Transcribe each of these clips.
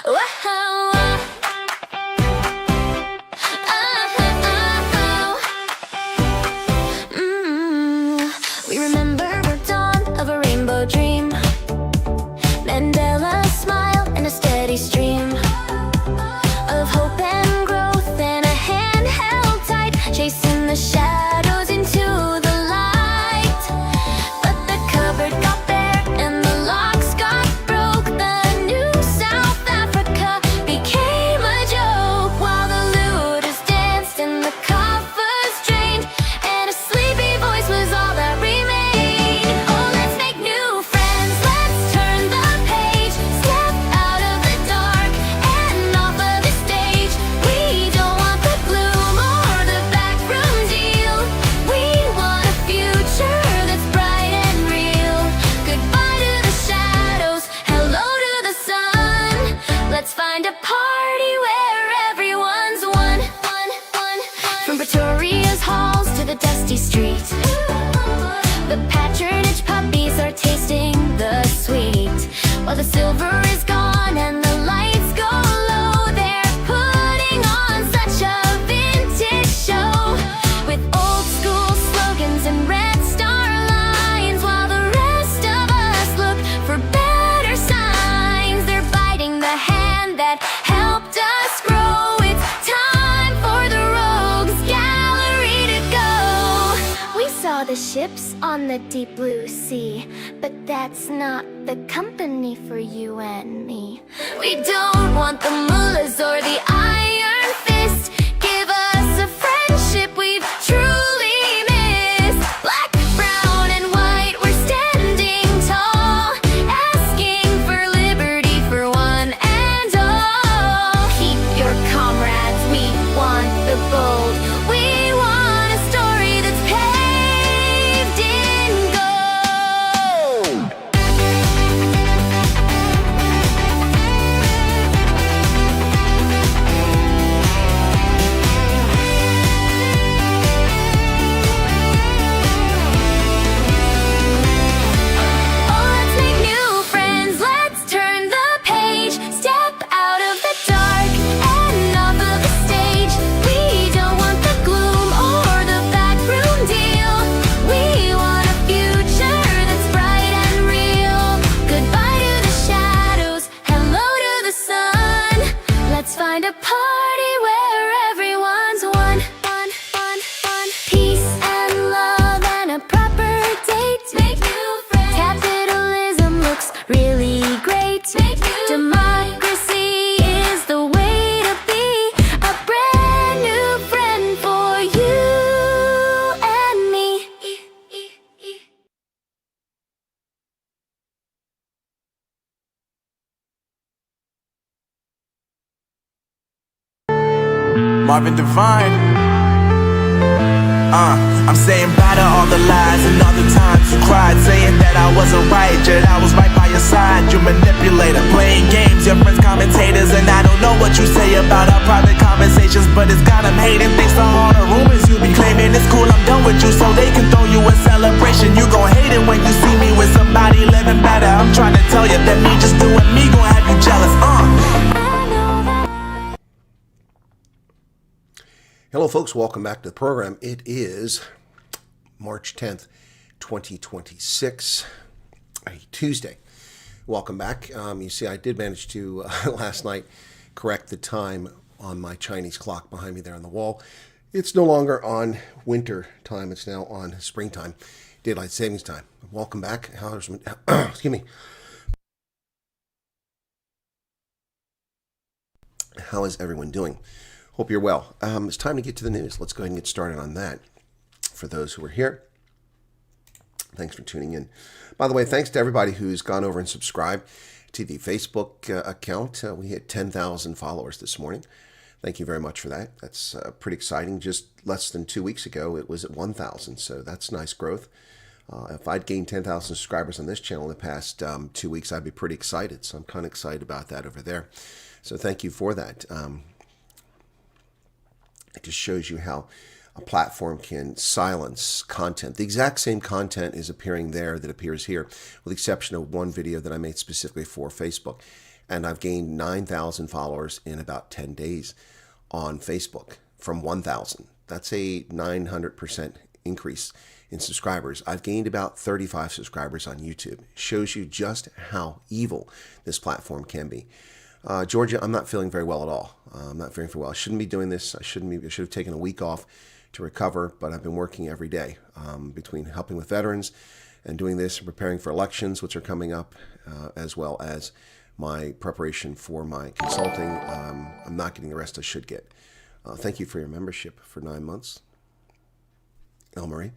We remember the dawn of a rainbow dream, Mandela's smile and a steady stream of hope and growth, and a hand held tight, chasing the shadows into the light. But the cupboard got bare and the locks got broke. The new South Africa became a joke, while the looters danced and the coffers drained, and a sleepy voice was all that remained. Oh, let's make new friends, let's turn the page, step out of the dark and off of the stage. We don't want the gloom or the backroom deal. We want a future that's bright and real. Goodbye to the shadows, hello to the sun. Let's find a party where everyone's one. From Pretoria's halls to the dusty street, the patronage puppies are tasting the sweet. While the silver is gone and the lights go low, they're putting on such a vintage show, with old school slogans and red star lines, while the rest of us look for better signs. They're biting the hand that helped us grow. It's time for the rogues gallery to go. We saw the ships on the deep blue sea, but that's not the company for you and me. We don't want the mullahs or the iron fist. Give us a friendship we've truly missed. Black, brown, and white, we're standing tall, asking for liberty for one and all. Keep your comrades, we want the bold. We want a story that's paved in gold. Oh, let's make new friends, let's turn the page, step out of the dark and off of the stage. We don't want the gloom or the backroom deal. We want a future that's bright and real. Goodbye to the shadows, hello to the sun. Let's find a party where everyone's one. Peace and love and a proper date. Make new friends. Capitalism looks really great. Make new Democracy is the way to be. A brand new friend for you and me. Marvin Devine. I'm saying bye to all the lies and all the times you cried, saying that I wasn't right, yet I was right by your side. You manipulator, playing games, your friends commentators, and I don't know what you say about our private conversations, but it's got them hating. Thanks to all the rumors you be claiming, it's cool I'm done with you, so they can throw you a celebration. You gon' hate it when you see me with somebody living better. I'm trying to tell you that me just doing me gon' have you jealous. Hello folks, welcome back to the program. It is March 10th, 2026, a Tuesday. Welcome back. You see, I did manage to, last night, correct the time on my Chinese clock behind me there on the wall. It's no longer on winter time, it's now on springtime, daylight savings time. Welcome back. Excuse me. How is everyone doing? Hope you're well. It's time to get to the news. Let's go ahead and get started on that. For those who are here, thanks for tuning in. By the way, thanks to everybody who's gone over and subscribed to the Facebook account. We hit 10,000 followers this morning. Thank you very much for that. That's pretty exciting. Just less than 2 weeks ago, it was at 1,000, so that's nice growth. If I'd gained 10,000 subscribers on this channel in the past 2 weeks, I'd be pretty excited. So I'm kind of excited about that over there. So thank you for that. It just shows you how a platform can silence content. The exact same content is appearing there that appears here, with the exception of one video that I made specifically for Facebook. And I've gained 9,000 followers in about 10 days on Facebook from 1,000. That's a 900% increase in subscribers. I've gained about 35 subscribers on YouTube. Shows you just how evil this platform can be. Georgia, I'm not feeling very well at all. I'm not feeling very well. I shouldn't be doing this. I should have taken a week off to recover, but I've been working every day between helping with veterans and doing this and preparing for elections, which are coming up, as well as my preparation for my consulting. I'm not getting the rest I should get. Thank you for your membership for 9 months, El Marie.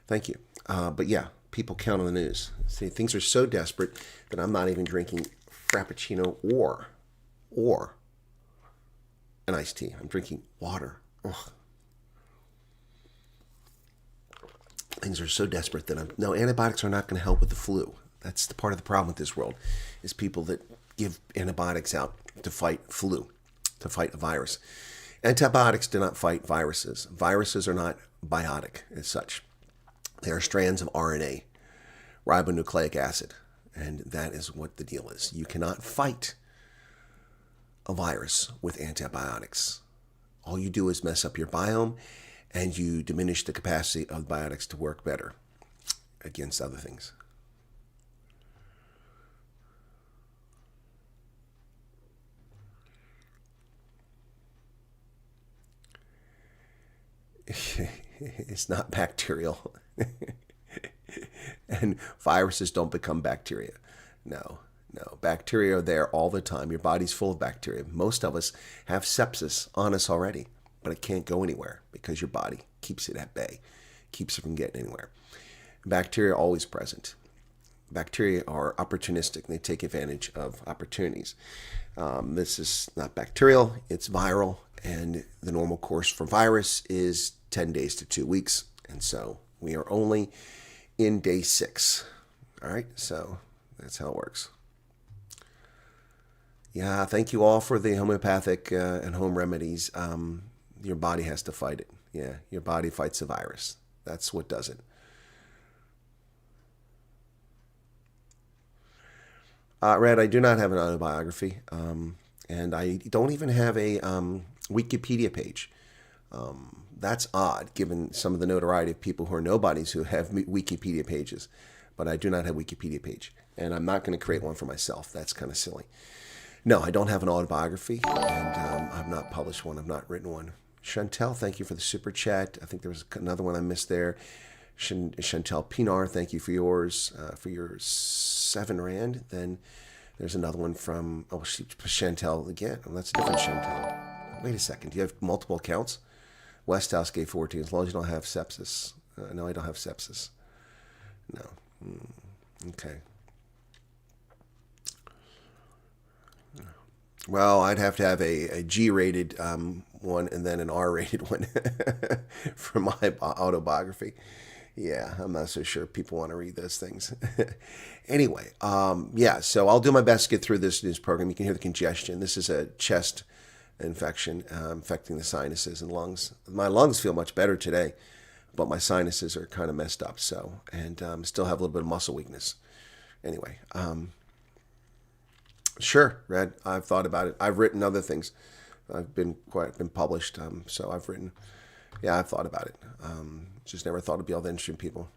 Thank you. But yeah, people count on the news. See, things are so desperate that I'm not even drinking Frappuccino or an iced tea. I'm drinking water. Ugh. Things are so desperate that no, antibiotics are not going to help with the flu. That's the part of the problem with this world, is people that give antibiotics out to fight flu, to fight a virus. Antibiotics do not fight viruses. Viruses are not biotic as such. They are strands of RNA, ribonucleic acid, and that is what the deal is. You cannot fight a virus with antibiotics. All you do is mess up your biome, and you diminish the capacity of biotics to work better against other things. It's not bacterial. And viruses don't become bacteria. No. Bacteria are there all the time. Your body's full of bacteria. Most of us have sepsis on us already, but it can't go anywhere because your body keeps it at bay, keeps it from getting anywhere. Bacteria are always present. Bacteria are opportunistic. They take advantage of opportunities. This is not bacterial, it's viral, and the normal course for virus is 10 days to 2 weeks. And so we are only in day 6. All right, so that's how it works. Yeah, thank you all for the homeopathic and home remedies. Your body has to fight it. Yeah, your body fights the virus. That's what does it. Red, I do not have an autobiography, and I don't even have a Wikipedia page. That's odd, given some of the notoriety of people who are nobodies who have Wikipedia pages. But I do not have a Wikipedia page, and I'm not going to create one for myself. That's kind of silly. No, I don't have an autobiography, and I've not published one. I've not written one. Chantel, thank you for the super chat. I think there was another one I missed there. Chantel Pinar, thank you for yours, for your 7 Rand. Then there's another one from, Chantel again. Oh, that's a different Chantel. Wait a second. Do you have multiple accounts? Westhouse gave 14, as long as you don't have sepsis. No, I don't have sepsis. No. Okay. Well, I'd have to have a G-rated one and then an R-rated one for my autobiography. Yeah, I'm not so sure people want to read those things. Anyway, yeah, so I'll do my best to get through this news program. You can hear the congestion. This is a chest infection affecting the sinuses and lungs. My lungs feel much better today, but my sinuses are kind of messed up. So, and still have a little bit of muscle weakness. Anyway, sure, Red. I've thought about it. I've written other things. I've been published. So I've written. Yeah, I've thought about it. Just never thought it'd be all that interesting, people.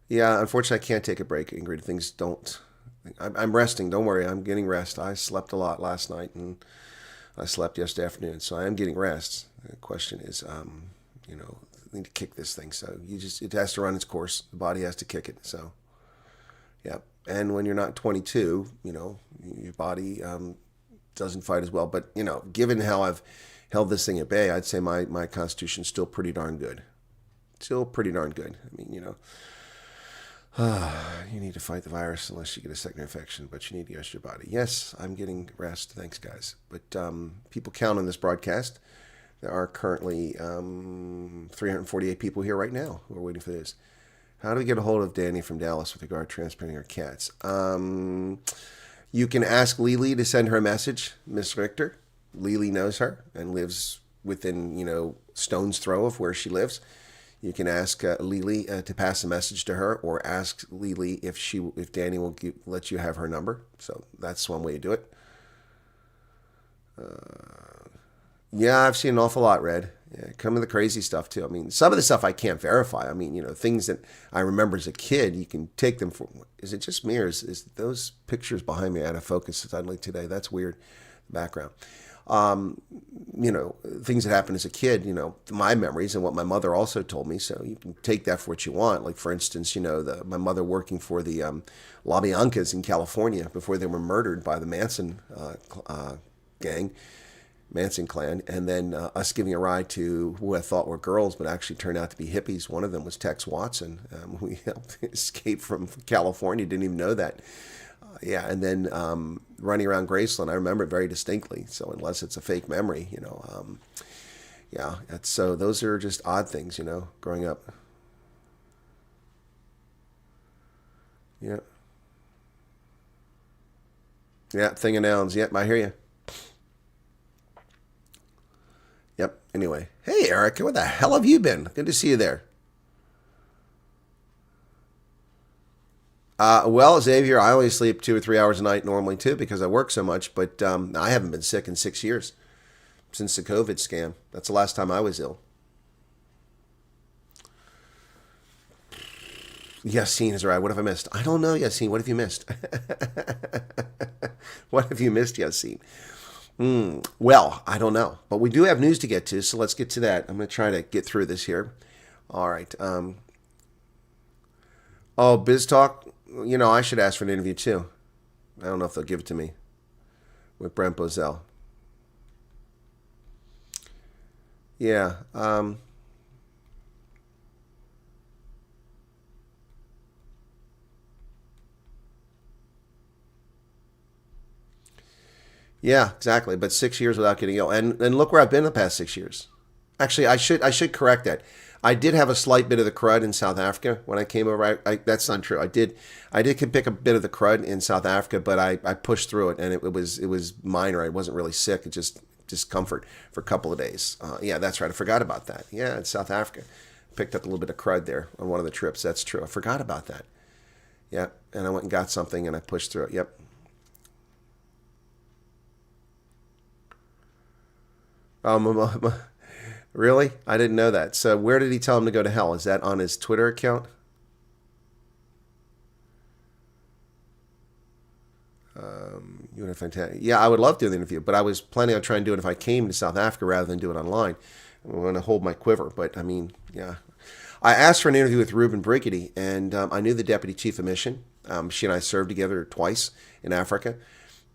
Yeah, unfortunately, I can't take a break, Ingrid. Things don't. I'm resting. Don't worry. I'm getting rest. I slept a lot last night, and I slept yesterday afternoon, so I am getting rest. The question is, I need to kick this thing. So it has to run its course. The body has to kick it. So, yeah. And when you're not 22, your body doesn't fight as well. But given how I've held this thing at bay, I'd say my constitution's still pretty darn good. Still pretty darn good. I mean, you need to fight the virus unless you get a second infection, but you need to rest your body. Yes, I'm getting rest. Thanks, guys. But people count on this broadcast. There are currently 348 people here right now who are waiting for this. How do we get a hold of Danny from Dallas with regard to transplanting our cats? You can ask Lily to send her a message, Miss Richter. Lily knows her and lives within, stone's throw of where she lives. You can ask Lily to pass a message to her, or ask Lily if Danny will let you have her number. So that's one way to do it. Yeah, I've seen an awful lot, Red. Yeah, some of the crazy stuff too. I mean, some of the stuff I can't verify. I mean, things that I remember as a kid, you can take them for. Is it just me, or is those pictures behind me out of focus suddenly today? That's weird. The background. Things that happened as a kid, my memories and what my mother also told me. So you can take that for what you want. Like, for instance, my mother working for the La Biancas in California before they were murdered by the Manson gang, Manson clan, and then us giving a ride to who I thought were girls, but actually turned out to be hippies. One of them was Tex Watson. We helped escape from California, didn't even know that. And then running around Graceland, I remember it very distinctly. So unless it's a fake memory, so those are just odd things, growing up. Yeah. Yeah, thing of nouns. Yep, I hear you. Yep. Anyway, hey Erica, where the hell have you been? Good to see you there. Well, Xavier, I only sleep 2 or 3 hours a night normally too because I work so much. But I haven't been sick in 6 years since the COVID scam. That's the last time I was ill. Yassine is right. What have I missed? I don't know, Yassine. What have you missed? What have you missed, Yassine? Well, I don't know. But we do have news to get to, so let's get to that. I'm going to try to get through this here. All right. Biz Talk. I should ask for an interview too. I don't know if they'll give it to me with Brent Bozell. Yeah. Yeah, exactly. But 6 years without getting ill, and look where I've been the past 6 years. Actually, I should correct that. I did have a slight bit of the crud in South Africa when I came over. That's not true. I did pick a bit of the crud in South Africa, but I pushed through it, and it was minor. I wasn't really sick. It just discomfort for a couple of days. Yeah, that's right. I forgot about that. Yeah, in South Africa, picked up a little bit of crud there on one of the trips. That's true. I forgot about that. Yeah, and I went and got something, and I pushed through it. Yep. Really? I didn't know that. So where did he tell him to go to hell? Is that on his Twitter account? You would have fantastic. Yeah, I would love to do the interview, but I was planning on trying to do it if I came to South Africa rather than do it online. I'm going to hold my quiver, but I mean, yeah. I asked for an interview with Ruben Briggity, and I knew the deputy chief of mission. She and I served together twice in Africa,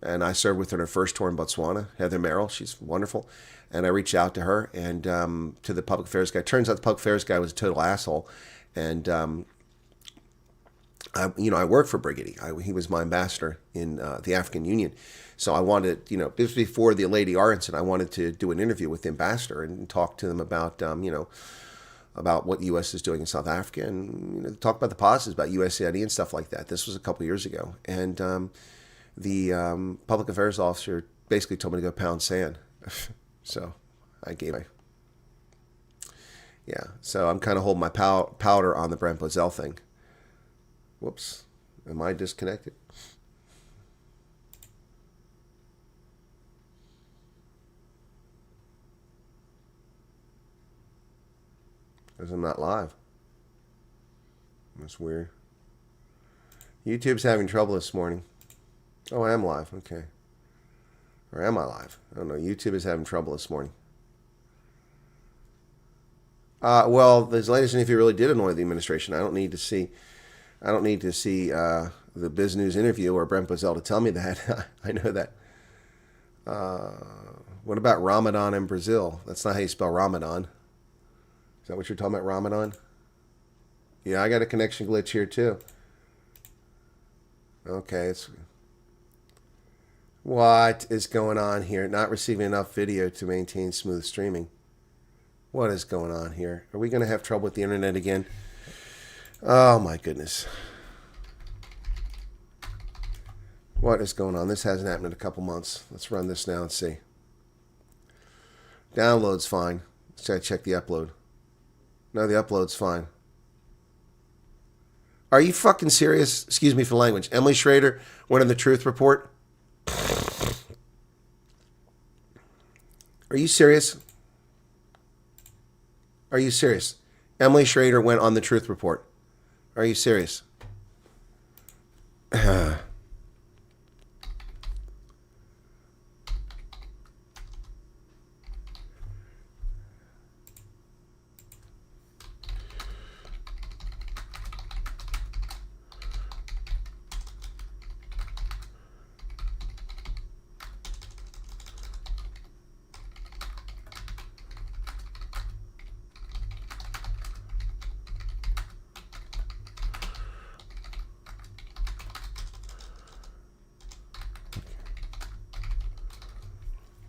and I served with her in her first tour in Botswana, Heather Merrill. She's wonderful. And I reached out to her and to the public affairs guy. Turns out the public affairs guy was a total asshole. And, I worked for Briggity. He was my ambassador in the African Union. So I wanted, this was before the Lady R incident. I wanted to do an interview with the ambassador and talk to them about, about what the U.S. is doing in South Africa and talk about the positives about USAID and stuff like that. This was a couple years ago. And the public affairs officer basically told me to go pound sand. So I gave it. Yeah, so I'm kind of holding my powder on the Brent Bozell thing. Whoops. Am I disconnected? Because I'm not live. That's weird. YouTube's having trouble this morning. Oh, I am live. Okay. Or am I live? I don't know. YouTube is having trouble this morning. Well, this latest interview really did annoy the administration. I don't need to see the Biz News interview or Brent Bozell to tell me that. I know that. What about Ramadan in Brazil? That's not how you spell Ramadan. Is that what you're talking about, Ramadan? Yeah, I got a connection glitch here too. Okay, what is going on here? Not receiving enough video to maintain smooth streaming. What is going on here? Are we going to have trouble with the internet again? Oh my goodness. What is going on? This hasn't happened in a couple months. Let's run this now and see. Download's fine. Let's try to check the upload. No, the upload's fine. Are you fucking serious? Excuse me for the language. Emily Schrader went on the Truth Report. Are you serious? Are you serious? Emily Schrader went on the Truth Report. Are you serious?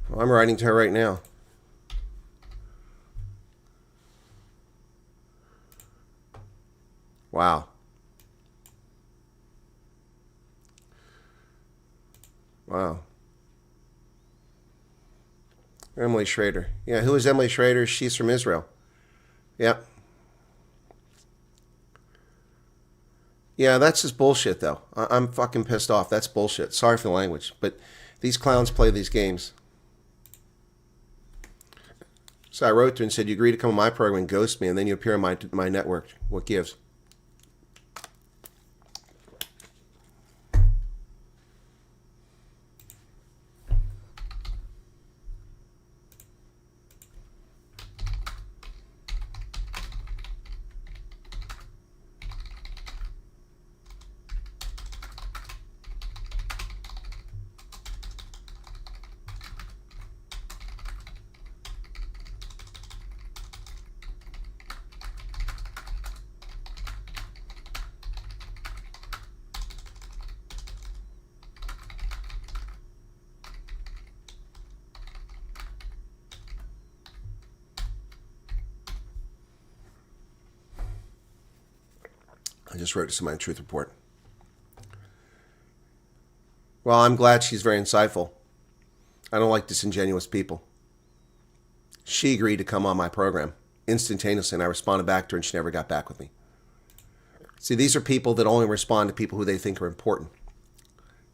Well, I'm writing to her right now. Wow. Wow. Emily Schrader. Yeah, who is Emily Schrader? She's from Israel. Yep. Yeah, that's just bullshit, though. I'm fucking pissed off. That's bullshit. Sorry for the language, but these clowns play these games. So I wrote to her and said, you agree to come on my program and ghost me, and then you appear on my network. What gives? I just wrote to my Truth Report. Well, I'm glad she's very insightful. I don't like disingenuous people. She agreed to come on my program instantaneously, and I responded back to her, and she never got back with me. See, these are people that only respond to people who they think are important.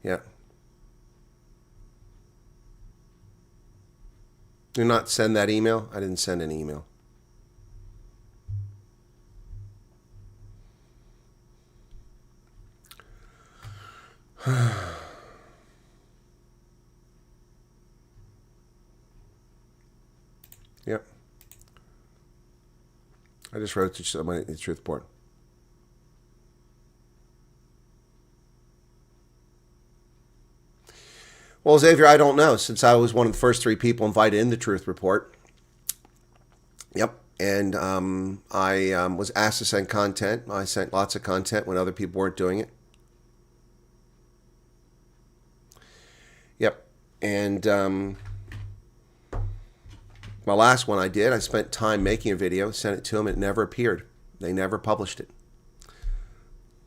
Yeah. Do not send that email. I didn't send an email. Yep. I just wrote to somebody in the Truth Report. Well, Xavier, I don't know, since I was one of the first 3 people invited in the Truth Report. Yep. And I was asked to send content. I sent lots of content when other people weren't doing it. Yep. And my last one I did, I spent time making a video, sent it to them, it never appeared. They never published it.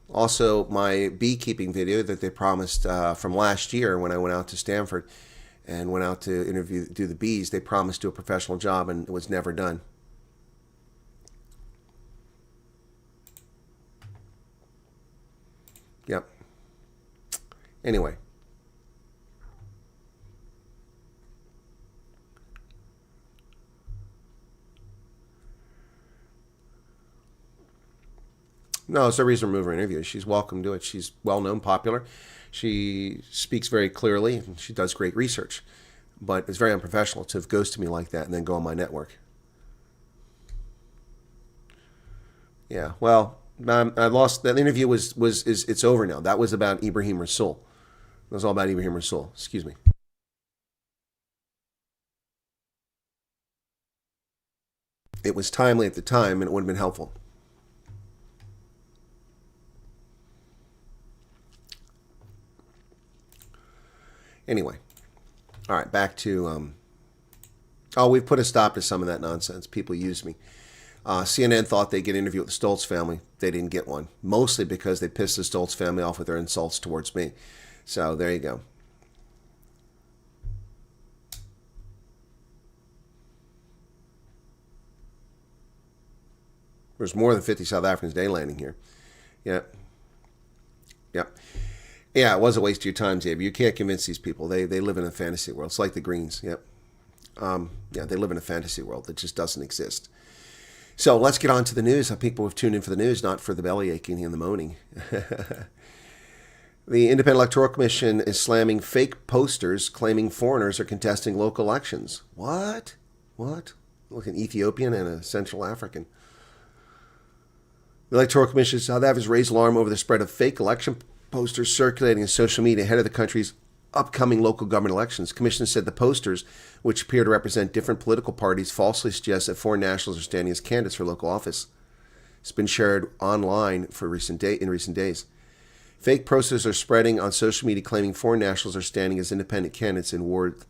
Also, my beekeeping video that they promised from last year when I went out to Stanford and went out to do the bees, they promised to do a professional job, and it was never done. Yep. Anyway. No, it's no reason to remove her interview. She's welcome to it. She's well-known, popular. She speaks very clearly, and she does great research. But it's very unprofessional to have ghosted me like that and then go on my network. Yeah, well, I lost. That interview it's over now. That was about Ibrahim Rasool. It was all about Ibrahim Rasool. Excuse me. It was timely at the time, and it would have been helpful. Anyway, all right, back to, we've put a stop to some of that nonsense. People use me. CNN thought they'd get an interview with the Stoltz family. They didn't get one, mostly because they pissed the Stoltz family off with their insults towards me. So there you go. There's more than 50 South Africans a day landing here. Yeah. Yep. Yeah, it was a waste of your time, Xavier. You can't convince these people. They live in a fantasy world. It's like the Greens. Yep. Yeah, they live in a fantasy world that just doesn't exist. So let's get on to the news. People have tuned in for the news, not for the belly aching and the moaning. The Independent Electoral Commission is slamming fake posters claiming foreigners are contesting local elections. What? Look, an Ethiopian and a Central African. The Electoral Commission of South Africa has raised alarm over the spread of fake election posters circulating in social media ahead of the country's upcoming local government elections. The Commission said the posters, which appear to represent different political parties, falsely suggest that foreign nationals are standing as candidates for local office. It's been shared online in recent days. Fake posters are spreading on social media claiming foreign nationals are standing as independent candidates in wards.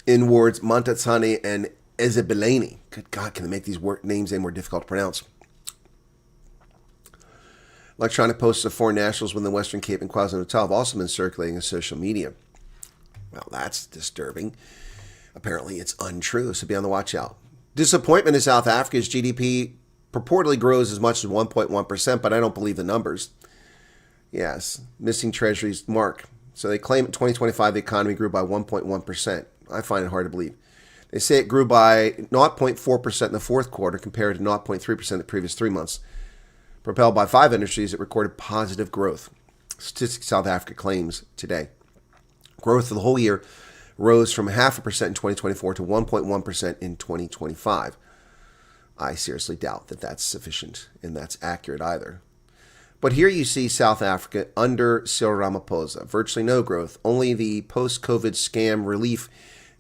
in wards Montatsane and Ezebeleni. Good God, can they make these names any more difficult to pronounce? Electronic posters of foreign nationals within the Western Cape and KwaZulu-Natal have also been circulating in social media. Well, that's disturbing. Apparently, it's untrue, so be on the watch out. Disappointment in South Africa's GDP purportedly grows as much as 1.1%, but I don't believe the numbers. Yes, missing treasuries mark. So they claim in 2025 the economy grew by 1.1%. I find it hard to believe. They say it grew by 0.4% in the fourth quarter compared to 0.3% in the previous 3 months. Propelled by 5 industries, it recorded positive growth. Statistics South Africa claims today. Growth for the whole year rose from 0.5% in 2024 to 1.1% in 2025. I seriously doubt that that's sufficient and that's accurate either. But here you see South Africa under Cyril Ramaphosa. Virtually no growth, only the post-COVID scam relief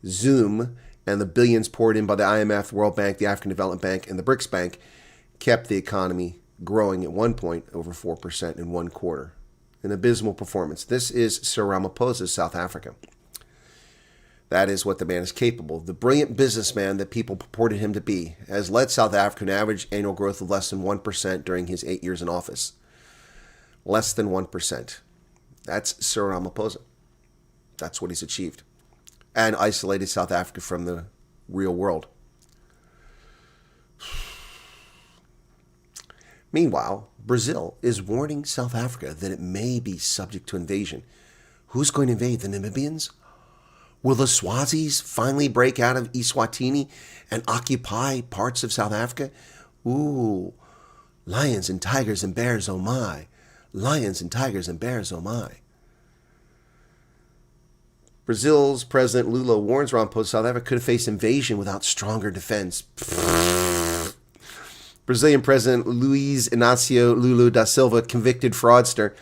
Zoom and the billions poured in by the IMF, World Bank, the African Development Bank, and the BRICS Bank kept the economy growing at one point over 4% in one quarter. An abysmal performance. This is Cyril Ramaphosa's South Africa. That is what the man is capable of. The brilliant businessman that people purported him to be has led South Africa an average annual growth of less than 1% during his 8 years in office. Less than 1%. That's Cyril Ramaphosa. That's what he's achieved. And isolated South Africa from the real world. Meanwhile, Brazil is warning South Africa that it may be subject to invasion. Who's going to invade? The Namibians? Will the Swazis finally break out of Eswatini and occupy parts of South Africa? Ooh, lions and tigers and bears, oh my. Lions and tigers and bears, oh my. Brazil's President Lula warns Ramaphosa South Africa could face invasion without stronger defense. Brazilian President Luiz Inácio Lula da Silva, convicted fraudster,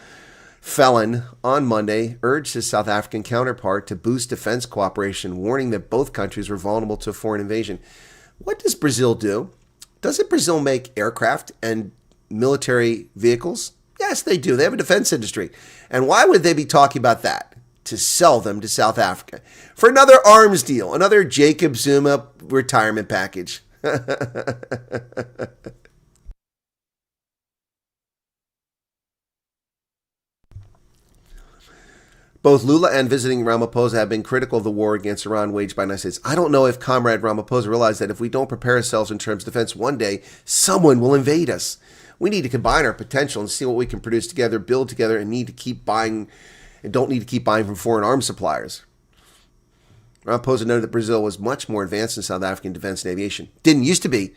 felon, on Monday urged his South African counterpart to boost defense cooperation, warning that both countries were vulnerable to a foreign invasion. What does Brazil do? Doesn't Brazil make aircraft and military vehicles? Yes, they do. They have a defense industry. And why would they be talking about that? To sell them to South Africa for another arms deal, another Jacob Zuma retirement package. Both Lula and visiting Ramaphosa have been critical of the war against Iran waged by the United States. I don't know if Comrade Ramaphosa realized that if we don't prepare ourselves in terms of defense, one day someone will invade us. We need to combine our potential and see what we can produce together, build together, and need to keep buying, and don't need to keep buying from foreign arms suppliers. Ramaphosa noted that Brazil was much more advanced in South African defense and aviation. Didn't used to be.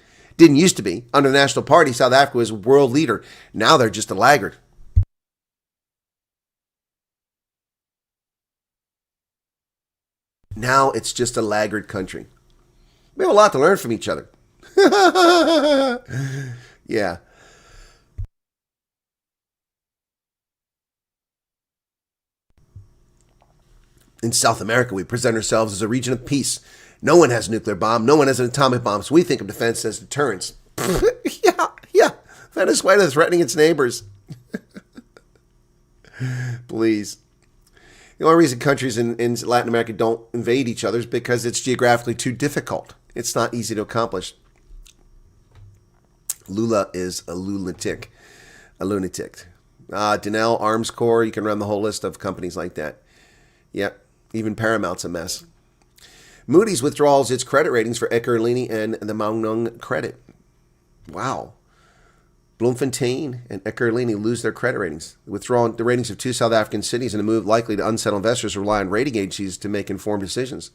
Under the National Party, South Africa was a world leader. Now they're just a laggard. Now it's just a laggard country. We have a lot to learn from each other. Yeah. In South America, we present ourselves as a region of peace. No one has a nuclear bomb. No one has an atomic bomb. So we think of defense as deterrence. Yeah. Venezuela threatening its neighbors. Please. The only reason countries in Latin America don't invade each other is because it's geographically too difficult. It's not easy to accomplish. Lula is a lunatic. Denel, Arms Corps, you can run the whole list of companies like that. Yep. Even Paramount's a mess. Moody's withdraws its credit ratings for Eckerlini and the Magnung Credit. Wow. Bloemfontein and Eckerlini lose their credit ratings. Withdrawing the ratings of 2 South African cities in a move likely to unsettle investors who rely on rating agencies to make informed decisions.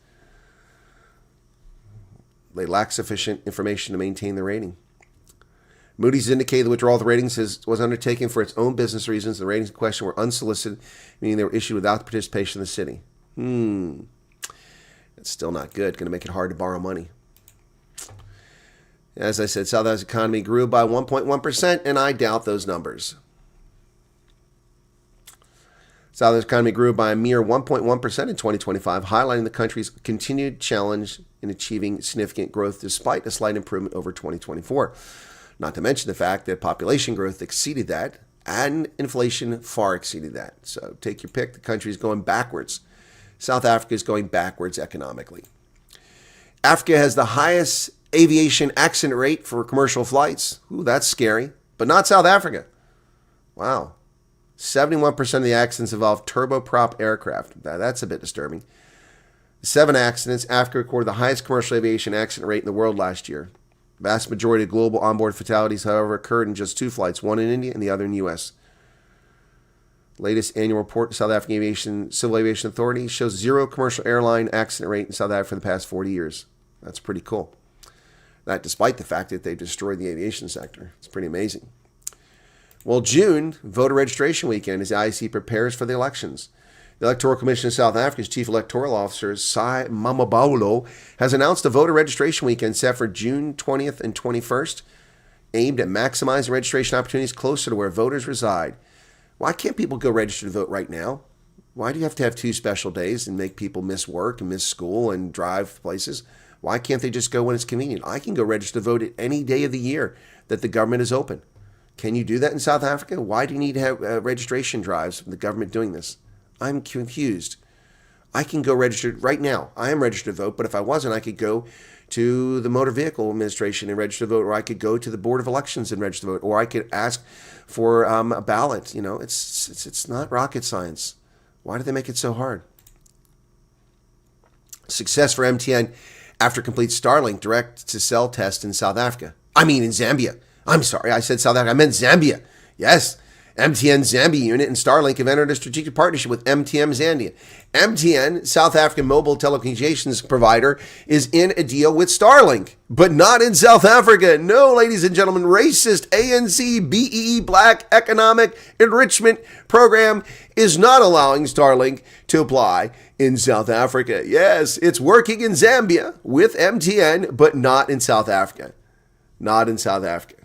They lack sufficient information to maintain the rating. Moody's indicated the withdrawal of the ratings was undertaken for its own business reasons. The ratings in question were unsolicited, meaning they were issued without the participation of the city. It's still not good. Going to make it hard to borrow money. As I said, South Africa's economy grew by 1.1%, and I doubt those numbers. South Africa's economy grew by a mere 1.1% in 2025, highlighting the country's continued challenge in achieving significant growth despite a slight improvement over 2024. Not to mention the fact that population growth exceeded that, and inflation far exceeded that. So take your pick. The country is going backwards. South Africa is going backwards economically. Africa has the highest aviation accident rate for commercial flights. Ooh, that's scary. But not South Africa. Wow. 71% of the accidents involve turboprop aircraft. That's a bit disturbing. 7 accidents. Africa recorded the highest commercial aviation accident rate in the world last year. The vast majority of global onboard fatalities, however, occurred in just 2 flights, one in India and the other in the U.S. Latest annual report of South African Civil Aviation Authority shows 0 commercial airline accident rate in South Africa for the past 40 years. That's pretty cool. That despite the fact that they've destroyed the aviation sector. It's pretty amazing. Well, June, voter registration weekend, as the IEC prepares for the elections. The Electoral Commission of South Africa's Chief Electoral Officer, Sai Mamabolo, has announced a voter registration weekend set for June 20th and 21st, aimed at maximizing registration opportunities closer to where voters reside. Why can't people go register to vote right now? Why do you have to have 2 special days and make people miss work and miss school and drive places? Why can't they just go when it's convenient? I can go register to vote at any day of the year that the government is open. Can you do that in South Africa? Why do you need to have registration drives from the government doing this? I'm confused. I can go register right now. I am registered to vote, but if I wasn't, I could go to the Motor Vehicle Administration and register to vote, or I could go to the Board of Elections and register to vote, or I could ask for a ballot. You know, it's not rocket science. Why do they make it so hard? Success for MTN after complete Starlink direct-to-cell test in South Africa. In Zambia. I'm sorry, I said South Africa. I meant Zambia. Yes, MTN Zambia unit and Starlink have entered a strategic partnership with MTN Zambia. MTN, South African mobile telecommunications provider, is in a deal with Starlink, but not in South Africa. No, ladies and gentlemen, racist ANC BEE Black Economic Enrichment Program is not allowing Starlink to apply in South Africa. Yes, it's working in Zambia with MTN, but not in South Africa. Not in South Africa.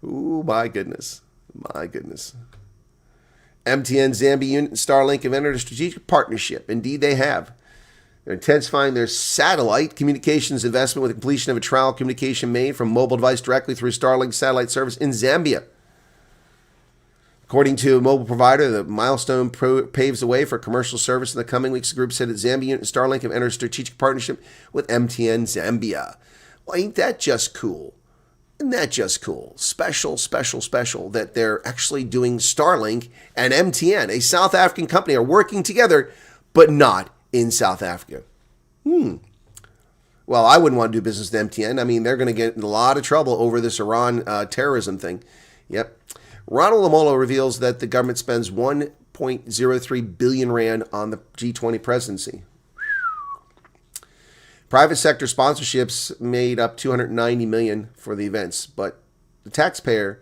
Ooh, my goodness. My goodness. MTN Zambia unit and Starlink have entered a strategic partnership. Indeed, they have. They're intensifying their satellite communications investment with the completion of a trial communication made from mobile device directly through Starlink satellite service in Zambia. According to a mobile provider, the milestone paves the way for commercial service in the coming weeks. The group said that Zambia unit and Starlink have entered a strategic partnership with MTN Zambia. Well, ain't that just cool? Isn't that just cool? Special that they're actually doing Starlink and MTN, a South African company, are working together, but not in South Africa. Well, I wouldn't want to do business with MTN. They're going to get in a lot of trouble over this Iran terrorism thing. Yep. Ronald Lamola reveals that the government spends 1.03 billion rand on the G20 presidency. Private sector sponsorships made up 290 million for the events, but the taxpayer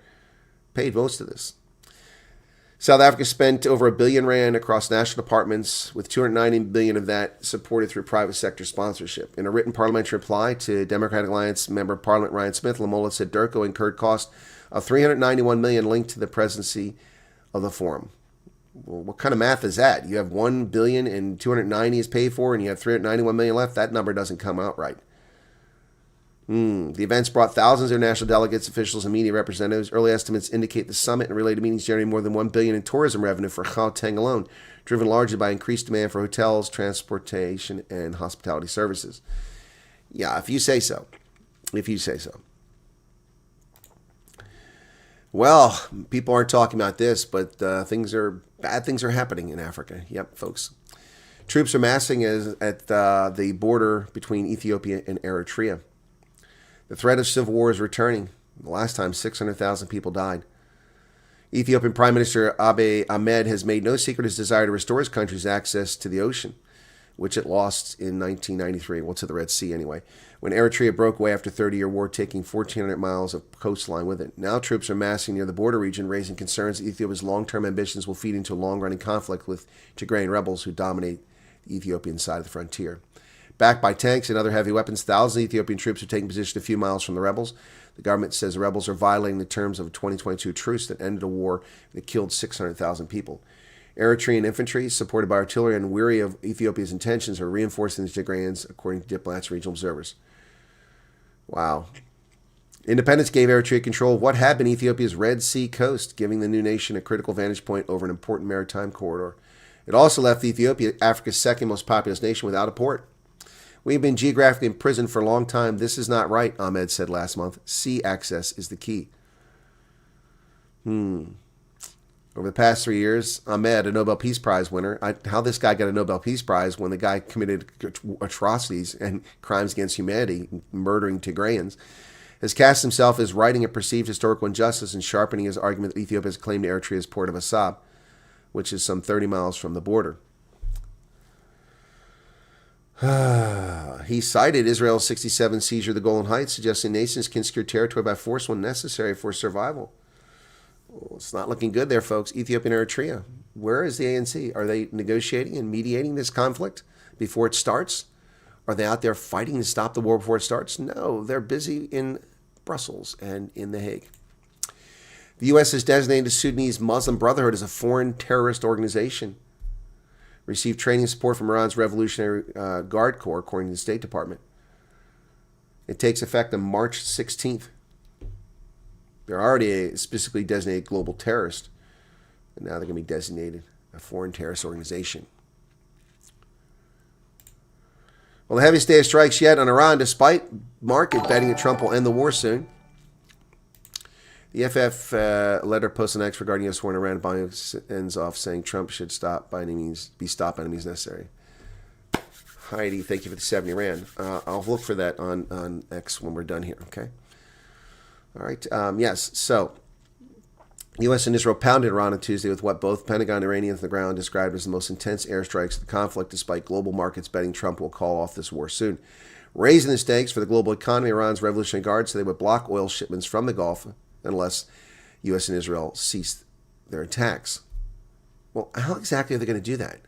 paid most of this. South Africa spent over R1 billion across national departments, with 290 billion of that supported through private sector sponsorship. In a written parliamentary reply to Democratic Alliance Member of Parliament Ryan Smith, Lamola said DIRCO incurred costs of 391 million linked to the presidency of the forum. Well, what kind of math is that? You have 1 billion and 290 is paid for, and you have 391 million left. That number doesn't come out right. The events brought thousands of international delegates, officials, and media representatives. Early estimates indicate the summit and related meetings generated more than 1 billion in tourism revenue for Gauteng alone, driven largely by increased demand for hotels, transportation, and hospitality services. Yeah, if you say so. If you say so. Well, people aren't talking about this, but bad things are happening in Africa. Yep, folks. Troops are massing at the border between Ethiopia and Eritrea. The threat of civil war is returning. The last time, 600,000 people died. Ethiopian Prime Minister Abiy Ahmed has made no secret his desire to restore his country's access to the ocean, which it lost in 1993, well, to the Red Sea anyway, when Eritrea broke away after a 30-year war, taking 1,400 miles of coastline with it. Now troops are massing near the border region, raising concerns that Ethiopia's long-term ambitions will feed into a long-running conflict with Tigrayan rebels who dominate the Ethiopian side of the frontier. Backed by tanks and other heavy weapons, thousands of Ethiopian troops are taking position a few miles from the rebels. The government says the rebels are violating the terms of a 2022 truce that ended a war that killed 600,000 people. Eritrean infantry, supported by artillery and weary of Ethiopia's intentions, are reinforcing the Tigrayans, according to diplomats and regional observers. Wow. Independence gave Eritrea control of what had been Ethiopia's Red Sea coast, giving the new nation a critical vantage point over an important maritime corridor. It also left Ethiopia, Africa's second most populous nation, without a port. We've been geographically imprisoned for a long time. This is not right, Ahmed said last month. Sea access is the key. Over the past 3 years, Ahmed, a Nobel Peace Prize winner, how this guy got a Nobel Peace Prize when the guy committed atrocities and crimes against humanity, murdering Tigrayans, has cast himself as righting a perceived historical injustice and sharpening his argument that Ethiopia's claim to Eritrea's port of Assab, which is some 30 miles from the border. He cited Israel's 1967 seizure of the Golan Heights, suggesting nations can secure territory by force when necessary for survival. Well, it's not looking good there, folks. Ethiopia and Eritrea. Where is the ANC? Are they negotiating and mediating this conflict before it starts? Are they out there fighting to stop the war before it starts? No, they're busy in Brussels and in The Hague. The U.S. has designated the Sudanese Muslim Brotherhood as a foreign terrorist organization. Received training support from Iran's Revolutionary Guard Corps, according to the State Department. It takes effect on March 16th. They're already a specifically designated global terrorist, and now they're going to be designated a foreign terrorist organization. Well, the heaviest day of strikes yet on Iran, despite market betting that Trump will end the war soon. The FF letter posted on X regarding U.S. war in Iran bombing ends off saying Trump should be stopped by any means necessary. Heidi, thank you for the 70 Rand. I'll look for that on X when we're done here, okay? All right. Yes, so U.S. and Israel pounded Iran on Tuesday with what both Pentagon and Iranians on the ground described as the most intense airstrikes of the conflict, despite global markets betting Trump will call off this war soon. Raising the stakes for the global economy, Iran's Revolutionary Guard said they would block oil shipments from the Gulf unless U.S. and Israel ceased their attacks. Well, how exactly are they going to do that?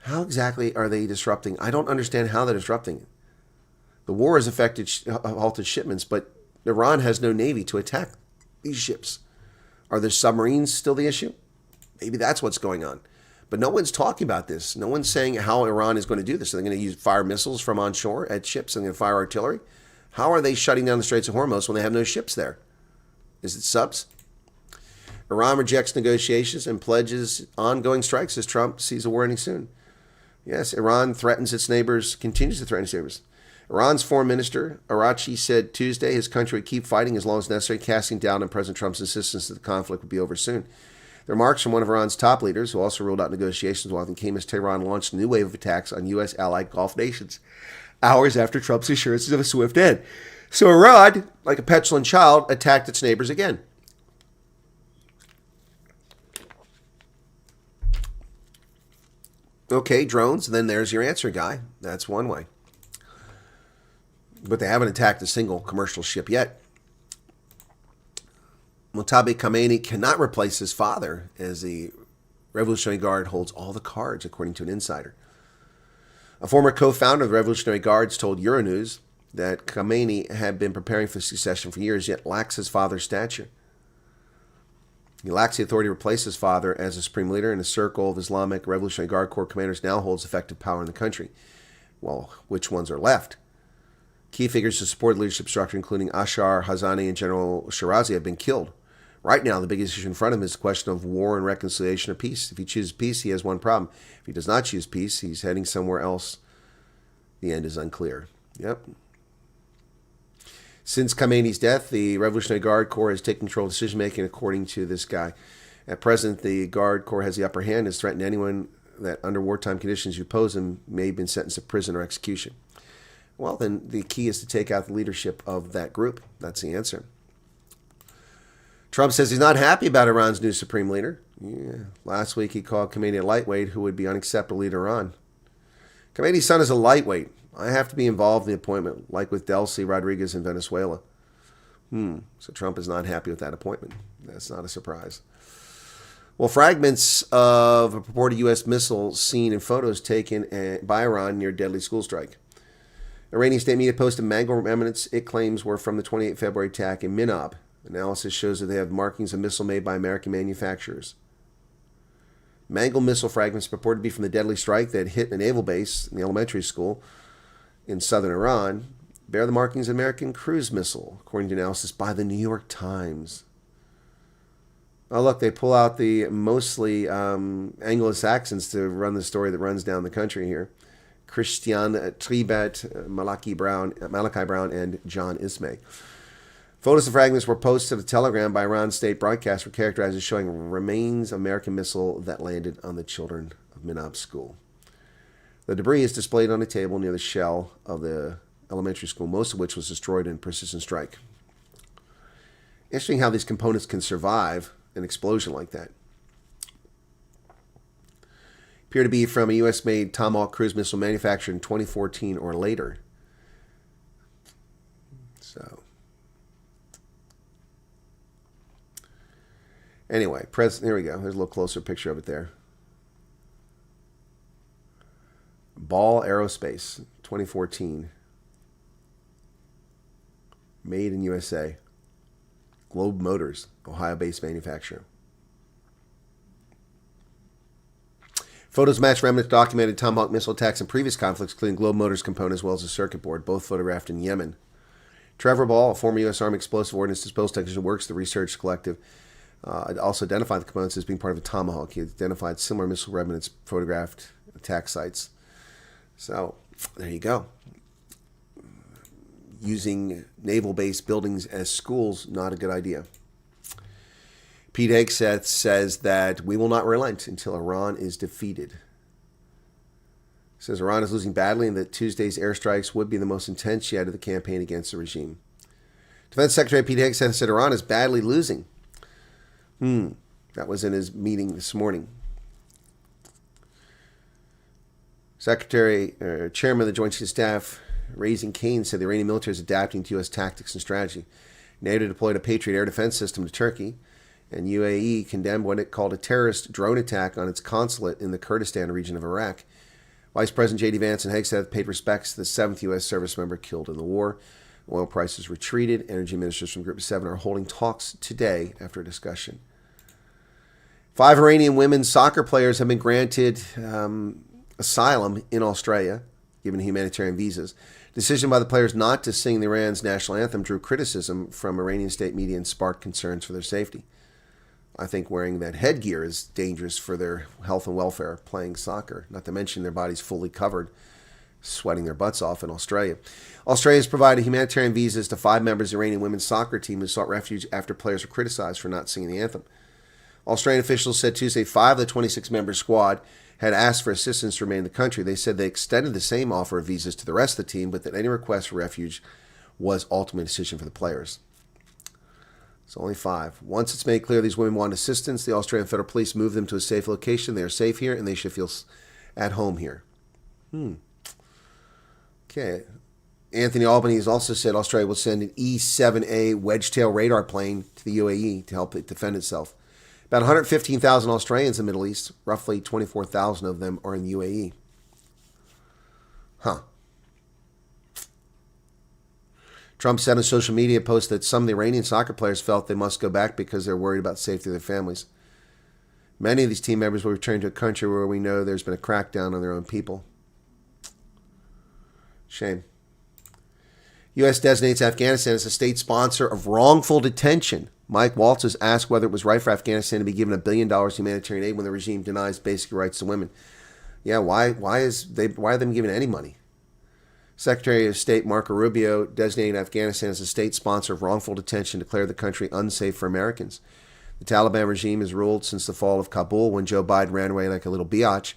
How exactly are they disrupting? I don't understand how they're disrupting it. The war has halted shipments, but Iran has no navy to attack these ships. Are the submarines still the issue? Maybe that's what's going on. But no one's talking about this. No one's saying how Iran is going to do this. Are they going to fire missiles from onshore at ships and then fire artillery? How are they shutting down the Straits of Hormuz when they have no ships there? Is it subs? Iran rejects negotiations and pledges ongoing strikes as Trump sees a war ending soon. Yes, Iran threatens its neighbors, continues to threaten its neighbors. Iran's foreign minister, Arachi, said Tuesday his country would keep fighting as long as necessary, casting doubt on President Trump's insistence that the conflict would be over soon. The remarks from one of Iran's top leaders, who also ruled out negotiations while them, came as Tehran launched a new wave of attacks on U.S. allied Gulf nations, hours after Trump's assurances of a swift end. So Iran, like a petulant child, attacked its neighbors again. Okay, drones, then there's your answer, guy. That's one way. But they haven't attacked a single commercial ship yet. Mustafa Khamenei cannot replace his father, as the Revolutionary Guard holds all the cards, according to an insider. A former co-founder of the Revolutionary Guards told Euronews that Khamenei had been preparing for succession for years, yet lacks his father's stature. He lacks the authority to replace his father as a supreme leader, and a circle of Islamic Revolutionary Guard Corps commanders now holds effective power in the country. Well, which ones are left? Key figures to support the leadership structure, including Ashar Hazani and General Shirazi, have been killed. Right now, the biggest issue in front of him is the question of war and reconciliation or peace. If he chooses peace, he has one problem. If he does not choose peace, he's heading somewhere else. The end is unclear. Yep. Since Khamenei's death, the Revolutionary Guard Corps has taken control of decision-making, according to this guy. At present, the Guard Corps has the upper hand and has threatened anyone that under wartime conditions you oppose him may have been sentenced to prison or execution. Well, then the key is to take out the leadership of that group. That's the answer. Trump says he's not happy about Iran's new supreme leader. Yeah. Last week he called Khamenei a lightweight who would be unacceptable to lead Iran. Khamenei's son is a lightweight. I have to be involved in the appointment, like with Delcy Rodriguez in Venezuela. So Trump is not happy with that appointment. That's not a surprise. Well, fragments of a purported U.S. missile seen in photos taken by Iran near deadly school strike. Iranian state media posted mangled remnants it claims were from the 28 February attack in Minab. Analysis shows that they have markings of missile made by American manufacturers. Mangled missile fragments purported to be from the deadly strike that hit a naval base in the elementary school in southern Iran bear the markings of American cruise missile, according to analysis by the New York Times. Oh, look, they pull out the mostly Anglo-Saxons to run the story that runs down the country here. Christian Tribet, Malachi Brown, and John Ismay. Photos of fragments were posted to the Telegram by Iran's state broadcast were characterized as showing remains of American missile that landed on the children of Minab school. The debris is displayed on a table near the shell of the elementary school, most of which was destroyed in a persistent strike. Interesting how these components can survive an explosion like that. Appear to be from a U.S.-made Tomahawk cruise missile manufactured in 2014 or later. So, anyway, here we go. There's a little closer picture of it there. Ball Aerospace, 2014. Made in USA. Globe Motors, Ohio-based manufacturer. Photos match remnants documented Tomahawk missile attacks in previous conflicts, including Globe Motors component as well as a circuit board, both photographed in Yemen. Trevor Ball, a former U.S. Army explosive ordnance disposal technician, works the research collective. Also identified the components as being part of a Tomahawk. He identified similar missile remnants photographed attack sites. So, there you go. Using naval-based buildings as schools, not a good idea. Pete Hegseth says that we will not relent until Iran is defeated. He says Iran is losing badly and that Tuesday's airstrikes would be the most intense yet of the campaign against the regime. Defense Secretary Pete Hegseth said Iran is badly losing. That was in his meeting this morning. Chairman of the Joint Chiefs of Staff, Raising Cane, said the Iranian military is adapting to U.S. tactics and strategy. NATO deployed a Patriot air defense system to Turkey, and UAE condemned what it called a terrorist drone attack on its consulate in the Kurdistan region of Iraq. Vice President J.D. Vance and Hegseth paid respects to the 7th U.S. service member killed in the war. Oil prices retreated. Energy ministers from Group 7 are holding talks today after a discussion. 5 Iranian women soccer players have been granted asylum in Australia, given humanitarian visas. Decision by the players not to sing Iran's national anthem drew criticism from Iranian state media and sparked concerns for their safety. I think wearing that headgear is dangerous for their health and welfare playing soccer, not to mention their bodies fully covered, sweating their butts off in Australia. Australia has provided humanitarian visas to 5 members of the Iranian women's soccer team who sought refuge after players were criticized for not singing the anthem. Australian officials said Tuesday 5 of the 26-member squad had asked for assistance to remain in the country. They said they extended the same offer of visas to the rest of the team, but that any request for refuge was ultimately a decision for the players. It's only 5. Once it's made clear these women want assistance, the Australian Federal Police moved them to a safe location. They are safe here, and they should feel at home here. Okay. Anthony Albanese has also said Australia will send an E-7A wedge-tail radar plane to the UAE to help it defend itself. About 115,000 Australians in the Middle East, roughly 24,000 of them are in the UAE. Trump said on social media post that some of the Iranian soccer players felt they must go back because they're worried about the safety of their families. Many of these team members will return to a country where we know there's been a crackdown on their own people. Shame. U.S. designates Afghanistan as a state sponsor of wrongful detention. Mike Waltz has asked whether it was right for Afghanistan to be given $1 billion humanitarian aid when the regime denies basic rights to women. Yeah, why are they giving any money? Secretary of State Marco Rubio designated Afghanistan as a state sponsor of wrongful detention, declared the country unsafe for Americans. The Taliban regime has ruled since the fall of Kabul, when Joe Biden ran away like a little biatch.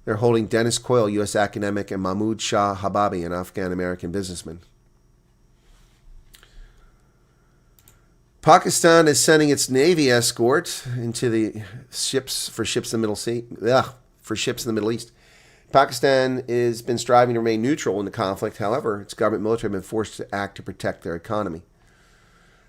They're holding Dennis Coyle, U.S. academic, and Mahmoud Shah Hababi, an Afghan-American businessman. Pakistan is sending its Navy escort into the ships in the Middle East. Pakistan has been striving to remain neutral in the conflict. However, its government military have been forced to act to protect their economy.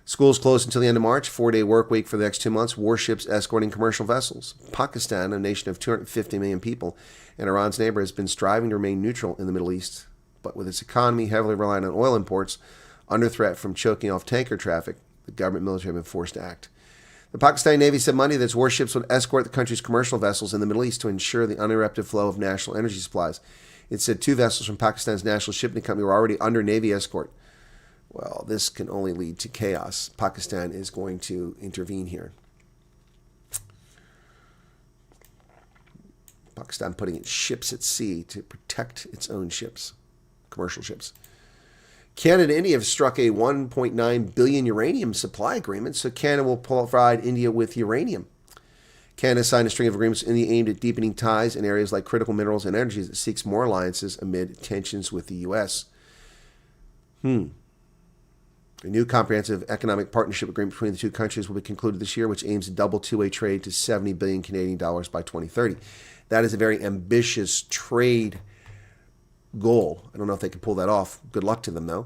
Schools closed until the end of March, 4-day work week for the next 2 months, warships escorting commercial vessels. Pakistan, a nation of 250 million people and Iran's neighbor, has been striving to remain neutral in the Middle East. But with its economy heavily reliant on oil imports, under threat from choking off tanker traffic, the government military have been forced to act. The Pakistani Navy said Monday that its warships would escort the country's commercial vessels in the Middle East to ensure the uninterrupted flow of national energy supplies. It said 2 vessels from Pakistan's national shipping company were already under Navy escort. Well, this can only lead to chaos. Pakistan is going to intervene here. Pakistan putting its ships at sea to protect its own ships, commercial ships. Canada and India have struck a $1.9 billion uranium supply agreement, so Canada will provide India with uranium. Canada signed a string of agreements with India aimed at deepening ties in areas like critical minerals and energy that seeks more alliances amid tensions with the U.S. A new comprehensive economic partnership agreement between the two countries will be concluded this year, which aims to double two-way trade to 70 billion Canadian dollars by 2030. That is a very ambitious trade goal. I don't know if they can pull that off. Good luck to them, though.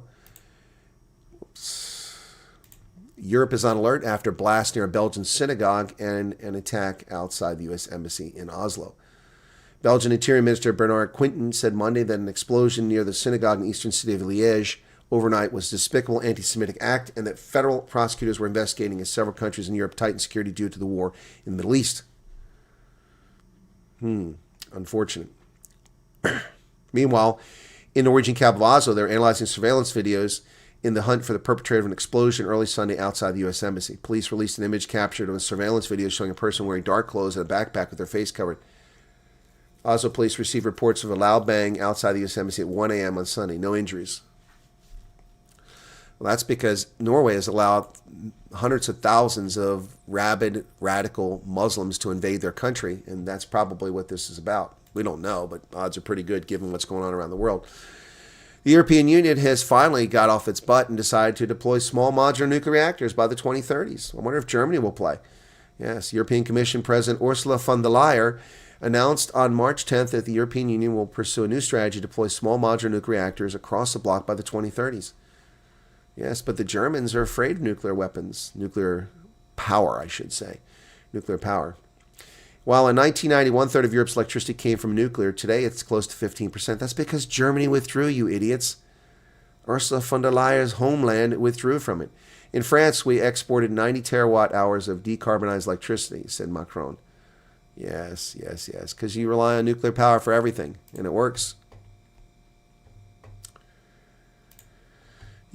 Oops. Europe is on alert after blast near a Belgian synagogue and an attack outside the U.S. Embassy in Oslo. Belgian Interior Minister Bernard Quinten said Monday that an explosion near the synagogue in the eastern city of Liège overnight was a despicable anti-Semitic act, and that federal prosecutors were investigating as several countries in Europe tightened security due to the war in the Middle East. Unfortunate. Meanwhile, in Norwegian capital Oslo, they're analyzing surveillance videos in the hunt for the perpetrator of an explosion early Sunday outside the U.S. Embassy. Police released an image captured on a surveillance video showing a person wearing dark clothes and a backpack with their face covered. Oslo police received reports of a loud bang outside the U.S. Embassy at 1 a.m. on Sunday. No injuries. Well, that's because Norway has allowed hundreds of thousands of rabid, radical Muslims to invade their country, and that's probably what this is about. We don't know, but odds are pretty good given what's going on around the world. The European Union has finally got off its butt and decided to deploy small modular nuclear reactors by the 2030s. I wonder if Germany will play. Yes, European Commission President Ursula von der Leyen announced on March 10th that the European Union will pursue a new strategy to deploy small modular nuclear reactors across the bloc by the 2030s. Yes, but the Germans are afraid of nuclear weapons. Nuclear power, I should say. Nuclear power. While in 1990, 1/3 of Europe's electricity came from nuclear, today it's close to 15%. That's because Germany withdrew, you idiots. Ursula von der Leyen's homeland withdrew from it. In France, we exported 90 terawatt hours of decarbonized electricity, said Macron. Yes, because you rely on nuclear power for everything, and it works.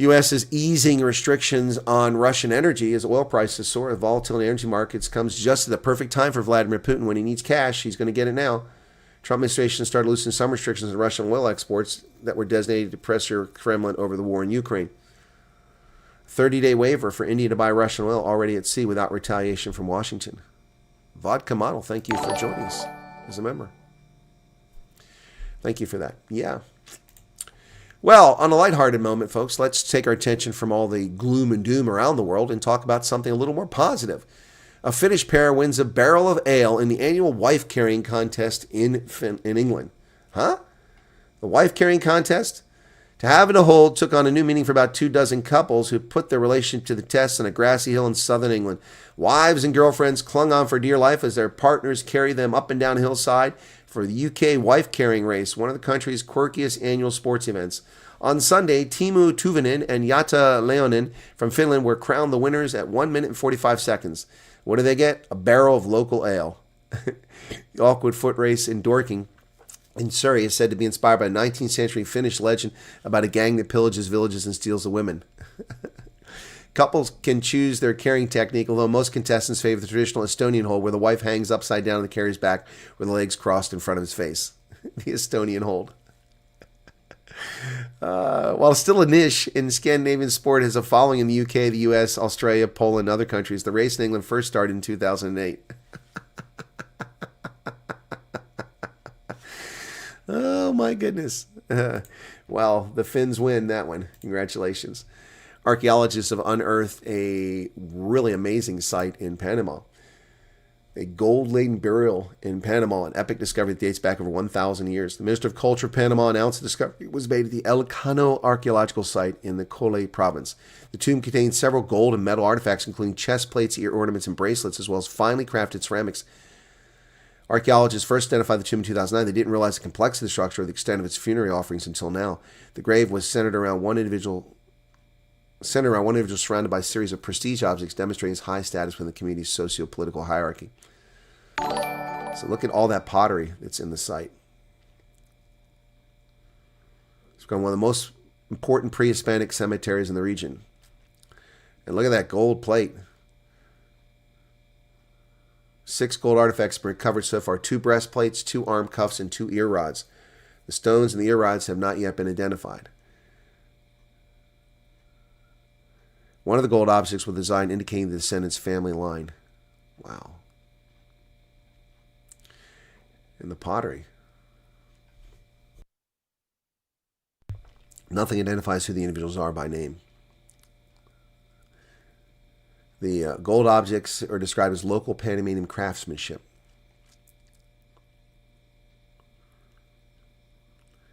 U.S. is easing restrictions on Russian energy as oil prices soar. The volatility in energy markets comes just at the perfect time for Vladimir Putin. When he needs cash, he's going to get it now. Trump administration started loosening some restrictions on Russian oil exports that were designated to pressure Kremlin over the war in Ukraine. 30-day waiver for India to buy Russian oil already at sea without retaliation from Washington. Vodka Model, thank you for joining us as a member. Thank you for that. Yeah. Well, on a lighthearted moment, folks, let's take our attention from all the gloom and doom around the world and talk about something a little more positive. A Finnish pair wins a barrel of ale in the annual wife-carrying contest in England. Huh? The wife-carrying contest? To have and to hold took on a new meaning for about 24 couples who put their relationship to the test on a grassy hill in southern England. Wives and girlfriends clung on for dear life as their partners carried them up and down a hillside for the UK wife-carrying race, one of the country's quirkiest annual sports events. On Sunday, Timu Tuvonen and Jata Leonin from Finland were crowned the winners at 1 minute and 45 seconds. What do they get? A barrel of local ale. The awkward foot race in Dorking in Surrey is said to be inspired by a 19th century Finnish legend about a gang that pillages villages and steals the women. Couples can choose their carrying technique, although most contestants favor the traditional Estonian hold, where the wife hangs upside down on the carrier's back with the legs crossed in front of his face. The Estonian hold. While still a niche in Scandinavian sport, has a following in the UK, the US, Australia, Poland, and other countries. The race in England first started in 2008. Oh my goodness. Well, the Finns win that one. Congratulations. Archaeologists have unearthed a really amazing site in Panama. A gold-laden burial in Panama, an epic discovery that dates back over 1,000 years. The Minister of Culture of Panama announced the discovery was made at the El Cano archaeological site in the Cole province. The tomb contains several gold and metal artifacts, including chest plates, ear ornaments, and bracelets, as well as finely crafted ceramics. Archaeologists first identified the tomb in 2009. They didn't realize the complexity of the structure or the extent of its funerary offerings until now. The grave was centered around one individual surrounded by a series of prestige objects demonstrating his high status within the community's socio-political hierarchy. So look at all that pottery that's in the site. It's become one of the most important pre-Hispanic cemeteries in the region. And look at that gold plate. 6 gold artifacts have been recovered so far. 2 breastplates, 2 arm cuffs, and 2 ear rods. The stones and the ear rods have not yet been identified. One of the gold objects was designed indicating the descendant's family line. Wow. And the pottery. Nothing identifies who the individuals are by name. The gold objects are described as local Panamanian craftsmanship.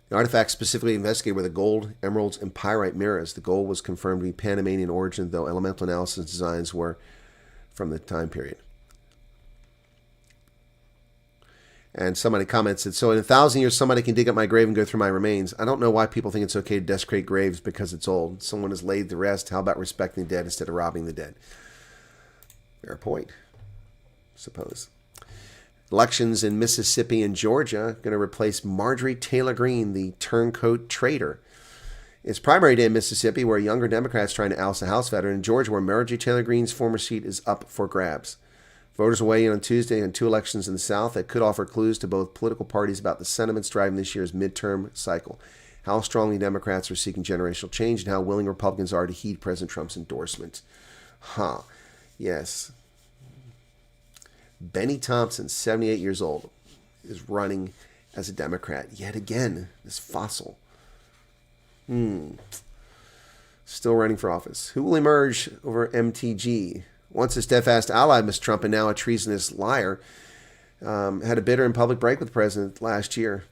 The artifacts specifically investigated were the gold, emeralds, and pyrite mirrors. The gold was confirmed to be Panamanian origin, though elemental analysis designs were from the time period. And somebody commented, so in 1,000 years, somebody can dig up my grave and go through my remains. I don't know why people think it's okay to desecrate graves because it's old. Someone has laid to rest. How about respecting the dead instead of robbing the dead? Fair point, I suppose. Elections in Mississippi and Georgia going to replace Marjorie Taylor Greene, the turncoat traitor. It's primary day in Mississippi, where a younger Democrat's trying to oust a House veteran. In Georgia, where Marjorie Taylor Greene's former seat is up for grabs. Voters will weigh in on Tuesday on 2 elections in the South that could offer clues to both political parties about the sentiments driving this year's midterm cycle, how strongly Democrats are seeking generational change, and how willing Republicans are to heed President Trump's endorsement. Yes. Benny Thompson, 78 years old, is running as a Democrat yet again. This fossil. Still running for office. Who will emerge over MTG? Once a steadfast ally of Mr. Trump and now a treasonous liar, had a bitter and public break with the president last year.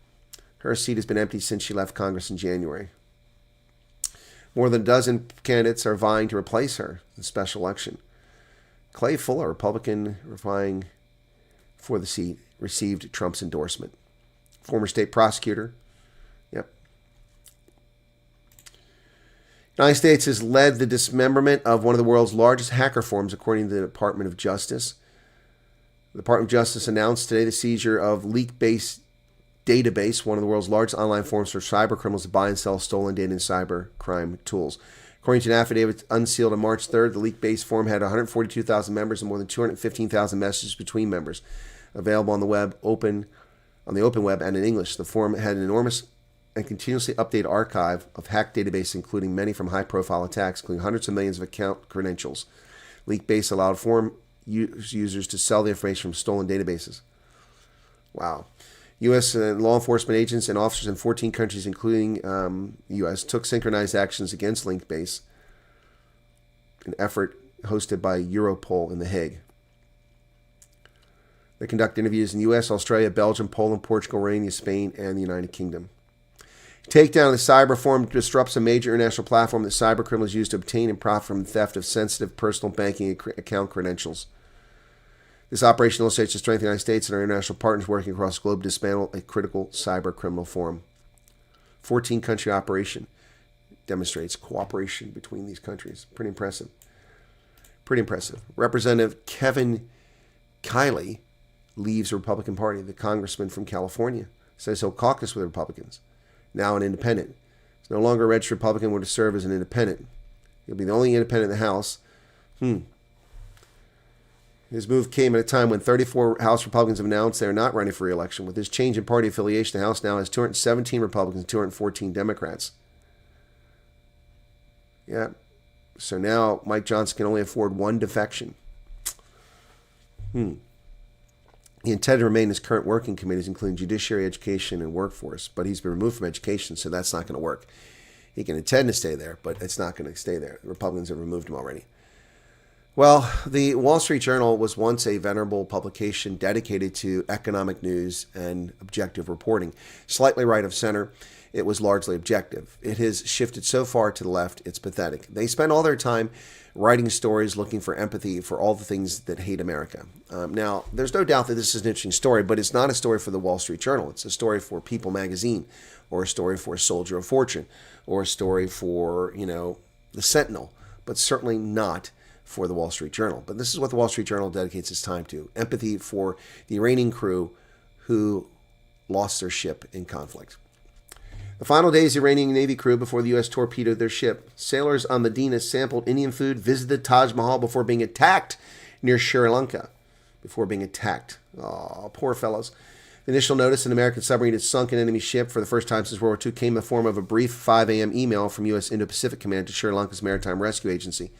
Her seat has been empty since she left Congress in January. More than a dozen candidates are vying to replace her in the special election. Clay Fuller, Republican vying for the seat, received Trump's endorsement. Former state prosecutor. Yep. The United States has led the dismemberment of one of the world's largest hacker farms, according to the Department of Justice. The Department of Justice announced today the seizure of Leak-based database, one of the world's largest online forums for cyber criminals to buy and sell stolen data and cyber crime tools. According to an affidavit unsealed on March 3rd, the Leak-based forum had 142,000 members and more than 215,000 messages between members, available on the open web and in English. The forum had an enormous and continuously updated archive of hacked databases, including many from high-profile attacks, including hundreds of millions of account credentials. Leak-based allowed forum users to sell the information from stolen databases. Wow. U.S. law enforcement agents and officers in 14 countries, including the U.S., took synchronized actions against Linkbase, an effort hosted by Europol in The Hague. They conduct interviews in the U.S., Australia, Belgium, Poland, Portugal, Romania, Spain, and the United Kingdom. Takedown of the cyber forum disrupts a major international platform that cyber criminals use to obtain and profit from the theft of sensitive personal banking account credentials. This operation illustrates the strength of the United States and our international partners working across the globe to dismantle a critical cyber criminal forum. 14-country operation demonstrates cooperation between these countries. Pretty impressive. Pretty impressive. Representative Kevin Kiley leaves the Republican Party. The congressman from California says he'll caucus with the Republicans. Now an independent. He's no longer a registered Republican, will serve as an independent. He'll be the only independent in the House. His move came at a time when 34 House Republicans have announced they are not running for re-election. With this change in party affiliation, the House now has 217 Republicans and 214 Democrats. Yeah. So now Mike Johnson can only afford one defection. He intended to remain in his current working committees, including judiciary, education, and workforce, but he's been removed from education, so that's not going to work. He can intend to stay there, but it's not going to stay there. The Republicans have removed him already. Well, the Wall Street Journal was once a venerable publication dedicated to economic news and objective reporting. Slightly right of center, it was largely objective. It has shifted so far to the left, it's pathetic. They spend all their time writing stories looking for empathy for all the things that hate America. Now, there's no doubt that this is an interesting story, but it's not a story for the Wall Street Journal. It's a story for People magazine, or a story for Soldier of Fortune, or a story for, the Sentinel, but certainly not for the Wall Street Journal. But this is what the Wall Street Journal dedicates its time to: empathy for the Iranian crew who lost their ship in conflict. The final days of the Iranian Navy crew before the U.S. torpedoed their ship. Sailors on the Dina sampled Indian food, visited Taj Mahal before being attacked near Sri Lanka. Oh, poor fellows. The initial notice an American submarine had sunk an enemy ship for the first time since World War II came in the form of a brief 5 a.m. email from U.S. Indo-Pacific Command to Sri Lanka's Maritime Rescue Agency.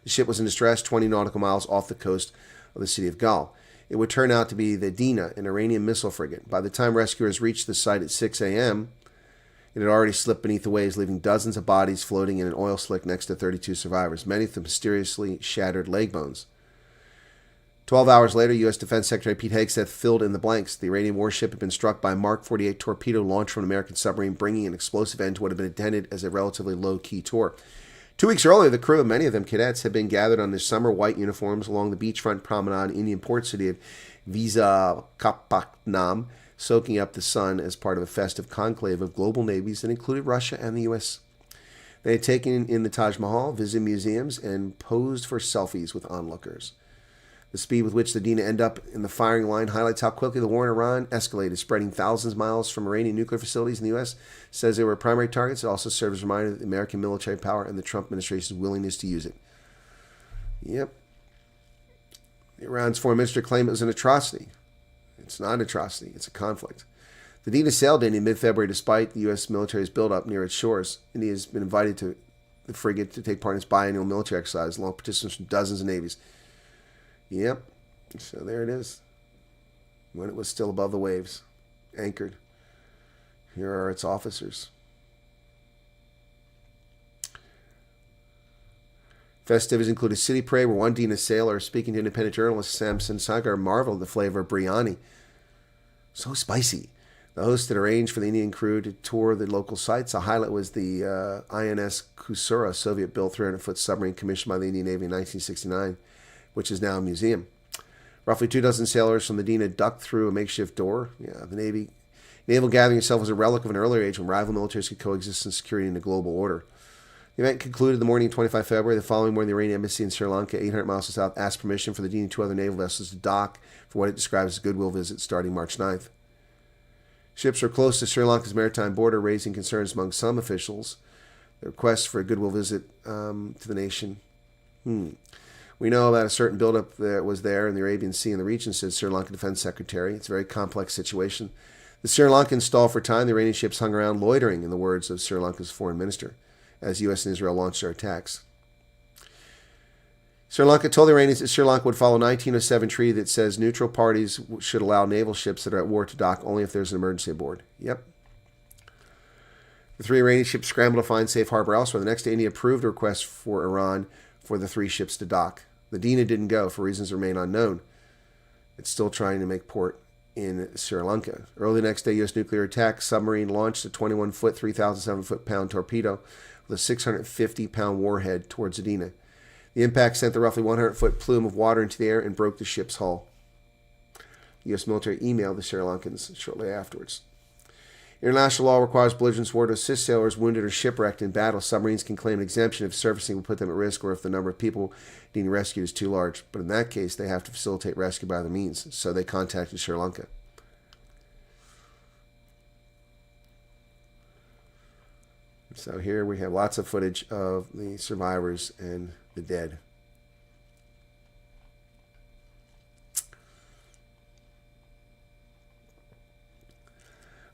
The ship was in distress 20 nautical miles off the coast of the city of Gal. It would turn out to be the Dina, an Iranian missile frigate. By the time rescuers reached the site at 6 a.m., it had already slipped beneath the waves, leaving dozens of bodies floating in an oil slick next to 32 survivors, many of them mysteriously shattered leg bones. 12 hours later, U.S. Defense Secretary Pete Hegseth filled in the blanks. The Iranian warship had been struck by a Mark 48 torpedo launched from an American submarine, bringing an explosive end to what had been intended as a relatively low-key tour. 2 weeks earlier, the crew, many of them cadets, had been gathered on their summer white uniforms along the beachfront promenade in the Indian port city of Visakhapatnam, soaking up the sun as part of a festive conclave of global navies that included Russia and the U.S. They had taken in the Taj Mahal, visited museums, and posed for selfies with onlookers. The speed with which the Dina ended up in the firing line highlights how quickly the war in Iran escalated, spreading thousands of miles from Iranian nuclear facilities in the U.S. Says they were primary targets. It also serves as a reminder of the American military power and the Trump administration's willingness to use it. Yep. Iran's foreign minister claimed it was an atrocity. It's not an atrocity. It's a conflict. The Dina sailed in mid-February despite the U.S. military's buildup near its shores. India has been invited to the frigate to take part in its biannual military exercise, along with participants from dozens of navies. Yep. So there it is. When it was still above the waves, anchored. Here are its officers. Festivities include a city parade where one Dina sailor, speaking to independent journalist Samson Sagar, marveled at the flavor of biryani. So spicy. The host had arranged for the Indian crew to tour the local sites. A highlight was the INS Kusura, a Soviet-built 300-foot submarine commissioned by the Indian Navy in 1969, which is now a museum. Roughly 24 sailors from the Dina ducked through a makeshift door. Yeah, the naval gathering itself was a relic of an earlier age when rival militaries could coexist in security in a global order. The event concluded the morning of 25 February. The following morning, the Iranian embassy in Sri Lanka, 800 miles to south, asked permission for the Dina and 2 other naval vessels to dock for what it describes as a goodwill visit starting March 9th. Ships were close to Sri Lanka's maritime border, raising concerns among some officials. The request for a goodwill visit to the nation. We know about a certain buildup that was there in the Arabian Sea and the region, said Sri Lankan Defense Secretary. It's a very complex situation. The Sri Lankans stalled for time. The Iranian ships hung around loitering, in the words of Sri Lanka's foreign minister, as U.S. and Israel launched their attacks. Sri Lanka told the Iranians that Sri Lanka would follow 1907 treaty that says neutral parties should allow naval ships that are at war to dock only if there's an emergency aboard. Yep. The 3 Iranian ships scrambled to find safe harbor elsewhere. The next day, India approved a request for Iran for the 3 ships to dock. The Dina didn't go for reasons that remain unknown. It's still trying to make port in Sri Lanka. Early the next day, U.S. nuclear attack submarine launched a 21-foot, 3,700-pound torpedo with a 650-pound warhead towards the Dina. The impact sent the roughly 100-foot plume of water into the air and broke the ship's hull. The U.S. military emailed the Sri Lankans shortly afterwards. International law requires belligerents war to assist sailors wounded or shipwrecked in battle. Submarines can claim an exemption if surfacing will put them at risk or if the number of people being rescued is too large. But in that case, they have to facilitate rescue by other means. So they contacted Sri Lanka. So here we have lots of footage of the survivors and the dead.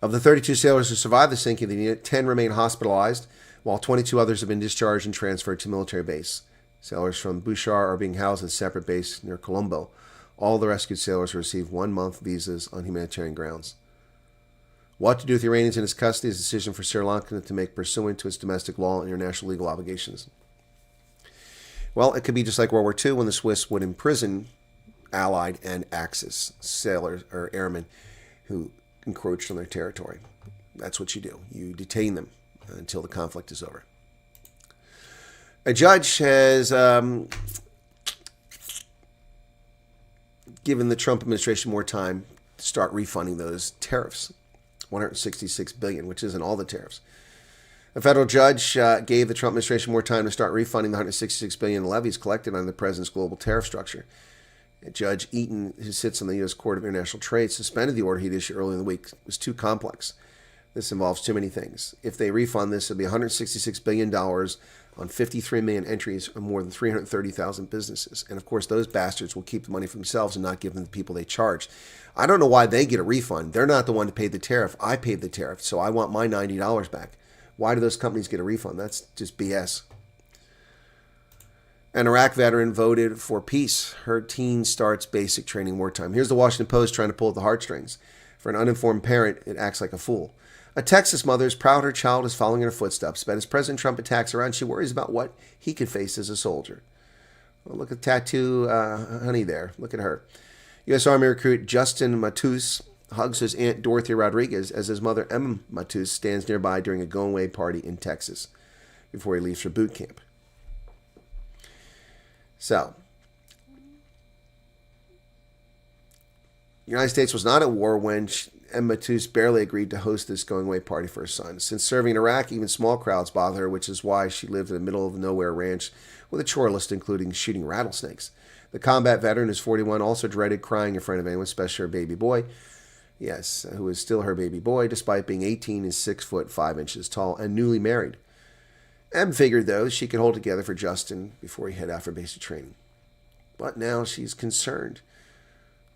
Of the 32 sailors who survived the sinking of the unit, 10 remain hospitalized, while 22 others have been discharged and transferred to military base. Sailors from Bushar are being housed at a separate base near Colombo. All the rescued sailors receive 1-month visas on humanitarian grounds. What to do with the Iranians in its custody is a decision for Sri Lanka to make pursuant to its domestic law and international legal obligations. Well, it could be just like World War II when the Swiss would imprison Allied and Axis sailors or airmen who encroached on their territory. That's what you do. You detain them until the conflict is over. A judge has given the Trump administration more time to start refunding those tariffs, $166 billion, which isn't all the tariffs. A federal judge gave the Trump administration more time to start refunding the $166 billion levies collected on the president's global tariff structure. Judge Eaton, who sits on the U.S. Court of International Trade, suspended the order he'd issued earlier in the week. It was too complex. This involves too many things. If they refund this, it'll be $166 billion on 53 million entries of more than 330,000 businesses. And of course, those bastards will keep the money for themselves and not give them to the people they charged. I don't know why they get a refund. They're not the one who paid the tariff. I paid the tariff, so I want my $90 back. Why do those companies get a refund? That's just BS. An Iraq veteran voted for peace. Her teen starts basic training wartime. Here's the Washington Post trying to pull at the heartstrings. For an uninformed parent, it acts like a fool. A Texas mother is proud her child is following in her footsteps, but as President Trump attacks her, she worries about what he could face as a soldier. Well, look at tattoo honey there. Look at her. U.S. Army recruit Justin Matus hugs his Aunt Dorothy Rodriguez as his mother Emma Matus stands nearby during a going-away party in Texas before he leaves for boot camp. So, the United States was not at war when Emma Matus barely agreed to host this going-away party for her son. Since serving in Iraq, even small crowds bother her, which is why she lived in the middle of the nowhere ranch with a chore list including shooting rattlesnakes. The combat veteran, who's 41, also dreaded crying in front of anyone, especially her baby boy. Yes, who is still her baby boy, despite being 18 and 6 foot 5 inches tall and newly married. Em figured, though, she could hold together for Justin before he head out for basic training. But now she's concerned.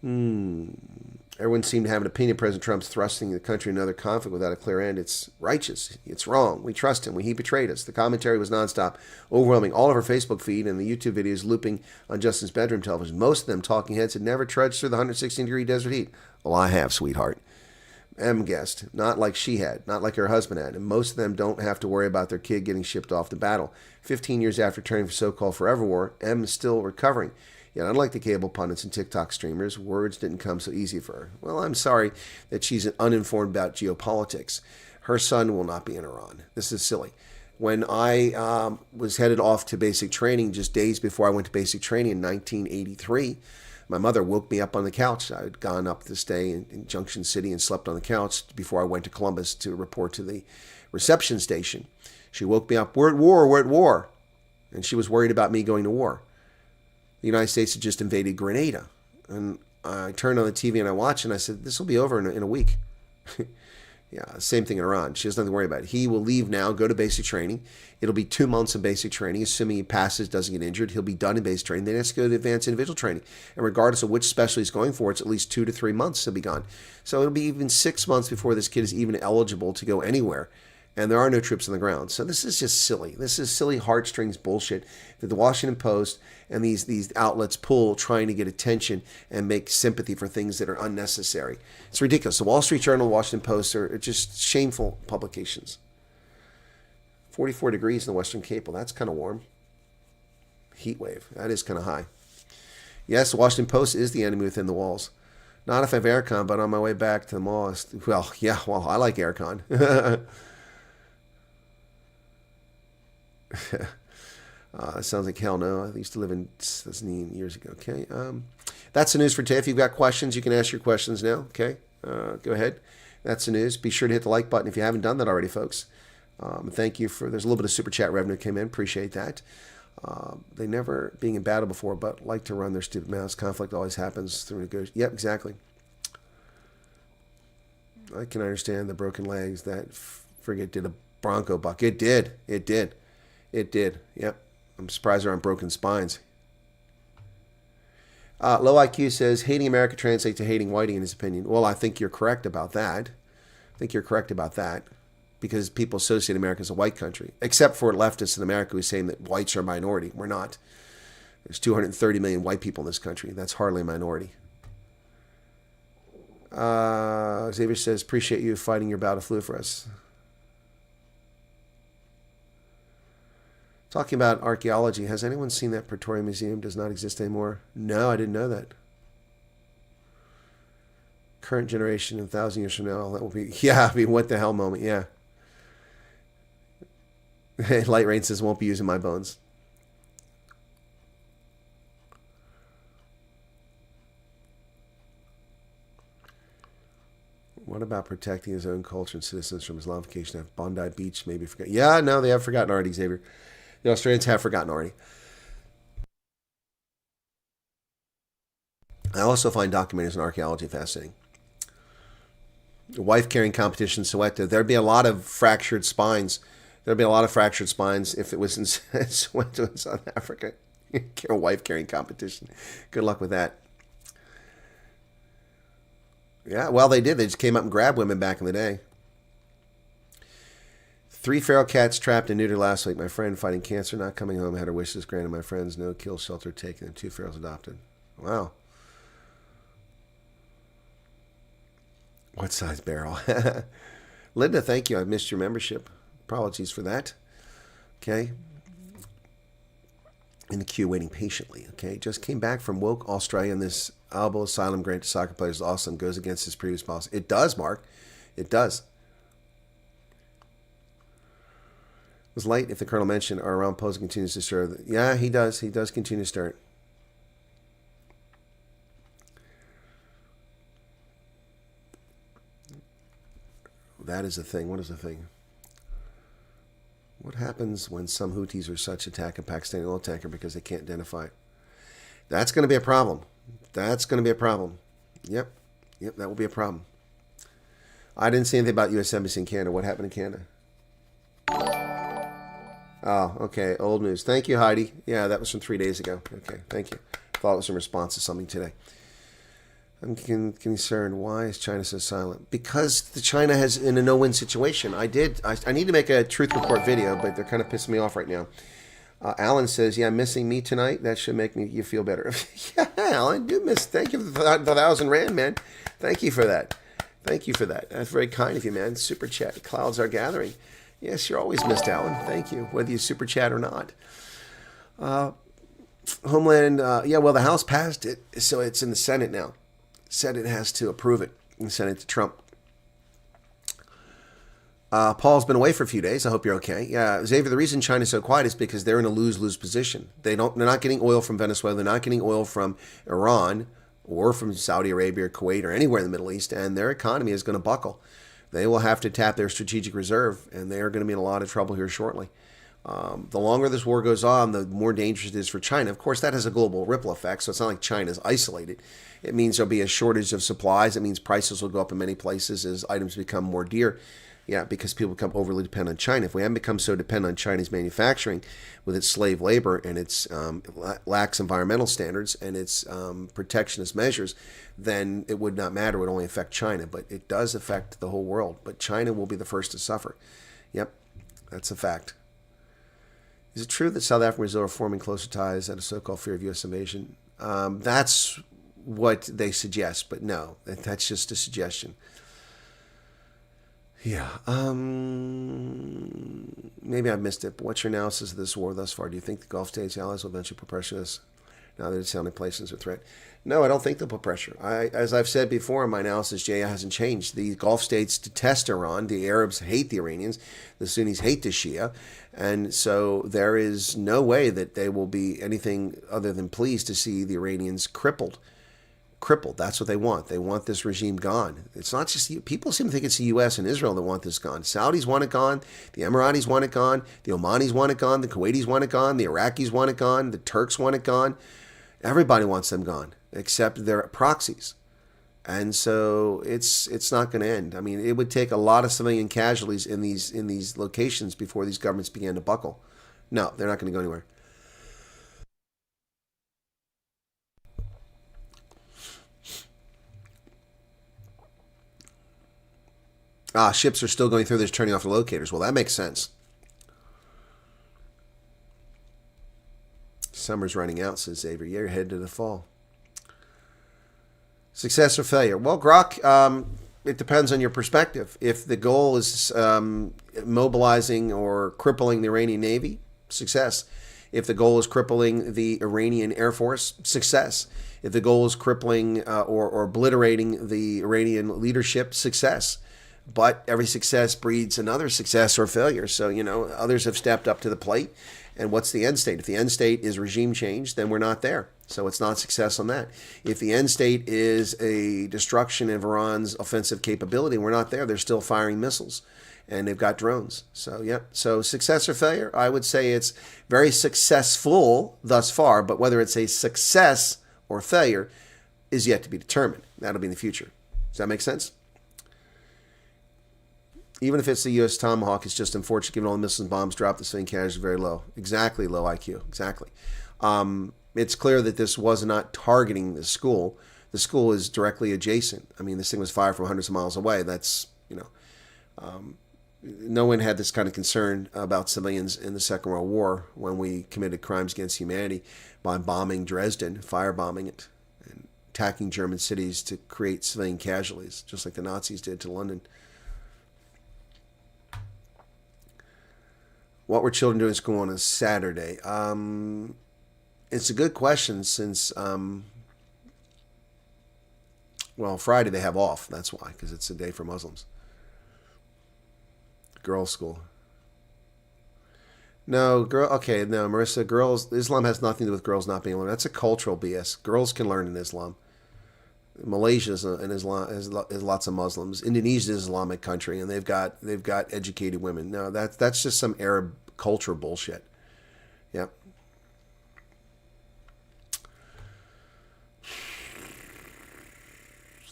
Everyone seemed to have an opinion. President Trump's thrusting the country in another conflict without a clear end. It's righteous. It's wrong. We trust him. He betrayed us. The commentary was nonstop, overwhelming all of her Facebook feed and the YouTube videos looping on Justin's bedroom television. Most of them, talking heads, had never trudged through the 116-degree desert heat. Well, I have, sweetheart. M guessed, not like she had, not like her husband had, and most of them don't have to worry about their kid getting shipped off to battle. 15 years after turning for so-called forever war, M is still recovering. Yet, unlike the cable pundits and TikTok streamers, words didn't come so easy for her. Well, I'm sorry that she's uninformed about geopolitics. Her son will not be in Iran. This is silly. When I was headed off to basic training, just days before I went to basic training in 1983, my mother woke me up on the couch. I had gone up to stay in Junction City and slept on the couch before I went to Columbus to report to the reception station. She woke me up, we're at war, we're at war. And she was worried about me going to war. The United States had just invaded Grenada. And I turned on the TV and I watched and I said, this will be over in a week. Yeah, same thing in Iran. She has nothing to worry about. He will leave now, go to basic training. It'll be 2 months of basic training. Assuming he passes, doesn't get injured, he'll be done in basic training. Then he has to go to advanced individual training. And regardless of which specialty he's going for, it's at least 2 to 3 months he'll be gone. So it'll be even 6 months before this kid is even eligible to go anywhere. And there are no troops on the ground. So this is just silly. This is silly heartstrings bullshit that the Washington Post and these outlets pull trying to get attention and make sympathy for things that are unnecessary. It's ridiculous. The Wall Street Journal and the Washington Post are just shameful publications. 44 degrees in the Western Cape. Well, that's kind of warm. Heat wave. That is kind of high. Yes, the Washington Post is the enemy within the walls. Not if I have aircon, but on my way back to the mall. Well, yeah, well, I like aircon. Sounds like hell no. I used to live in Sneem years ago. Okay. That's the news for today. If you've got questions, you can ask your questions now. Okay. Go ahead. That's the news. Be sure to hit the like button if you haven't done that already, folks. Thank you for, there's a little bit of super chat revenue came in. Appreciate that. They never being in battle before, but like to run their stupid mouths. Conflict always happens through negotiation. Yep, exactly. I can understand the broken legs. That frigate did a Bronco buck. It did. It did. It did. Yep. I'm surprised there aren't broken spines. Low IQ says, hating America translates to hating Whitey in his opinion. Well, I think you're correct about that. I think you're correct about that, because people associate America as a white country, except for leftists in America who are saying that whites are a minority. We're not. There's 230 million white people in this country. That's hardly a minority. Xavier says, appreciate you fighting your bout of flu for us. Talking about archaeology, has anyone seen that Praetorian Museum does not exist anymore? No, I didn't know that. Current generation, 1,000 years from now, that will be, yeah, I mean, what the hell moment, yeah. Light Rain says, won't be using my bones. What about protecting his own culture and citizens from Islamification? Have Bondi Beach maybe forgotten? Yeah, no, they have forgotten already, Xavier. The Australians have forgotten already. I also find documentaries on archaeology fascinating. The wife-carrying competition in Soweto. There'd be a lot of fractured spines. There'd be a lot of fractured spines if it was in Soweto in South Africa. A wife-carrying competition. Good luck with that. Yeah, well, they did. They just came up and grabbed women back in the day. 3 feral cats trapped and neutered last week. My friend fighting cancer, not coming home, had her wishes granted. My friends, no kill shelter taken, and 2 ferals adopted. Wow. What size barrel? Linda, thank you. I missed your membership. Apologies for that. Okay. In the queue, waiting patiently. Okay. Just came back from woke Australia, and this Albo asylum grant to soccer players is awesome. Goes against his previous policy. It does, Mark. It does. It was light if the colonel mentioned our Iran pose continues to stir. Yeah, he does. He does continue to stir it. That is the thing. What is the thing? What happens when some Houthis or such attack a Pakistani oil tanker because they can't identify it? That's going to be a problem. That's going to be a problem. Yep. Yep, that will be a problem. I didn't see anything about U.S. Embassy in Canada. What happened in Canada? Oh, okay. Old news. Thank you, Heidi. Yeah, that was from 3 days ago. Okay, thank you. Thought it was in response to something today. I'm concerned. Why is China so silent? Because the China is in a no-win situation. I need to make a truth report video, but they're kind of pissing me off right now. Alan says, yeah, missing me tonight. That should make you feel better. Yeah, Alan, do miss. Thank you for the 1,000 Rand, man. Thank you for that. Thank you for that. That's very kind of you, man. Super chat. Clouds are gathering. Yes, you're always missed, Alan. Thank you, whether you super chat or not. Homeland, yeah, well, the House passed it, so it's in the Senate now. Senate has to approve it and send it to Trump. Paul's been away for a few days. I hope you're okay. Yeah, Xavier, the reason China's so quiet is because they're in a lose-lose position. They're not getting oil from Venezuela. They're not getting oil from Iran or from Saudi Arabia or Kuwait or anywhere in the Middle East, and their economy is going to buckle. They will have to tap their strategic reserve, and they are going to be in a lot of trouble here shortly. The longer this war goes on, the more dangerous it is for China. Of course, that has a global ripple effect, so it's not like China's isolated. It means there'll be a shortage of supplies. It means prices will go up in many places as items become more dear. Yeah, because people become overly dependent on China. If we haven't become so dependent on Chinese manufacturing with its slave labor and its lax environmental standards and its protectionist measures, then it would not matter. It would only affect China. But it does affect the whole world. But China will be the first to suffer. Yep, that's a fact. Is it true that South Africa and Brazil are forming closer ties out of so-called fear of U.S. invasion? That's what they suggest, but no, that's just a suggestion. Yeah, maybe I missed it, but what's your analysis of this war thus far? Do you think the Gulf states' allies will eventually put pressure on us now that it's sounding placed as a threat? No, I don't think they'll put pressure. As I've said before, my analysis, Jay, hasn't changed. The Gulf states detest Iran. The Arabs hate the Iranians. The Sunnis hate the Shia. And so there is no way that they will be anything other than pleased to see the Iranians crippled. That's what they want. They want this regime gone. It's not just, people seem to think it's the U.S. and Israel that want this gone. Saudis want it gone. The Emiratis want it gone. The Omanis want it gone. The Kuwaitis want it gone. The Iraqis want it gone. The Turks want it gone. Everybody wants them gone, except their proxies. And so it's not going to end. I mean, it would take a lot of civilian casualties in these locations before these governments began to buckle. No, they're not going to go anywhere. Ships are still going through this, turning off the locators. Well, that makes sense. Summer's running out, says Xavier. You're headed to the fall. Success or failure? Well, Grok, it depends on your perspective. If the goal is mobilizing or crippling the Iranian Navy, success. If the goal is crippling the Iranian Air Force, success. If the goal is crippling or obliterating the Iranian leadership, success. But every success breeds another success or failure. So, others have stepped up to the plate. And what's the end state? If the end state is regime change, then we're not there. So it's not success on that. If the end state is a destruction of Iran's offensive capability, we're not there. They're still firing missiles. And they've got drones. So, yep. So success or failure? I would say it's very successful thus far, but whether it's a success or failure is yet to be determined. That'll be in the future. Does that make sense? Even if it's the U.S. Tomahawk, it's just unfortunate given all the missiles and bombs dropped, the civilian casualties are very low. Exactly, low IQ. Exactly. It's clear that this was not targeting the school. The school is directly adjacent. I mean, this thing was fired from hundreds of miles away. That's, no one had this kind of concern about civilians in the Second World War when we committed crimes against humanity by bombing Dresden, firebombing it, and attacking German cities to create civilian casualties, just like the Nazis did to London. What were children doing in school on a Saturday? It's a good question since, Friday they have off. That's why, because it's a day for Muslims. Girls' school. No, Marissa, Islam has nothing to do with girls not being able to learn. That's a cultural BS. Girls can learn in Islam. Malaysia is lots of Muslims. Indonesia is an Islamic country, and they've got educated women. No, that's just some Arab culture bullshit. Yep.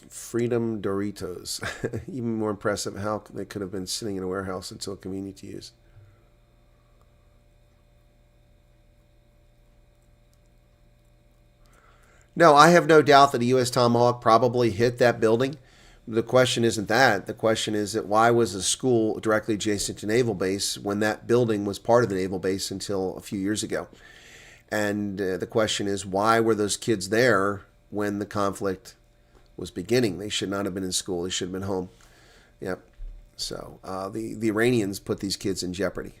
Freedom Doritos. Even more impressive how they could have been sitting in a warehouse until convenient to use. No, I have no doubt that a U.S. Tomahawk probably hit that building. The question isn't that. The question is that why was the school directly adjacent to Naval Base when that building was part of the Naval Base until a few years ago? And the question is, why were those kids there when the conflict was beginning? They should not have been in school. They should have been home. Yep. So the Iranians put these kids in jeopardy.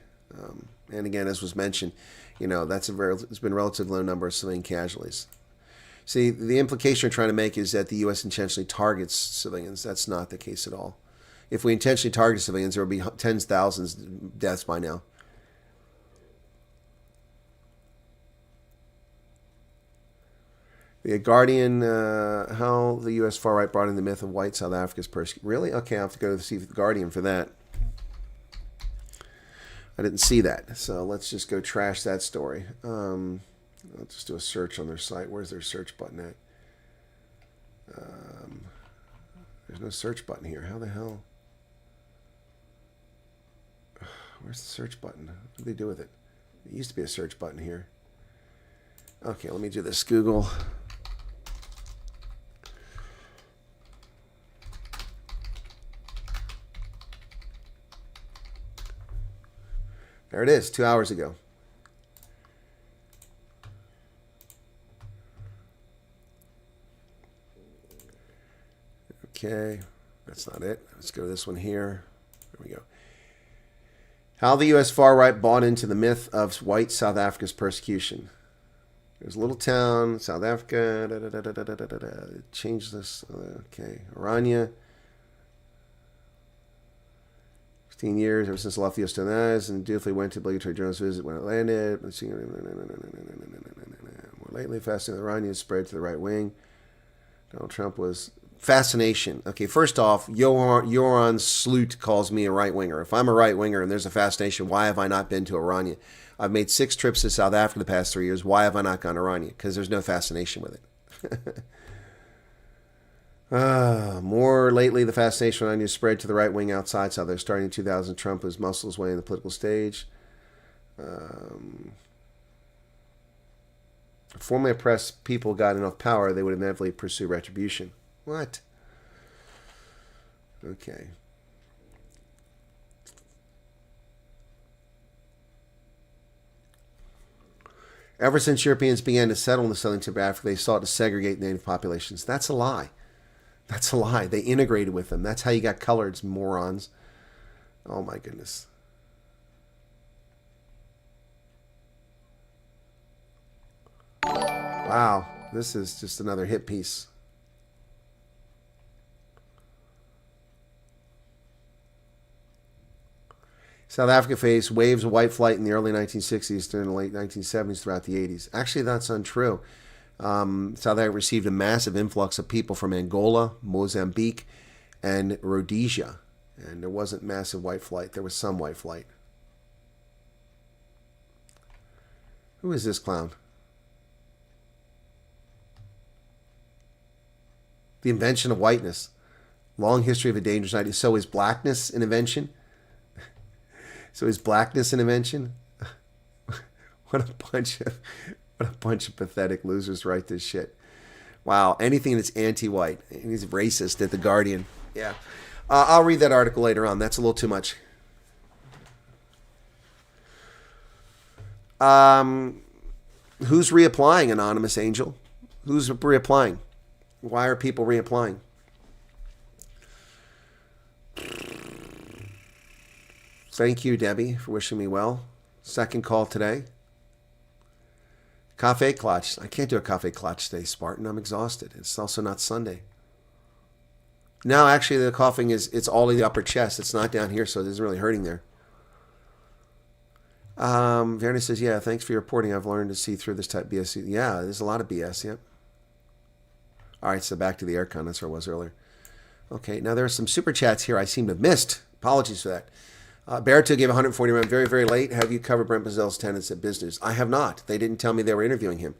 And again, as was mentioned, it's been a relatively low number of civilian casualties. See, the implication you're trying to make is that the U.S. intentionally targets civilians. That's not the case at all. If we intentionally target civilians, there would be tens of thousands of deaths by now. The Guardian, how the U.S. far right brought in the myth of white South Africa's persecution. Really? Okay, I'll have to go to see the Guardian for that. I didn't see that, so let's just go trash that story. I'll just do a search on their site. Where's their search button at? There's no search button here. How the hell? Where's the search button? What do they do with it? There used to be a search button here. Okay, let me do this. Google. There it is, 2 hours ago. Okay, that's not it. Let's go to this one here. There we go. How the U.S. far right bought into the myth of white South Africa's persecution. There's a little town, South Africa. Change this. Okay, Orania. 15 years ever since left the U.S. and dutifully went to obligatory journalist visit when it landed. More lately, fascinating the Iranians spread to the right wing. Donald Trump was fascination. Okay, first off, Joran Sloot calls me a right-winger. If I'm a right-winger and there's a fascination, why have I not been to Orania? I've made 6 trips to South Africa the past 3 years. Why have I not gone to Orania? Because there's no fascination with it. More lately, the fascination with Orania spread to the right wing outside South Africa. Starting in 2000, Trump was muscled his way in the political stage. If formerly oppressed people got enough power, they would inevitably pursue retribution. What? Okay. Ever since Europeans began to settle in the southern tip of Africa, they sought to segregate native populations. That's a lie. That's a lie. They integrated with them. That's how you got coloreds, morons. Oh my goodness. Wow, this is just another hit piece. South Africa faced waves of white flight in the early 1960s during the late 1970s throughout the 80s. Actually, that's untrue. South Africa received a massive influx of people from Angola, Mozambique, and Rhodesia. And there wasn't massive white flight. There was some white flight. Who is this clown? The invention of whiteness. Long history of a dangerous idea. So is blackness an invention? So is blackness an invention? What a bunch of pathetic losers write this shit. Wow, anything that's anti-white. He's racist at The Guardian. Yeah. I'll read that article later on. That's a little too much. Who's reapplying, Anonymous Angel? Who's reapplying? Why are people reapplying? Thank you, Debbie, for wishing me well. Second call today. Cafe Clutch. I can't do a Cafe Clutch today, Spartan. I'm exhausted. It's also not Sunday. No, actually, the coughing it's all in the upper chest. It's not down here, so it isn't really hurting there. Verna says, yeah, thanks for your reporting. I've learned to see through this type of BS. Yeah, there's a lot of BS, yep. All right, so back to the aircon. That's where I was earlier. Okay, now there are some super chats here I seem to have missed. Apologies for that. Berto gave 140 rand very, very late. Have you covered Brent Bazell's tenants at business? I have not. They didn't tell me they were interviewing him.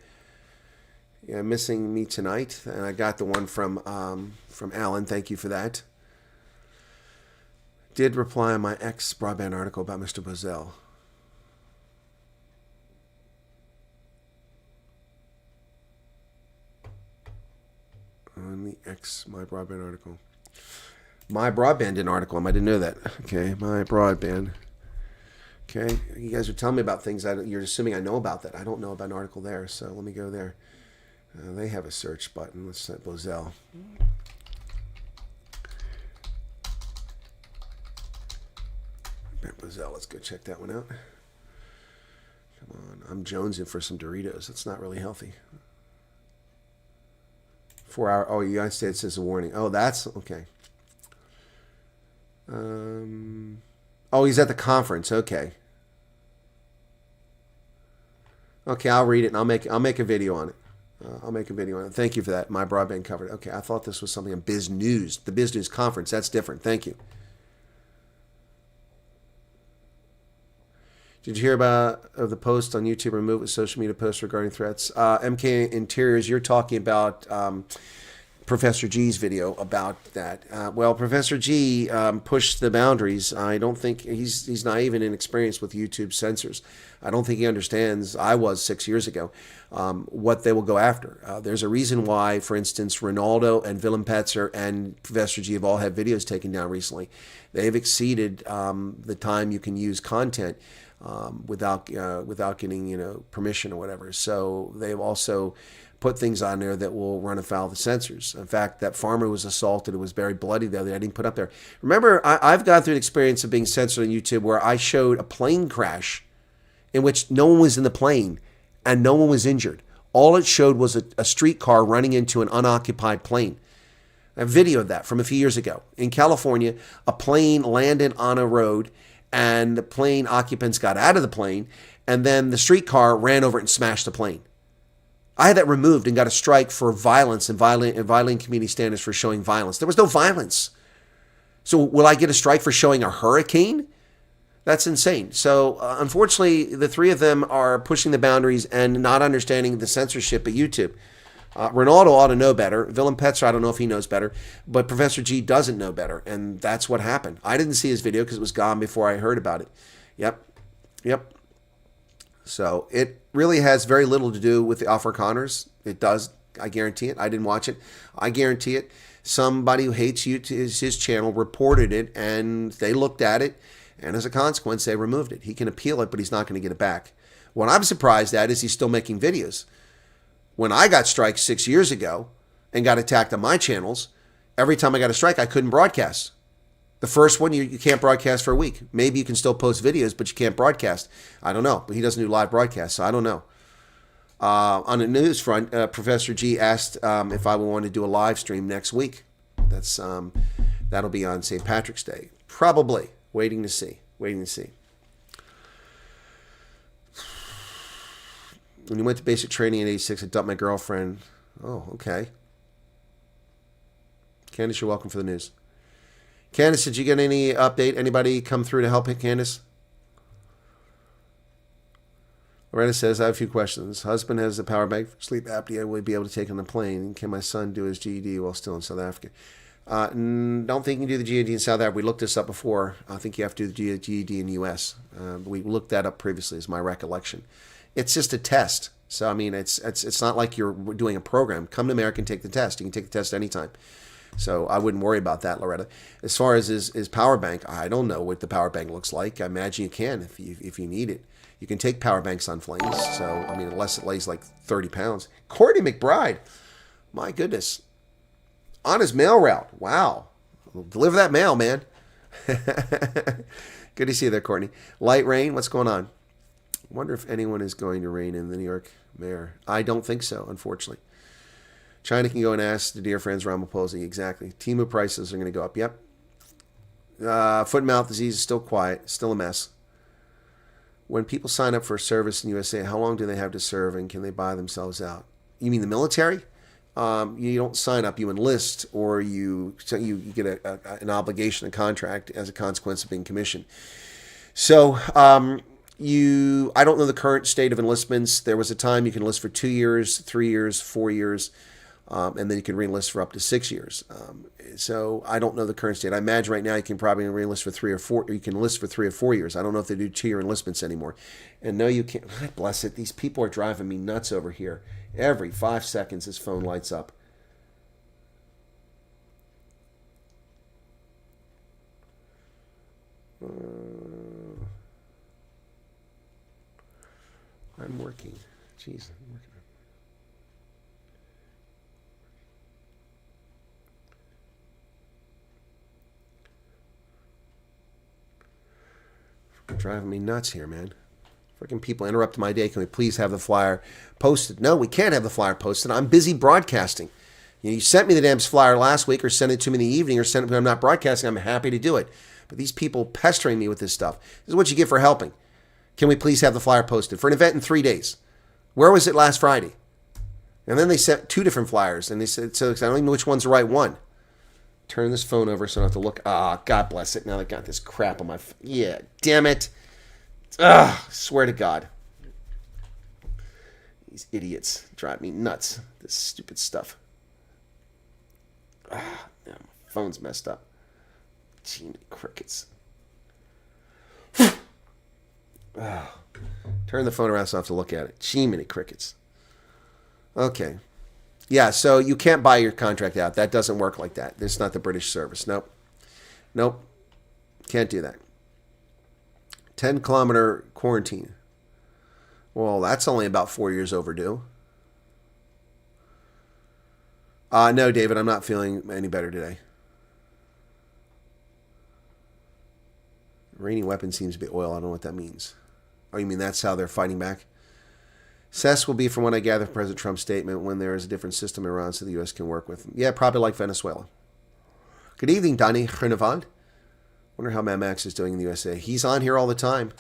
Yeah, missing me tonight, and I got the one from Alan. Thank you for that. Did reply on my ex-broadband article about Mr. Bazell. On the my broadband article. My broadband did an article. I didn't know that. Okay, my broadband. Okay, you guys are telling me about things you're assuming I know about that. I don't know about an article there, so let me go there. They have a search button. Let's set Bozell. Bozell, let's go check that one out. Come on, I'm jonesing for some Doritos. That's not really healthy. 4 hour. Oh, United States says a warning. Oh, that's okay. Oh, he's at the conference. Okay. Okay, I'll read it and I'll make a video on it. I'll make a video on it. Thank you for that. My broadband covered. Okay, I thought this was something on Biz News. The Biz News conference. That's different. Thank you. Did you hear about the post on YouTube remove with social media posts regarding threats? MK Interiors, you're talking about Professor G's video about that. Well, Professor G pushed the boundaries. I don't think he's naive and inexperienced with YouTube censors. I don't think he understands. I was 6 years ago what they will go after. There's a reason why, for instance, Ronaldo and Willem Petzer and Professor G have all had videos taken down recently. They've exceeded the time you can use content without getting permission or whatever. So they've also put things on there that will run afoul of the censors. In fact, that farmer was assaulted. It was very bloody the other day. I didn't put up there. Remember, I've gone through an experience of being censored on YouTube where I showed a plane crash in which no one was in the plane and no one was injured. All it showed was a streetcar running into an unoccupied plane. A video of that from a few years ago. In California, a plane landed on a road and the plane occupants got out of the plane and then the streetcar ran over it and smashed the plane. I had that removed and got a strike for violence and violating community standards for showing violence. There was no violence. So will I get a strike for showing a hurricane? That's insane. So unfortunately, the three of them are pushing the boundaries and not understanding the censorship at YouTube. Ronaldo ought to know better. Willem Petzer, I don't know if he knows better, but Professor G doesn't know better, and that's what happened. I didn't see his video because it was gone before I heard about it. Yep. So it really has very little to do with the Afrikaners. It does. I guarantee it. I didn't watch it. I guarantee it. Somebody who hates his channel reported it, and they looked at it, And as a consequence, they removed it. He can appeal it, but he's not going to get it back. What I'm surprised at is he's still making videos. When I got strikes 6 years ago and got attacked on my channels, every time I got a strike, I couldn't broadcast. The first one, you can't broadcast for a week. Maybe you can still post videos, but you can't broadcast. I don't know. But he doesn't do live broadcasts, so I don't know. On the news front, Professor G asked if I would want to do a live stream next week. That'll be on St. Patrick's Day. Probably. Waiting to see. Waiting to see. When you went to basic training at age 6, I dumped my girlfriend. Oh, okay. Candace, you're welcome for the news. Candace, did you get any update? Anybody come through to help Candace? Loretta says, I have a few questions. Husband has a power bank for sleep apnea. Will he be able to take on the plane? Can my son do his GED while still in South Africa? Don't think you can do the GED in South Africa. We looked this up before. I think you have to do the GED in the U.S. We looked that up previously, is my recollection. It's just a test. So, I mean, it's not like you're doing a program. Come to America and take the test. You can take the test anytime. So I wouldn't worry about that, Loretta. As far as his power bank, I don't know what the power bank looks like. I imagine you can if you need it. You can take power banks on planes. So, I mean, unless it weighs like 30 pounds. Courtney McBride. My goodness. On his mail route. Wow. Deliver that mail, man. Good to see you there, Courtney. Light rain. What's going on? I wonder if anyone is going to reign in the New York mayor. I don't think so, unfortunately. China can go and ask the dear friends Ramaphosa. Exactly. Timu prices are going to go up. Yep. Foot and mouth disease is still quiet. Still a mess. When people sign up for a service in the USA, how long do they have to serve and can they buy themselves out? You mean the military? You don't sign up. You enlist or you get an obligation, a contract as a consequence of being commissioned. So I don't know the current state of enlistments. There was a time you can enlist for 2 years, 3 years, 4 years. And then you can re-enlist for up to 6 years. So I don't know the current state. I imagine right now you can probably re-enlist for 3 or 4. Or you can enlist for 3 or 4 years. I don't know if they do 2-year enlistments anymore. And no, you can't. God bless it. These people are driving me nuts over here. Every 5 seconds, this phone lights up. I'm working. Jeez, I'm working. Driving me nuts here, man. Freaking people interrupt my day. Can we please have the flyer posted? No, we can't have the flyer posted. I'm busy broadcasting. You sent me the damn flyer last week or sent it to me in the evening or sent it when I'm not broadcasting. I'm happy to do it. But these people pestering me with this stuff. This is what you get for helping. Can we please have the flyer posted for an event in 3 days? Where was it last Friday? And then they sent 2 different flyers. And they said, so I don't even know which one's the right one. Turn this phone over so I don't have to look. God bless it. Now I got this crap on my... Yeah, damn it. Swear to God. These idiots drive me nuts. This stupid stuff. My phone's messed up. Gee, crickets. Turn the phone around so I have to look at it. Gee, many crickets. Okay. Yeah, so you can't buy your contract out. That doesn't work like that. It's not the British service. Nope. Nope. Can't do that. 10-kilometer quarantine. Well, that's only about 4 years overdue. No, David, I'm not feeling any better today. Raining weapon seems to be oil. I don't know what that means. Oh, you mean that's how they're fighting back? CES will be, from what I gather from President Trump's statement, when there is a different system in Iran so the U.S. can work with them. Yeah, probably like Venezuela. Good evening, Donnie Chernavand. Wonder how Mad Max is doing in the USA. He's on here all the time.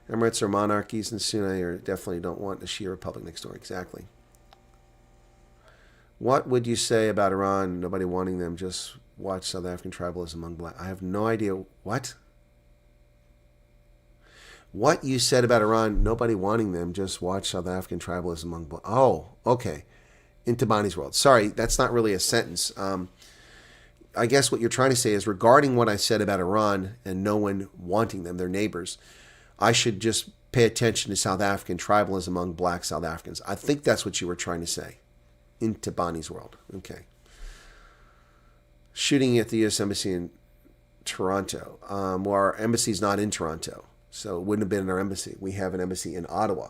Emirates are monarchies and Sunni definitely don't want a Shia republic next door. Exactly. What would you say about Iran? Nobody wanting them, just watch South African tribalism among black. I have no idea. What? What you said about Iran, nobody wanting them, just watch South African tribalism among black. Oh, okay. Into Bonnie's world. Sorry, that's not really a sentence. I guess what you're trying to say is regarding what I said about Iran and no one wanting them, their neighbors, I should just pay attention to South African tribalism among black South Africans. I think that's what you were trying to say. Into Bonnie's world. Okay. Shooting at the U.S. Embassy in Toronto. Well, our embassy's not in Toronto, so it wouldn't have been in our embassy. We have an embassy in Ottawa.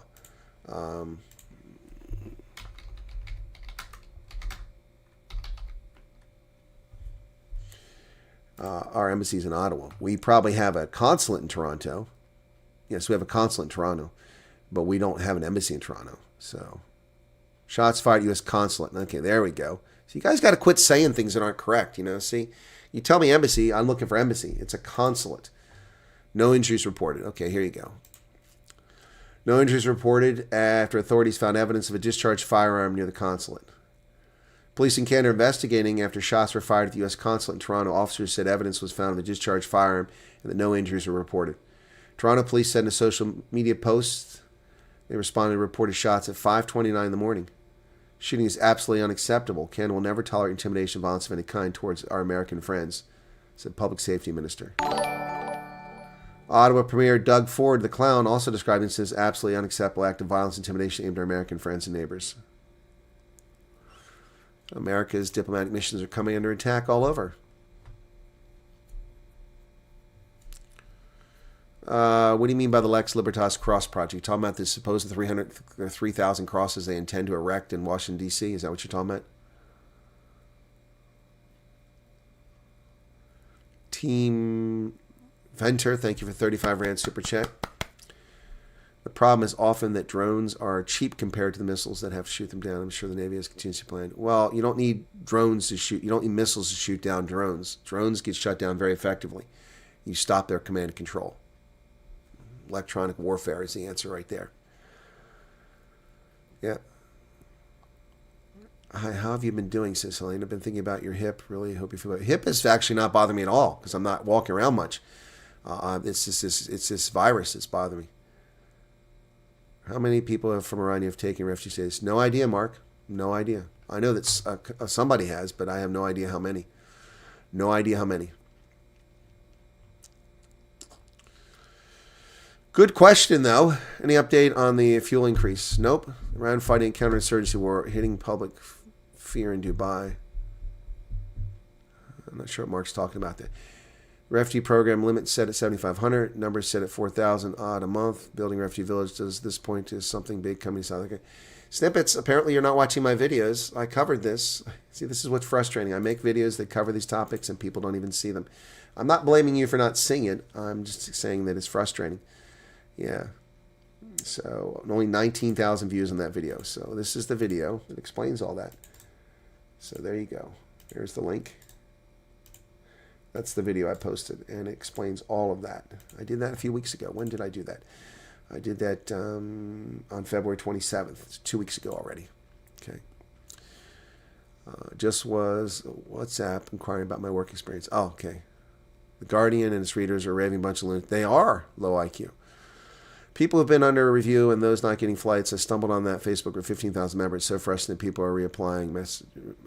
Our embassy's in Ottawa. We probably have a consulate in Toronto. Yes, we have a consulate in Toronto, but we don't have an embassy in Toronto. So, shots fired at U.S. consulate. Okay, there we go. So you guys got to quit saying things that aren't correct. See, you tell me embassy, I'm looking for embassy. It's a consulate. No injuries reported. Okay, here you go. No injuries reported after authorities found evidence of a discharged firearm near the consulate. Police in Canada are investigating after shots were fired at the U.S. consulate in Toronto. Officers said evidence was found of a discharged firearm and that no injuries were reported. Toronto police said in a social media post they responded to reported shots at 5:29 in the morning. Shooting is absolutely unacceptable. Canada will never tolerate intimidation, violence of any kind towards our American friends, said Public Safety Minister. Ottawa Premier Doug Ford, the clown, also described it as absolutely unacceptable act of violence and intimidation aimed at our American friends and neighbors. America's diplomatic missions are coming under attack all over. What do you mean by the Lex Libertas Cross Project? You talking about this supposed 3,000 crosses they intend to erect in Washington, D.C.? Is that what you're talking about? Team Venter, thank you for 35 Rand Super Chat. The problem is often that drones are cheap compared to the missiles that have to shoot them down. I'm sure the Navy has contingency planned. Well, you don't need drones to shoot. You don't need missiles to shoot down drones. Drones get shut down very effectively. You stop their command and control. Electronic warfare is the answer right there. Yeah. Hi, how have you been doing, says Helene? I've been thinking about your hip. Really hope you feel better. Hip is actually not bothering me at all because I'm not walking around much. It's this virus that's bothering me. How many people from around you have taken refugee status? No idea, Mark. No idea. I know that somebody has, but I have no idea how many. No idea how many. Good question, though. Any update on the fuel increase? Nope. Iran fighting counterinsurgency war, hitting public fear in Dubai. I'm not sure what Mark's talking about there. Refugee program limit set at 7,500. Numbers set at 4,000 odd a month. Building refugee village does this point to something big coming to South Africa. Snippets. Apparently you're not watching my videos. I covered this. See, this is what's frustrating. I make videos that cover these topics and people don't even see them. I'm not blaming you for not seeing it. I'm just saying that it's frustrating. Yeah. So only 19,000 views on that video. So this is the video that explains all that. So there you go. There's the link. That's the video I posted, and it explains all of that. I did that a few weeks ago. When did I do that? I did that on February 27th. It's 2 weeks ago already. Okay. Just was WhatsApp inquiring about my work experience. Oh, okay. The Guardian and its readers are a raving bunch of lunatics. They are low IQ. People have been under review and those not getting flights. I stumbled on that Facebook with 15,000 members. So frustrating that people are reapplying.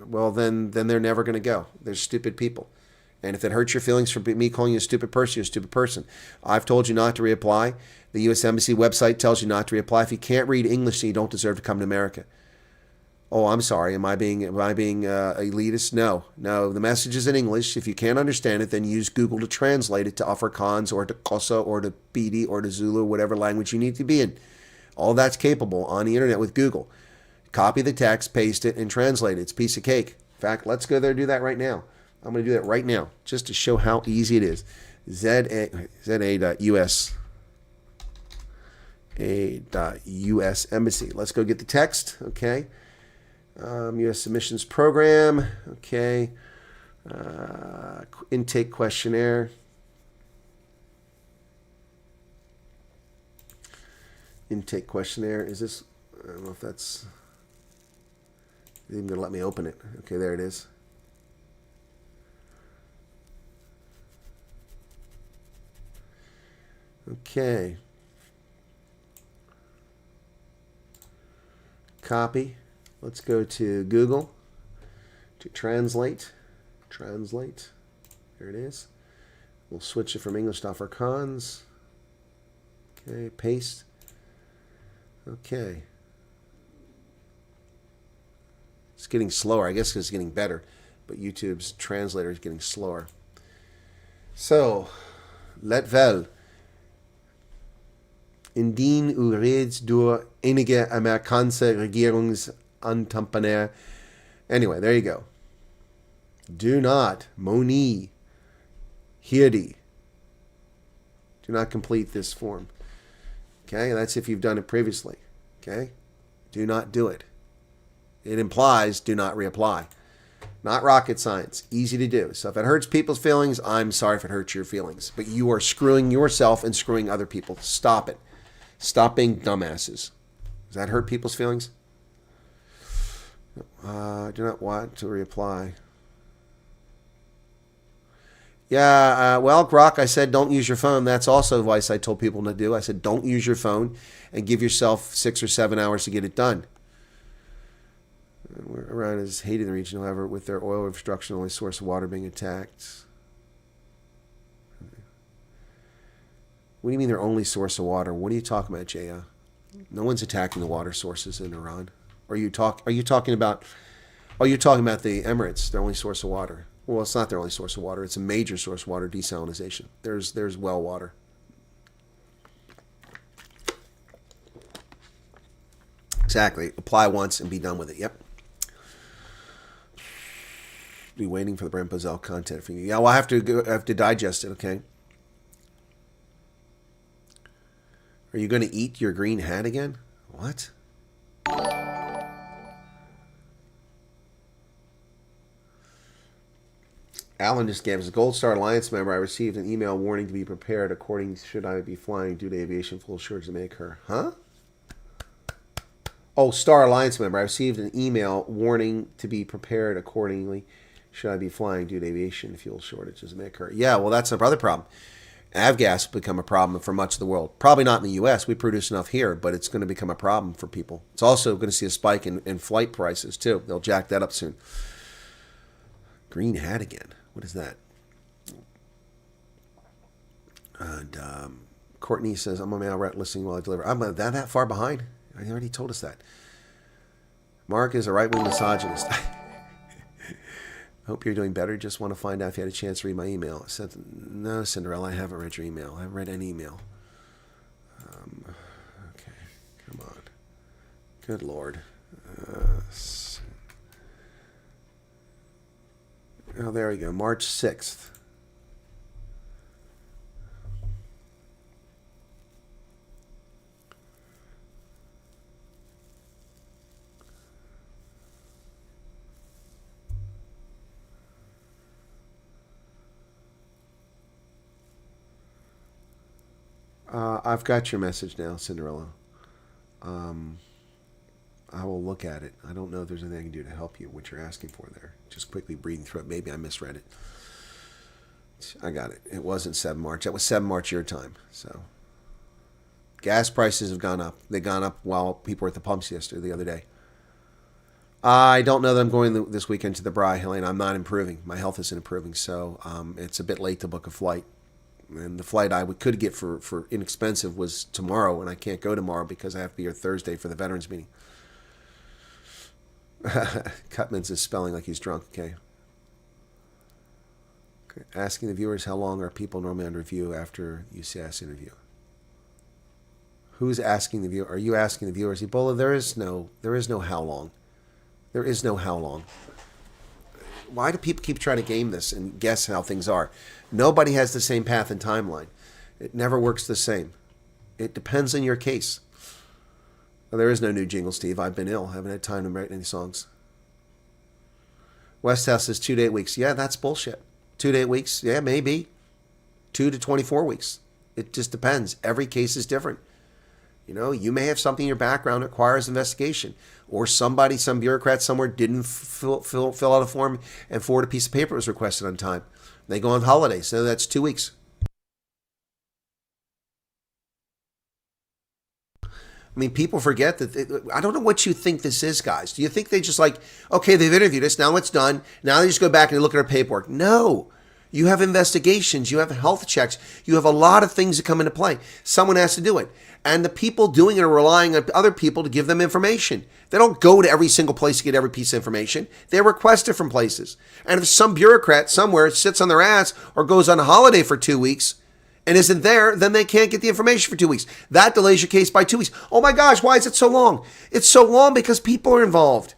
Well, then they're never going to go. They're stupid people. And if it hurts your feelings for me calling you a stupid person, you're a stupid person. I've told you not to reapply. The U.S. Embassy website tells you not to reapply. If you can't read English, then you don't deserve to come to America. Oh, I'm sorry. Am I being elitist? No. The message is in English. If you can't understand it, then use Google to translate it to Afrikaans or to Xhosa or to Pidi or to Zulu, whatever language you need to be in. All that's capable on the internet with Google. Copy the text, paste it, and translate it. It's a piece of cake. In fact, let's go there and do that right now. I'm going to do that right now just to show how easy it is. ZA.US. A.US Embassy. Let's go get the text. Okay. U.S. Submissions Program. Okay. Intake questionnaire. Intake questionnaire. Is this? I don't know if that's. It's even going to let me open it. Okay, there it is. Okay. Copy. Let's go to Google to translate. Translate. There it is. We'll switch it from English to Afrikaans. Okay, paste. Okay. It's getting slower. I guess it's getting better, but YouTube's translator is getting slower. So, let wel. Indien u reeds door enige Amerikaanse regeringsaantampaner. Anyway, there you go. Do not, Moni, hierdie. Do not complete this form. Okay, that's if you've done it previously. Okay, do not do it. It implies do not reapply. Not rocket science. Easy to do. So if it hurts people's feelings, I'm sorry if it hurts your feelings. But you are screwing yourself and screwing other people. Stop it. Stop being dumbasses. Does that hurt people's feelings? Do not want to reapply. Yeah, well, Grok, I said don't use your phone. That's also advice I told people to do. I said don't use your phone and give yourself 6 or 7 hours to get it done. Iran is hated in the region, however, with their oil obstruction, only source of water being attacked. What do you mean their only source of water? What are you talking about, Jaya? No one's attacking the water sources in Iran. Are you talking about the Emirates, their only source of water? Well, it's not their only source of water. It's a major source of water, desalination. There's well water. Exactly. Apply once and be done with it. Yep. Be waiting for the Brent Bozell content from you. Yeah, well, I have to digest it, okay? Are you going to eat your green hat again? What? Alan just gave us a Gold Star Alliance member. I received an email warning to be prepared according should I be flying due to aviation fuel shortage to make her. Huh? Oh, Star Alliance member. I received an email warning to be prepared accordingly should I be flying due to aviation fuel shortages may occur. Yeah, well, that's another problem. Avgas will become a problem for much of the world. Probably not in the U.S. We produce enough here, but it's going to become a problem for people. It's also going to see a spike in flight prices, too. They'll jack that up soon. Green hat again. What is that? And Courtney says, I'm a mail route listening while I deliver. I'm that far behind? I already told us that. Mark is a right-wing misogynist. Hope you're doing better. Just want to find out if you had a chance to read my email. No, Cinderella, I haven't read your email. I haven't read any email. Okay, come on. Good Lord. Oh, there we go. March 6th. I've got your message now, Cinderella. I will look at it. I don't know if there's anything I can do to help you, what you're asking for there. Just quickly breathing through it. Maybe I misread it. I got it. It wasn't 7 March. That was 7 March your time. So, gas prices have gone up. They've gone up while people were at the pumps the other day. I don't know that I'm going this weekend to the Bri, Helene. I'm not improving. My health isn't improving, so it's a bit late to book a flight. And the flight I could get for inexpensive was tomorrow, and I can't go tomorrow because I have to be here Thursday for the veterans meeting. Cutmans is spelling like he's drunk. Okay. Asking the viewers, how long are people normally on review after UCS interview? Who's asking the viewer? Are you asking the viewers? Ebola, there is no how long. There is no how long. Why do people keep trying to game this and guess how things are? Nobody has the same path and timeline. It never works the same. It depends on your case. Well, there is no new jingle, Steve. I've been ill. I haven't had time to write any songs. Westhouse says 2 to 8 weeks. Yeah, that's bullshit. 2 to 8 weeks? Yeah, maybe. 2 to 24 weeks. It just depends. Every case is different. You know, you may have something in your background that requires investigation. Or some bureaucrat somewhere didn't fill out a form and forward a piece of paper that was requested on time. They go on holiday, so that's 2 weeks. I mean, people forget that. I don't know what you think this is, guys. Do you think they just like, okay, they've interviewed us, now it's done. Now they just go back and look at our paperwork. No. You have investigations. You have health checks. You have a lot of things that come into play. Someone has to do it. And the people doing it are relying on other people to give them information. They don't go to every single place to get every piece of information. They request it from places. And if some bureaucrat somewhere sits on their ass or goes on a holiday for 2 weeks and isn't there, then they can't get the information for 2 weeks. That delays your case by 2 weeks. Oh my gosh, why is it so long? It's so long because people are involved.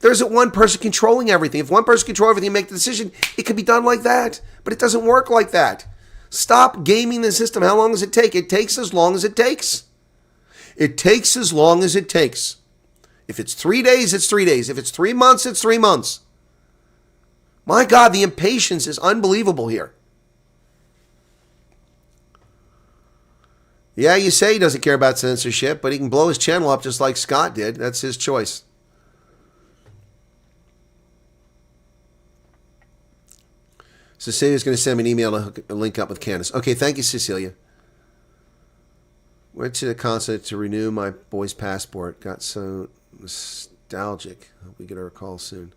There isn't one person controlling everything. If one person controls everything and make the decision, it can be done like that. But it doesn't work like that. Stop gaming the system. How long does it take? It takes as long as it takes. It takes as long as it takes. If it's 3 days, it's 3 days. If it's 3 months, it's 3 months. My God, the impatience is unbelievable here. Yeah, you say he doesn't care about censorship, but he can blow his channel up just like Scott did. That's his choice. Cecilia's going to send me an email to hook a link up with Candace. Okay, thank you, Cecilia. Went to the consulate to renew my boy's passport. Got so nostalgic. Hope we get our call soon.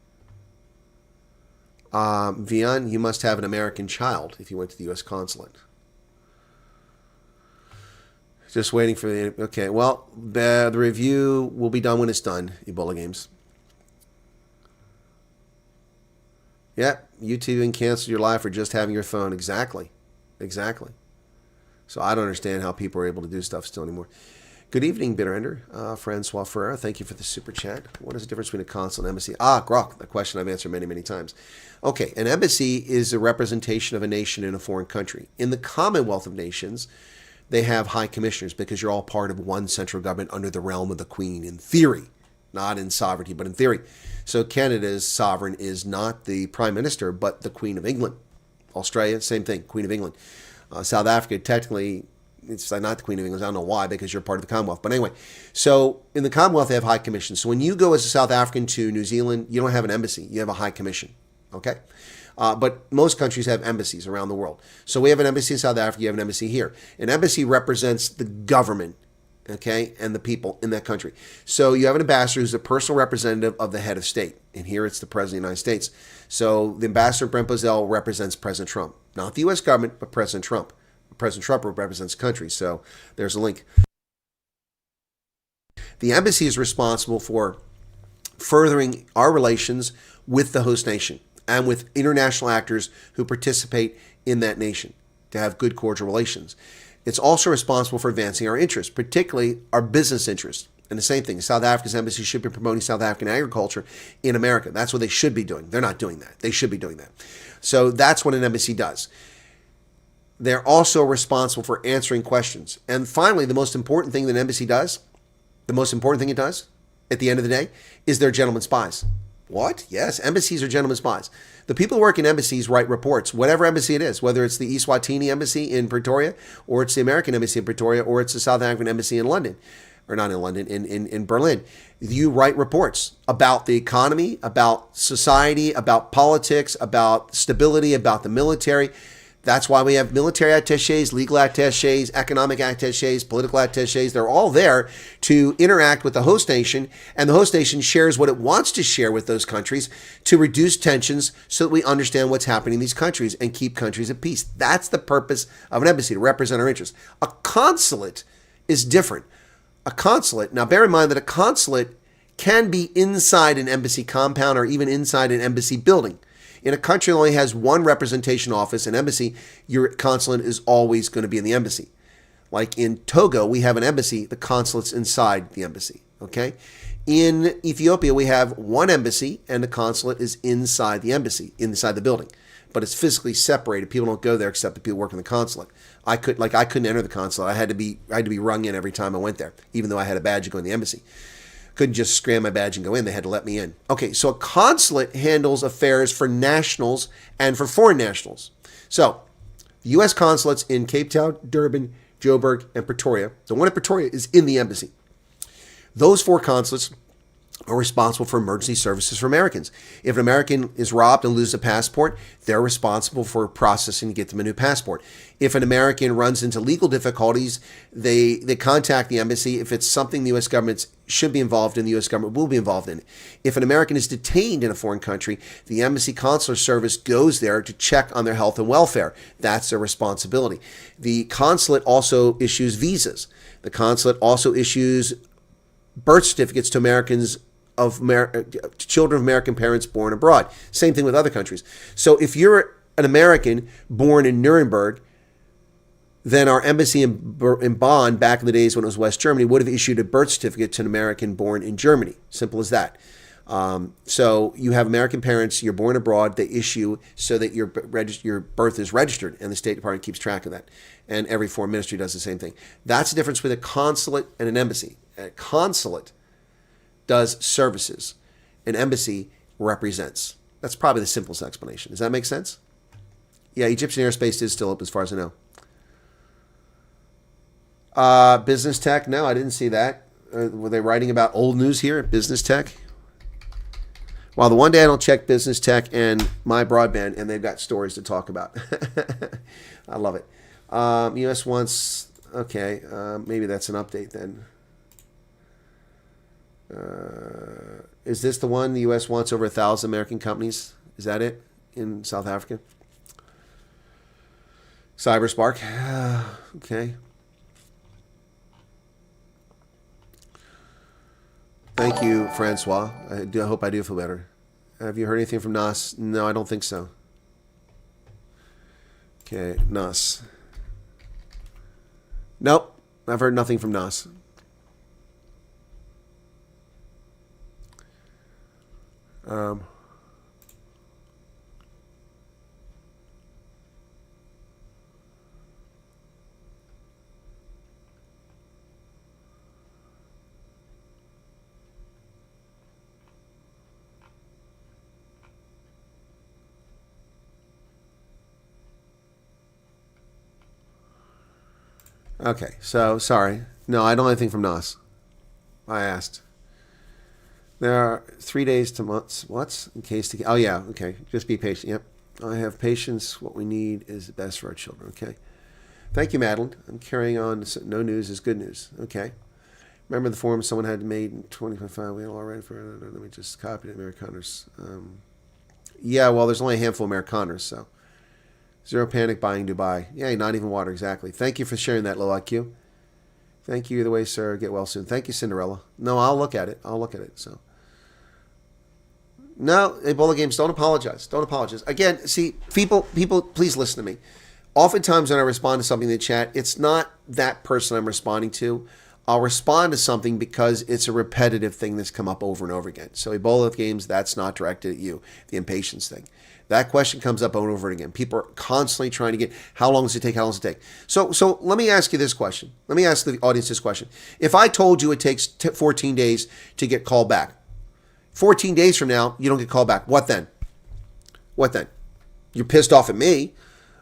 Vian, you must have an American child if you went to the U.S. consulate. Just waiting for the... Okay, well, the review will be done when it's done, Ebola Games. Yep, YouTube and cancel your life for just having your phone. Exactly. Exactly. So I don't understand how people are able to do stuff still anymore. Good evening, Bitterender. Francois Ferreira, thank you for the super chat. What is the difference between a consul and embassy? Grok, the question I've answered many, many times. Okay, an embassy is a representation of a nation in a foreign country. In the Commonwealth of Nations, they have high commissioners because you're all part of one central government under the realm of the Queen, in theory. Not in sovereignty, but in theory. So Canada's sovereign is not the Prime Minister, but the Queen of England. Australia, same thing, Queen of England. South Africa, technically, it's not the Queen of England. I don't know why, because you're part of the Commonwealth. But anyway, so in the Commonwealth, they have high commissions. So when you go as a South African to New Zealand, you don't have an embassy. You have a high commission. Okay? But most countries have embassies around the world. So we have an embassy in South Africa. You have an embassy here. An embassy represents the government, okay, and the people in that country. So you have an ambassador who's a personal representative of the head of state. And here it's the President of the United States. So the ambassador, Brent Bozell, represents President Trump. Not the U.S. government, but President Trump. President Trump represents the country. So there's a link. The embassy is responsible for furthering our relations with the host nation and with international actors who participate in that nation to have good, cordial relations. It's also responsible for advancing our interests, particularly our business interests. And the same thing, South Africa's embassy should be promoting South African agriculture in America. That's what they should be doing. They're not doing that. They should be doing that. So that's what an embassy does. They're also responsible for answering questions. And finally, the most important thing that an embassy does, the most important thing it does at the end of the day, is they're gentlemen spies. What? Yes, embassies are gentlemen spies. The people who work in embassies write reports, whatever embassy it is, whether it's the Eswatini embassy in Pretoria, or it's the American embassy in Pretoria, or it's the South African embassy in London, or not in London, in Berlin. You write reports about the economy, about society, about politics, about stability, about the military. That's why we have military attaches, legal attaches, economic attaches, political attaches. They're all there to interact with the host nation, and the host nation shares what it wants to share with those countries to reduce tensions so that we understand what's happening in these countries and keep countries at peace. That's the purpose of an embassy, to represent our interests. A consulate is different. A consulate, now bear in mind that a consulate can be inside an embassy compound or even inside an embassy building. In a country that only has one representation office, an embassy, your consulate is always going to be in the embassy. Like in Togo, we have an embassy, the consulate's inside the embassy, okay? In Ethiopia, we have one embassy, and the consulate is inside the embassy, inside the building. But it's physically separated. People don't go there except the people working in the consulate. I couldn't enter the consulate. I had to be rung in every time I went there, even though I had a badge to go in the embassy. Couldn't just scan my badge and go in. They had to let me in. Okay, so a consulate handles affairs for nationals and for foreign nationals. So the U.S. consulates in Cape Town, Durban, Joburg, and Pretoria. The one in Pretoria is in the embassy. Those four consulates are responsible for emergency services for Americans. If an American is robbed and loses a passport, they're responsible for processing to get them a new passport. If an American runs into legal difficulties, they contact the embassy. If it's something the U.S. government should be involved in, the U.S. government will be involved in it. If an American is detained in a foreign country, the embassy consular service goes there to check on their health and welfare. That's their responsibility. The consulate also issues visas. The consulate also issues birth certificates to Americans children of American parents born abroad. Same thing with other countries. So if you're an American born in Nuremberg, then our embassy in Bonn, back in the days when it was West Germany, would have issued a birth certificate to an American born in Germany. Simple as that. So you have American parents, you're born abroad, they issue so that your birth is registered, and the State Department keeps track of that. And every foreign ministry does the same thing. That's the difference between a consulate and an embassy. A consulate does services. An embassy represents. That's probably the simplest explanation. Does that make sense? Yeah, Egyptian airspace is still up as far as I know. Business tech? No, I didn't see that. Were they writing about old news here? Business tech? Well, the one day I don't check business tech and my broadband, and they've got stories to talk about. I love it. U.S. wants... Okay, maybe that's an update then. Is this the one the U.S. wants over 1,000 American companies? Is that it in South Africa? Cyberspark. Okay. Thank you, Francois. I hope I do feel better. Have you heard anything from Nas? No, I don't think so. Okay, Nas. Nope, I've heard nothing from Nas. Okay, so sorry. No, I don't have anything from Nas. I asked. There are 3 days to months. What? In case to... Oh, yeah. Okay. Just be patient. Yep. I have patience. What we need is best for our children. Okay. Thank you, Madeline. I'm carrying on. No news is good news. Okay. Remember the form someone had made in 2025? We had all ready for it. Let me just copy it. Americaners. Yeah, well, there's only a handful of Americaners, so... Zero panic buying Dubai. Yeah, not even water, exactly. Thank you for sharing that, low IQ. Thank you either way, sir. Get well soon. Thank you, Cinderella. No, I'll look at it. So, no, Ebola games, don't apologize. Don't apologize. Again, see, people, please listen to me. Oftentimes when I respond to something in the chat, it's not that person I'm responding to. I'll respond to something because it's a repetitive thing that's come up over and over again. So Ebola games, that's not directed at you. The impatience thing. That question comes up over and over again. People are constantly trying to get, how long does it take? How long does it take? So let me ask you this question. Let me ask the audience this question. If I told you it takes 14 days to get called back, 14 days from now, you don't get called back. What then? What then? You're pissed off at me,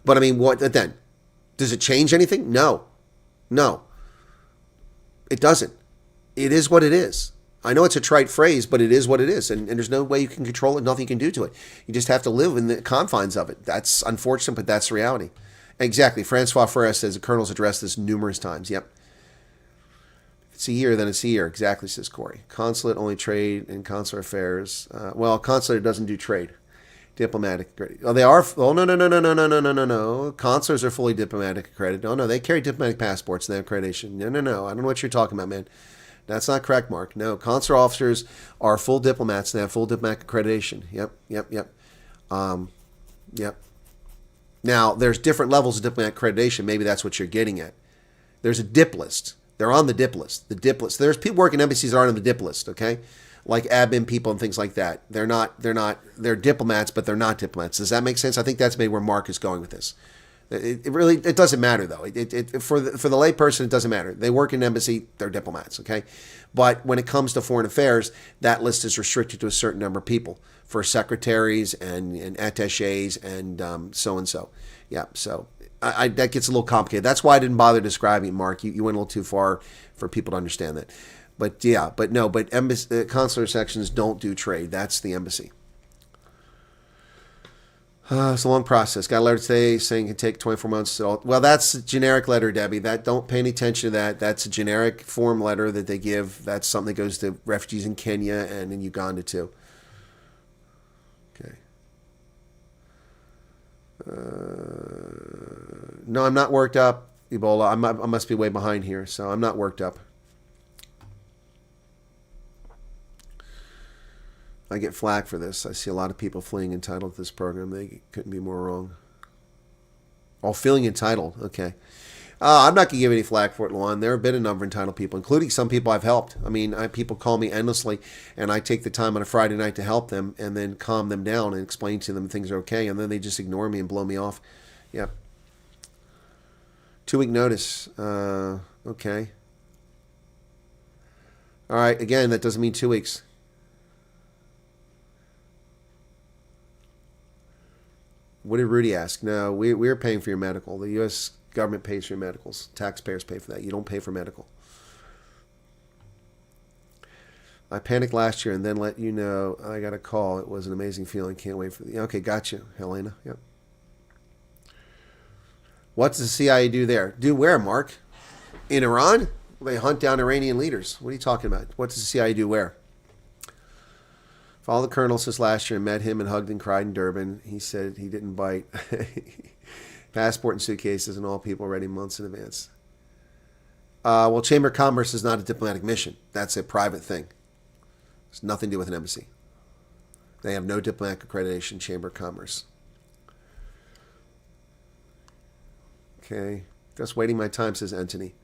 but I mean, what then? Does it change anything? No. It doesn't. It is what it is. I know it's a trite phrase, but it is what it is. And there's no way you can control it, nothing you can do to it. You just have to live in the confines of it. That's unfortunate, but that's reality. Exactly. Francois Ferrer says the Colonel's addressed this numerous times. Yep. If it's a year, then it's a year. Exactly, says Corey. Consulate only trade and consular affairs. Well, consulate doesn't do trade. Diplomatic accredited. Oh, they are. Oh, no. Consulars are fully diplomatic accredited. Oh, no, they carry diplomatic passports and they have accreditation. No. I don't know what you're talking about, man. That's not correct, Mark. No, consular officers are full diplomats and they have full diplomatic accreditation. Yep. Now, there's different levels of diplomatic accreditation. Maybe that's what you're getting at. There's a dip list. They're on the dip list. The dip list. There's people working in embassies that aren't on the dip list, okay? Like admin people and things like that. They're diplomats, but they're not diplomats. Does that make sense? I think that's maybe where Mark is going with this. It doesn't matter though. For the lay person, it doesn't matter. They work in an embassy, they're diplomats, okay? But when it comes to foreign affairs, that list is restricted to a certain number of people for secretaries and attachés and so. Yeah, so that gets a little complicated. That's why I didn't bother describing it, Mark. You went a little too far for people to understand that. But yeah, but no, but embassy, consular sections don't do trade. That's the embassy. It's a long process. Got a letter today saying it can take 24 months. Well, that's a generic letter, Debbie. That don't pay any attention to that. That's a generic form letter that they give. That's something that goes to refugees in Kenya and in Uganda too. Okay. No, I'm not worked up, Ebola. I must be way behind here, so I'm not worked up. I get flack for this. I see a lot of people feeling entitled to this program. They couldn't be more wrong. Oh, feeling entitled. Okay. I'm not going to give any flack for it, Luan. There have been a number of entitled people, including some people I've helped. I mean, people call me endlessly, and I take the time on a Friday night to help them and then calm them down and explain to them things are okay, and then they just ignore me and blow me off. Yep. 2-week notice. Okay. All right. Again, that doesn't mean 2 weeks. What did Rudy ask? No, we're paying for your medical. The U.S. government pays for your medicals. Taxpayers pay for that. You don't pay for medical. I panicked last year and then let you know I got a call. It was an amazing feeling. Can't wait for the... Okay, got you, Helena. Yep. What's the CIA do there? Do where, Mark? In Iran? They hunt down Iranian leaders. What are you talking about? What does the CIA do where? Follow the colonel since last year and met him and hugged and cried in Durban. He said he didn't bite. Passport and suitcases and all people ready months in advance. Well, Chamber of Commerce is not a diplomatic mission. That's a private thing. It's nothing to do with an embassy. They have no diplomatic accreditation, Chamber of Commerce. Okay. Just waiting my time, says Anthony.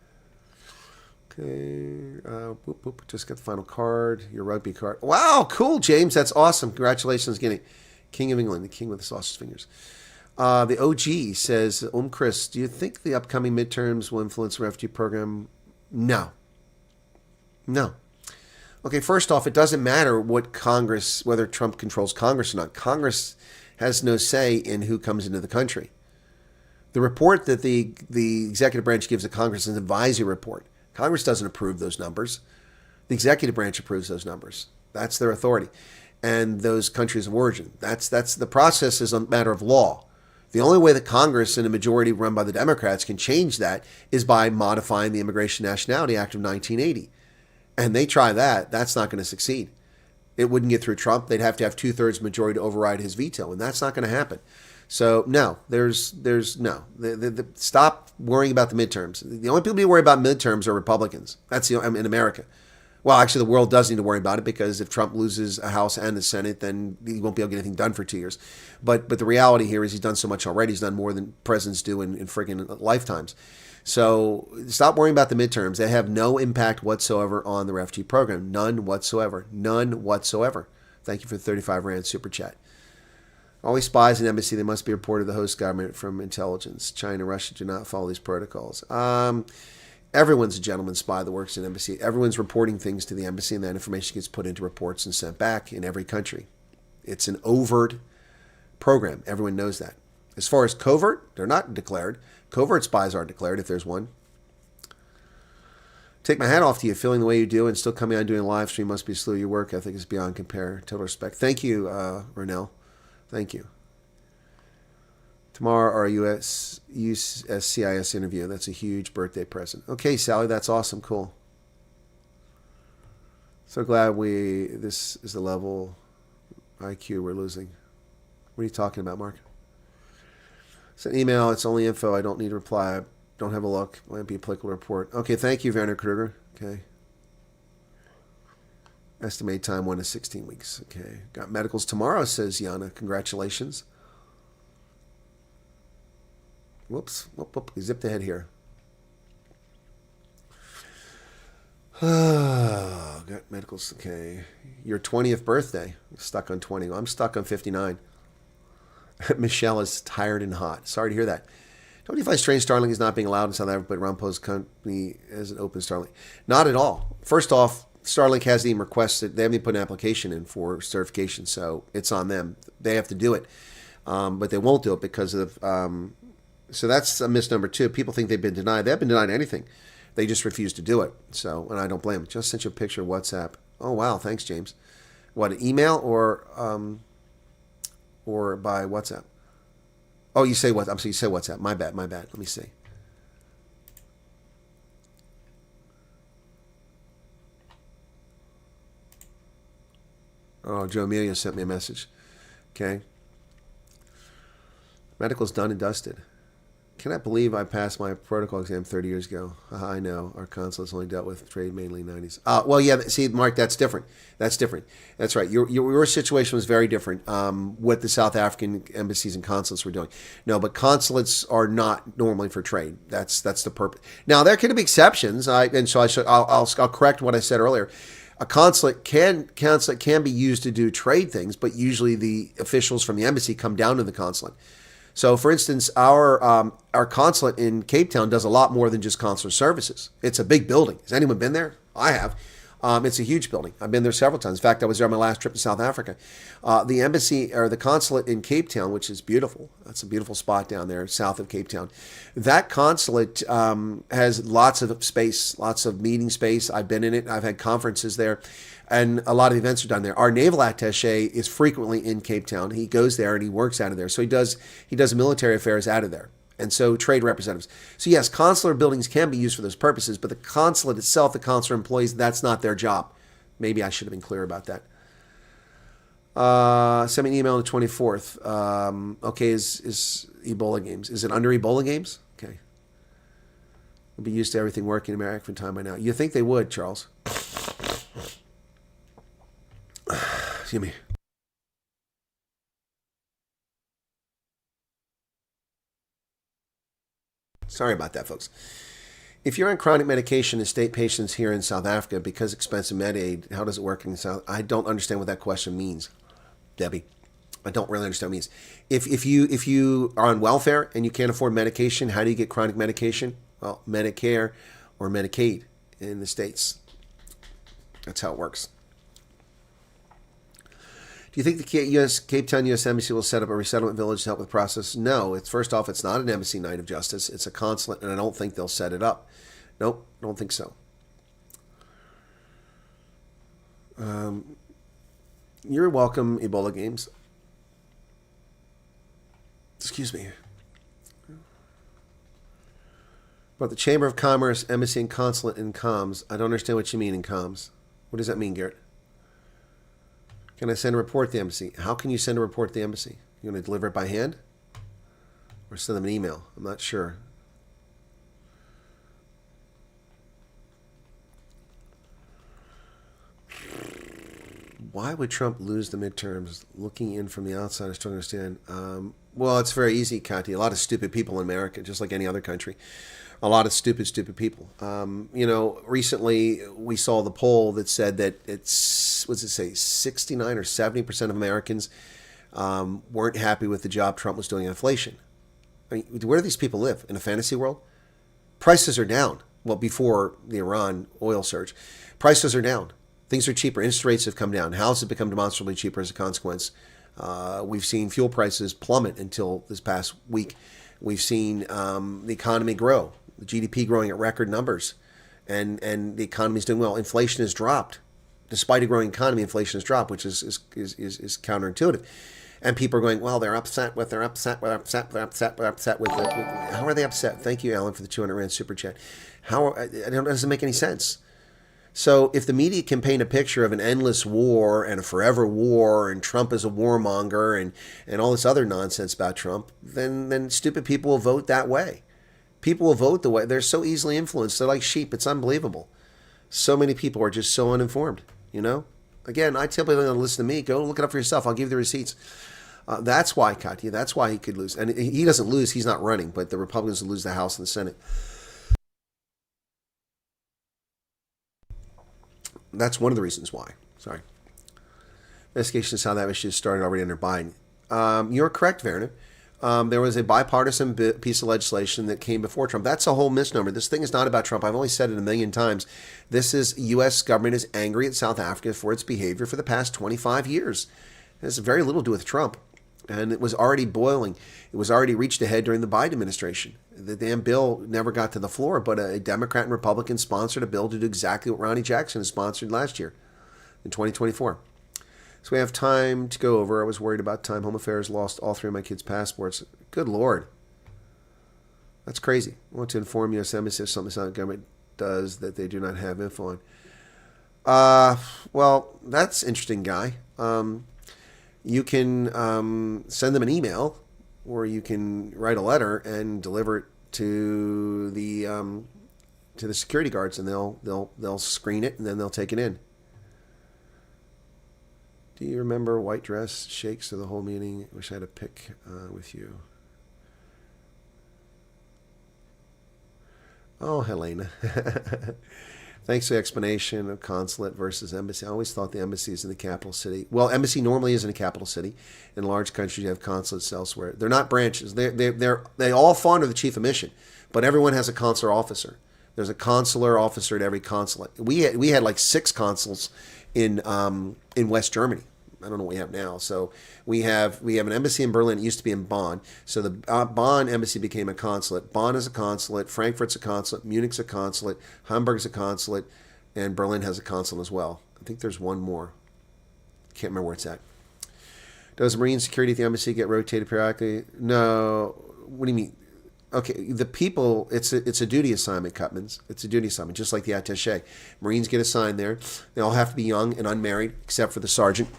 Okay, boop, boop. Just got the final card. Your rugby card. Wow, cool, James. That's awesome. Congratulations, getting King of England, the king with the sausage fingers. The OG says, Chris, do you think the upcoming midterms will influence the refugee program? No. No. Okay, first off, it doesn't matter what Congress, whether Trump controls Congress or not. Congress has no say in who comes into the country. The report that the executive branch gives to Congress is an advisory report. Congress doesn't approve those numbers. The executive branch approves those numbers. That's their authority. And those countries of origin. That's the process is a matter of law. The only way that Congress and a majority run by the Democrats can change that is by modifying the Immigration Nationality Act of 1980. And they try that. That's not going to succeed. It wouldn't get through Trump. They'd have to have 2/3 majority to override his veto. And that's not going to happen. So no, there's no. Stop worrying about the midterms. The only people who worry about midterms are Republicans. That's in America. Well, actually, the world does need to worry about it because if Trump loses a House and the Senate, then he won't be able to get anything done for 2 years. But the reality here is he's done so much already. He's done more than presidents do in friggin' lifetimes. So stop worrying about the midterms. They have no impact whatsoever on the refugee program. None whatsoever. None whatsoever. Thank you for the 35 Rand super chat. Always spies in embassy. They must be reported to the host government from intelligence. China, Russia do not follow these protocols. Everyone's a gentleman spy that works in embassy. Everyone's reporting things to the embassy, and that information gets put into reports and sent back in every country. It's an overt program. Everyone knows that. As far as covert, they're not declared. Covert spies aren't declared if there's one. Take my hat off to you, feeling the way you do and still coming out and doing a live stream must be slow. Your work ethic is beyond compare. Total respect. Thank you, Ronell. Thank you. Tomorrow, our USCIS interview. That's a huge birthday present. Okay, Sally, that's awesome. Cool. So glad this is the level IQ we're losing. What are you talking about, Mark? It's an email. It's only info. I don't need to reply. I don't have a look. Might be applicable report. Okay, thank you, Werner Kruger. Okay. Estimated time 1 to 16 weeks. Okay. Got medicals tomorrow, says Yana. Congratulations. Whoops. Whoop. He zipped ahead here. Got medicals. Okay. Your 20th birthday. Stuck on 20. Well, I'm stuck on 59. Michelle is tired and hot. Sorry to hear that. Don't you find strange Starlink is not being allowed in South Africa, but Ron Paul's company as an open Starlink? Not at all. First off, Starlink hasn't even requested, they haven't even put an application in for certification, so it's on them. They have to do it, but they won't do it because of, so that's a misnomer too. People think they've been denied. They haven't been denied anything. They just refuse to do it. So, and I don't blame them. Just sent you a picture of WhatsApp. Oh, wow. Thanks, James. What, an email or by WhatsApp? Oh, you say what? I'm sorry, you say WhatsApp. My bad. Let me see. Oh, Joe Amelia sent me a message. Okay. Medical's done and dusted. Cannot believe I passed my protocol exam 30 years ago. I know. Our consulates only dealt with trade mainly in the 90s. Well, yeah, see, Mark, that's different. That's right. Your situation was very different, what the South African embassies and consulates were doing. No, but consulates are not normally for trade. That's the purpose. Now, there can be exceptions, I'll correct what I said earlier. A consulate can be used to do trade things, but usually the officials from the embassy come down to the consulate. So, for instance, our consulate in Cape Town does a lot more than just consular services. It's a big building. Has anyone been there? I have. It's a huge building. I've been there several times. In fact, I was there on my last trip to South Africa. The embassy or the consulate in Cape Town, which is beautiful. That's a beautiful spot down there south of Cape Town. That consulate has lots of space, lots of meeting space. I've been in it. I've had conferences there. And a lot of events are done there. Our naval attaché is frequently in Cape Town. He goes there and he works out of there. So he does military affairs out of there. And so trade representatives. So yes, consular buildings can be used for those purposes, but the consulate itself, the consular employees, that's not their job. Maybe I should have been clear about that. Send me an email on the 24th. Okay, is Ebola games. Is it under Ebola games? Okay. We'll be used to everything working in America from time by now. You think they would, Charles? Excuse me. Sorry about that, folks. If you're on chronic medication and state patients here in South Africa because expensive med aid, how does it work in South? I don't understand what that question means, Debbie. I don't really understand what it means. If you are on welfare and you can't afford medication, how do you get chronic medication? Well, Medicare or Medicaid in the States. That's how it works. Do you think the Cape Town U.S. Embassy will set up a resettlement village to help with the process? No. First off, it's not an embassy night of justice. It's a consulate, and I don't think they'll set it up. Nope, don't think so. You're welcome, Ebola Games. Excuse me. But the Chamber of Commerce, Embassy and Consulate in comms. I don't understand what you mean in comms. What does that mean, Garrett? Can I send a report to the embassy? How can you send a report to the embassy? You going to deliver it by hand? Or send them an email? I'm not sure. Why would Trump lose the midterms? Looking in from the outside, I still understand. Well, it's very easy, Kathy. A lot of stupid people in America, just like any other country. A lot of stupid people. Recently we saw the poll that said that it's, what does it say, 69 or 70% of Americans weren't happy with the job Trump was doing on inflation. I mean, where do these people live? In a fantasy world? Prices are down. Well, before the Iran oil surge, prices are down. Things are cheaper. Interest rates have come down. Houses have become demonstrably cheaper as a consequence. We've seen fuel prices plummet until this past week. We've seen the economy grow. The GDP growing at record numbers, and the economy is doing well. Inflation has dropped, despite a growing economy. Inflation has dropped, which is counterintuitive. And people are going, well, they're upset with. How are they upset? Thank you, Alan, for the 200 Rand super chat. It doesn't make any sense. So if the media can paint a picture of an endless war and a forever war and Trump is a warmonger and all this other nonsense about Trump, then stupid people will vote that way. People will vote the way. They're so easily influenced. They're like sheep. It's unbelievable. So many people are just so uninformed, Again, I tell people to listen to me. Go look it up for yourself. I'll give you the receipts. That's why, Katya. That's why he could lose. And he doesn't lose. He's not running. But the Republicans will lose the House and the Senate. That's one of the reasons why. Sorry. Investigation is how that issue started already under Biden. You're correct, Werner. There was a bipartisan piece of legislation that came before Trump. That's a whole misnomer. This thing is not about Trump. I've only said it a million times. This is U.S. government is angry at South Africa for its behavior for the past 25 years. It has very little to do with Trump. And it was already boiling. It was already reached ahead during the Biden administration. The damn bill never got to the floor, but a Democrat and Republican sponsored a bill to do exactly what Ronnie Jackson has sponsored last year in 2024. So we have time to go over. I was worried about time. Home Affairs lost all 3 of my kids' passports. Good Lord. That's crazy. I want to inform U.S. Embassy of something the government does that they do not have info on. Well, that's interesting, guy. You can send them an email, or you can write a letter and deliver it to the security guards, and they'll screen it and then they'll take it in. Do you remember white dress shakes through the whole meeting? Wish I had a pic with you. Oh, Helena. Thanks for the explanation of consulate versus embassy. I always thought the embassy is in the capital city. Well, embassy normally is in a capital city. In large countries, you have consulates elsewhere. They're not branches. They all fall under the chief of mission, but everyone has a consular officer. There's a consular officer at every consulate. We had like 6 consuls in West Germany. I don't know what we have now. So we have an embassy in Berlin. It used to be in Bonn. So the Bonn embassy became a consulate. Bonn is a consulate. Frankfurt's a consulate. Munich's a consulate. Hamburg's a consulate. And Berlin has a consulate as well. I think there's one more. Can't remember where it's at. Does Marine security at the embassy get rotated periodically? No. What do you mean? Okay, the people, it's a duty assignment, Cutmans. It's a duty assignment, just like the attaché. Marines get assigned there. They all have to be young and unmarried, except for the sergeant.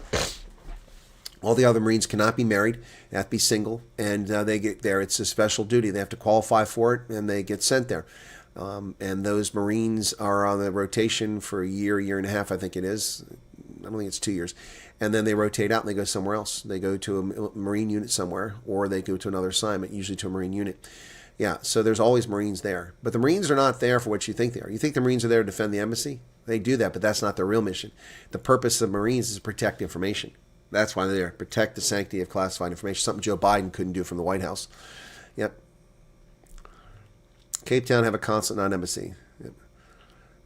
All the other Marines cannot be married. They have to be single, and they get there. It's a special duty. They have to qualify for it, and they get sent there. And those Marines are on the rotation for a year and a half, I think it is. I don't think it's 2 years. And then they rotate out and they go somewhere else. They go to a Marine unit somewhere, or they go to another assignment, usually to a Marine unit. Yeah, so there's always Marines there. But the Marines are not there for what you think they are. You think the Marines are there to defend the embassy? They do that, but that's not their real mission. The purpose of Marines is to protect information. That's why they're there. Protect the sanctity of classified information. Something Joe Biden couldn't do from the White House. Yep. Cape Town have a consulate, not an embassy. Yep.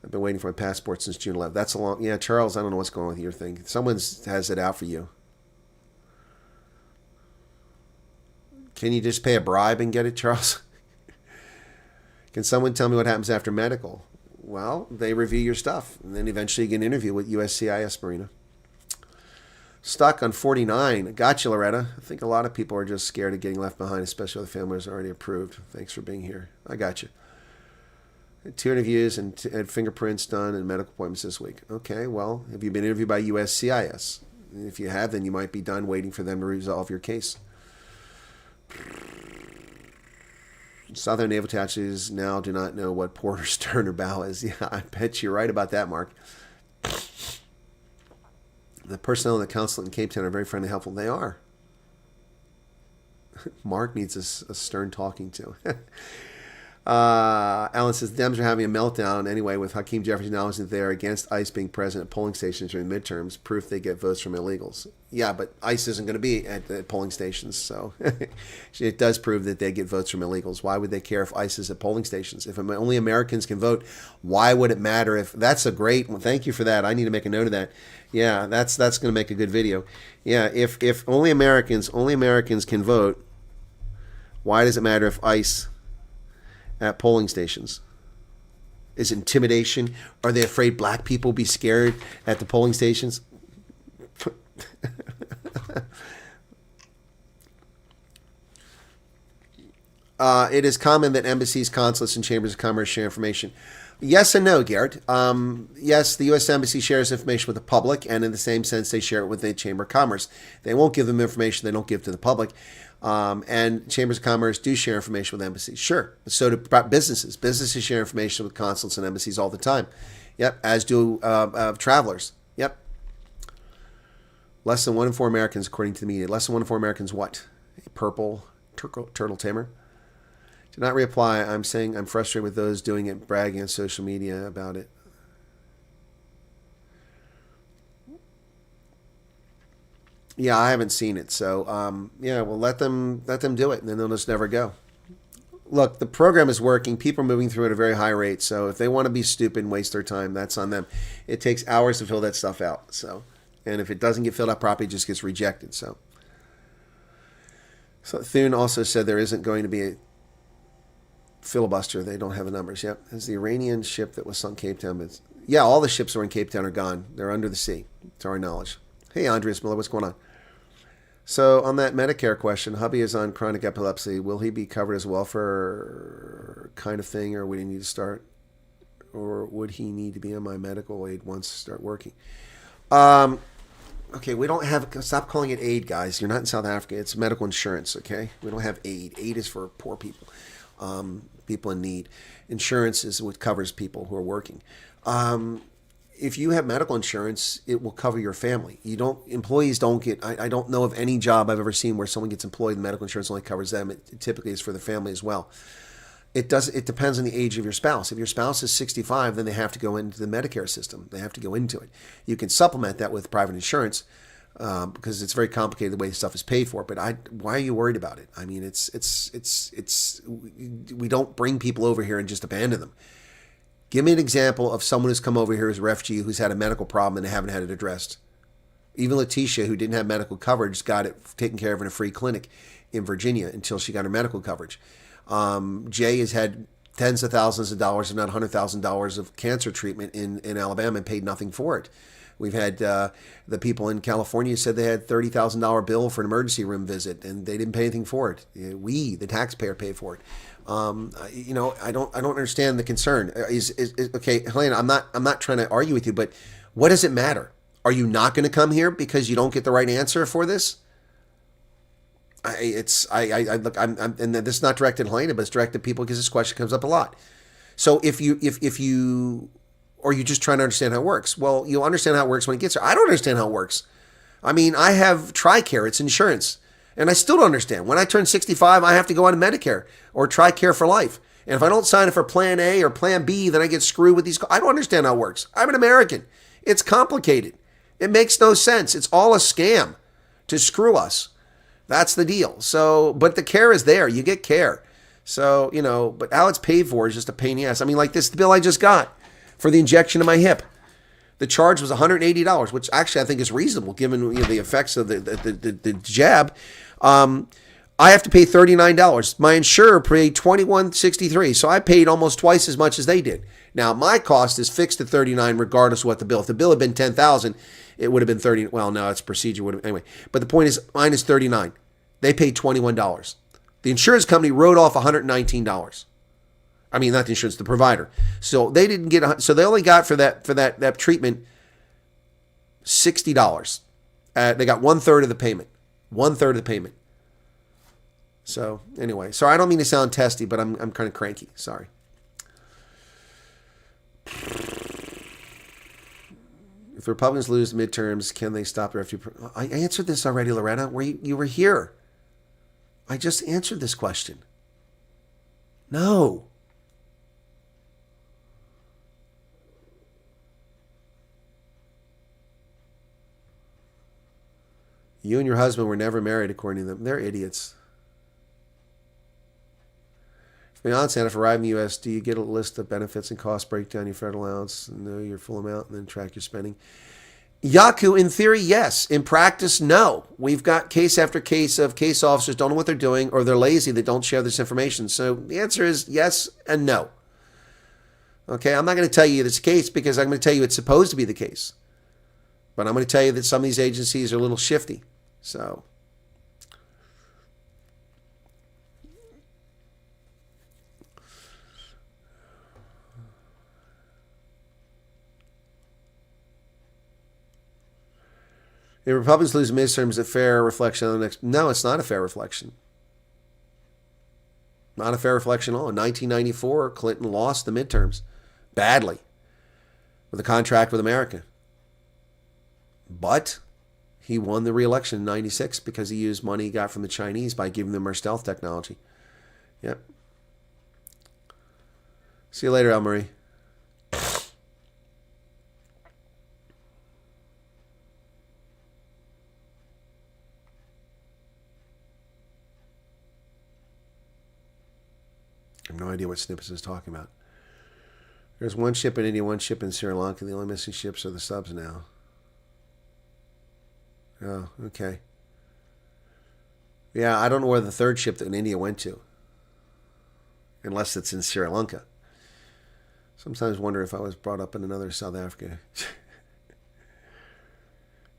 I've been waiting for my passport since June 11th. That's a long... Yeah, Charles, I don't know what's going on with your thing. Someone has it out for you. Can you just pay a bribe and get it, Charles? Can someone tell me what happens after medical? Well, they review your stuff, and then eventually you get an interview with USCIS, Marina. Stuck on 49. Gotcha, Loretta. I think a lot of people are just scared of getting left behind, especially with families already approved. Thanks for being here. I got you. 2 interviews and fingerprints done and medical appointments this week. Okay, well, have you been interviewed by USCIS? If you have, then you might be done waiting for them to resolve your case. Southern naval attaches now do not know what port or stern or bow is. Yeah, I bet you're right about that, Mark. The personnel in the consulate in Cape Town are very friendly and helpful. They are. Mark needs a stern talking to. Alan says, Dems are having a meltdown anyway with Hakeem Jeffries acknowledging that they are against ICE being present at polling stations during midterms, proof they get votes from illegals. Yeah, but ICE isn't going to be at the polling stations, so it does prove that they get votes from illegals. Why would they care if ICE is at polling stations? If only Americans can vote, why would it matter if... That's a great one. Thank you for that. I need to make a note of that. Yeah, that's going to make a good video. Yeah, if only Americans can vote, why does it matter if ICE at polling stations? Is it intimidation? Are they afraid black people be scared at the polling stations? It is common that embassies, consulates, and chambers of commerce share information. Yes and no, Garrett. Yes, the U.S. Embassy shares information with the public, and in the same sense, they share it with the Chamber of Commerce. They won't give them information they don't give to the public. And Chambers of Commerce do share information with embassies. Sure. So do businesses. Businesses share information with consulates and embassies all the time. Yep. As do travelers. Yep. Less than 1 in 4 Americans, according to the media. Less than 1 in 4 Americans what? A purple turtle tamer? Do not reply. I'm saying I'm frustrated with those doing it, bragging on social media about it. Yeah, I haven't seen it. So, yeah, well, let them do it, and then they'll just never go. Look, the program is working. People are moving through at a very high rate. So if they want to be stupid and waste their time, that's on them. It takes hours to fill that stuff out. So, and if it doesn't get filled out properly, it just gets rejected. So, So Thune also said there isn't going to be a filibuster. They don't have the numbers. Yep. It's the Iranian ship that was sunk Cape Town. But yeah, all the ships that were in Cape Town are gone. They're under the sea, to our knowledge. Hey, Andreas Miller, what's going on? So on that Medicare question, hubby is on chronic epilepsy. Will he be covered as welfare kind of thing, or would he need to start, or would he need to be on my medical aid once start working? Okay, we don't have, stop calling it aid, guys. You're not in South Africa. It's medical insurance, okay? We don't have aid. Aid is for poor people, people in need. Insurance is what covers people who are working. If you have medical insurance, it will cover your family. Employees don't get, I don't know of any job I've ever seen where someone gets employed and medical insurance only covers them. It typically is for the family as well. It depends on the age of your spouse. If your spouse is 65, then they have to go into the Medicare system. They have to go into it. You can supplement that with private insurance because it's very complicated the way stuff is paid for. But why are you worried about it? I mean, we don't bring people over here and just abandon them. Give me an example of someone who's come over here as a refugee who's had a medical problem and they haven't had it addressed. Even Letitia, who didn't have medical coverage, got it taken care of in a free clinic in Virginia until she got her medical coverage. Jay has had tens of thousands of dollars, if not $100,000 of cancer treatment in Alabama and paid nothing for it. We've had the people in California said they had $30,000 bill for an emergency room visit and they didn't pay anything for it. We, the taxpayer, pay for it. I don't understand the concern. Okay, Helena, I'm not trying to argue with you, but what does it matter? Are you not going to come here because you don't get the right answer for this? And this is not directed at Helena, but it's directed at people because this question comes up a lot. So if you or you just trying to understand how it works, well, you'll understand how it works when it gets there. I don't understand how it works. I mean, I have TRICARE, it's insurance, and I still don't understand. When I turn 65, I have to go on to Medicare or TRICARE for life. And if I don't sign up for Plan A or Plan B, then I get screwed with these. I don't understand how it works. I'm an American. It's complicated. It makes no sense. It's all a scam to screw us. That's the deal. So, but the care is there. You get care. So, but how it's paid for is just a pain in the ass. I mean, like this bill I just got for the injection of my hip. The charge was $180, which actually I think is reasonable given the effects of the jab. I have to pay $39. My insurer paid $21.63, so I paid almost twice as much as they did. Now, my cost is fixed at $39 regardless of what the bill. If the bill had been $10,000, it would have been $30. Well, no, it's procedure would have anyway. But the point is, mine is $39. They paid $21. The insurance company wrote off $119. I mean, not the insurance, the provider. So they didn't get. So they only got for that treatment $60. They got 1/3 of the payment. 1/3 of the payment. So anyway, sorry, I don't mean to sound testy, but I'm kind of cranky. Sorry. If the Republicans lose the midterms, can they stop the refugee? I answered this already, Loretta. You were here. I just answered this question. No. You and your husband were never married, according to them. They're idiots. Beyond Santa, if you arrive in the U.S., do you get a list of benefits and cost breakdown, your federal allowance, know your full amount, and then track your spending? Yaku, in theory, yes. In practice, no. We've got case after case of case officers don't know what they're doing or they're lazy, they don't share this information. So the answer is yes and no. Okay, I'm not going to tell you it's the case because I'm going to tell you it's supposed to be the case. But I'm going to tell you that some of these agencies are a little shifty. So... If Republicans lose midterms, a fair reflection on the next... No, it's not a fair reflection. Not a fair reflection at all. In 1994, Clinton lost the midterms badly with a contract with America. But he won the re-election in 96 because he used money he got from the Chinese by giving them our stealth technology. Yep. See you later, Al-Marie. I have no idea what Snippets is talking about. There's one ship in India, one ship in Sri Lanka. The only missing ships are the subs now. Oh, okay. Yeah, I don't know where the third ship that in India went to, unless it's in Sri Lanka. Sometimes wonder if I was brought up in another South Africa.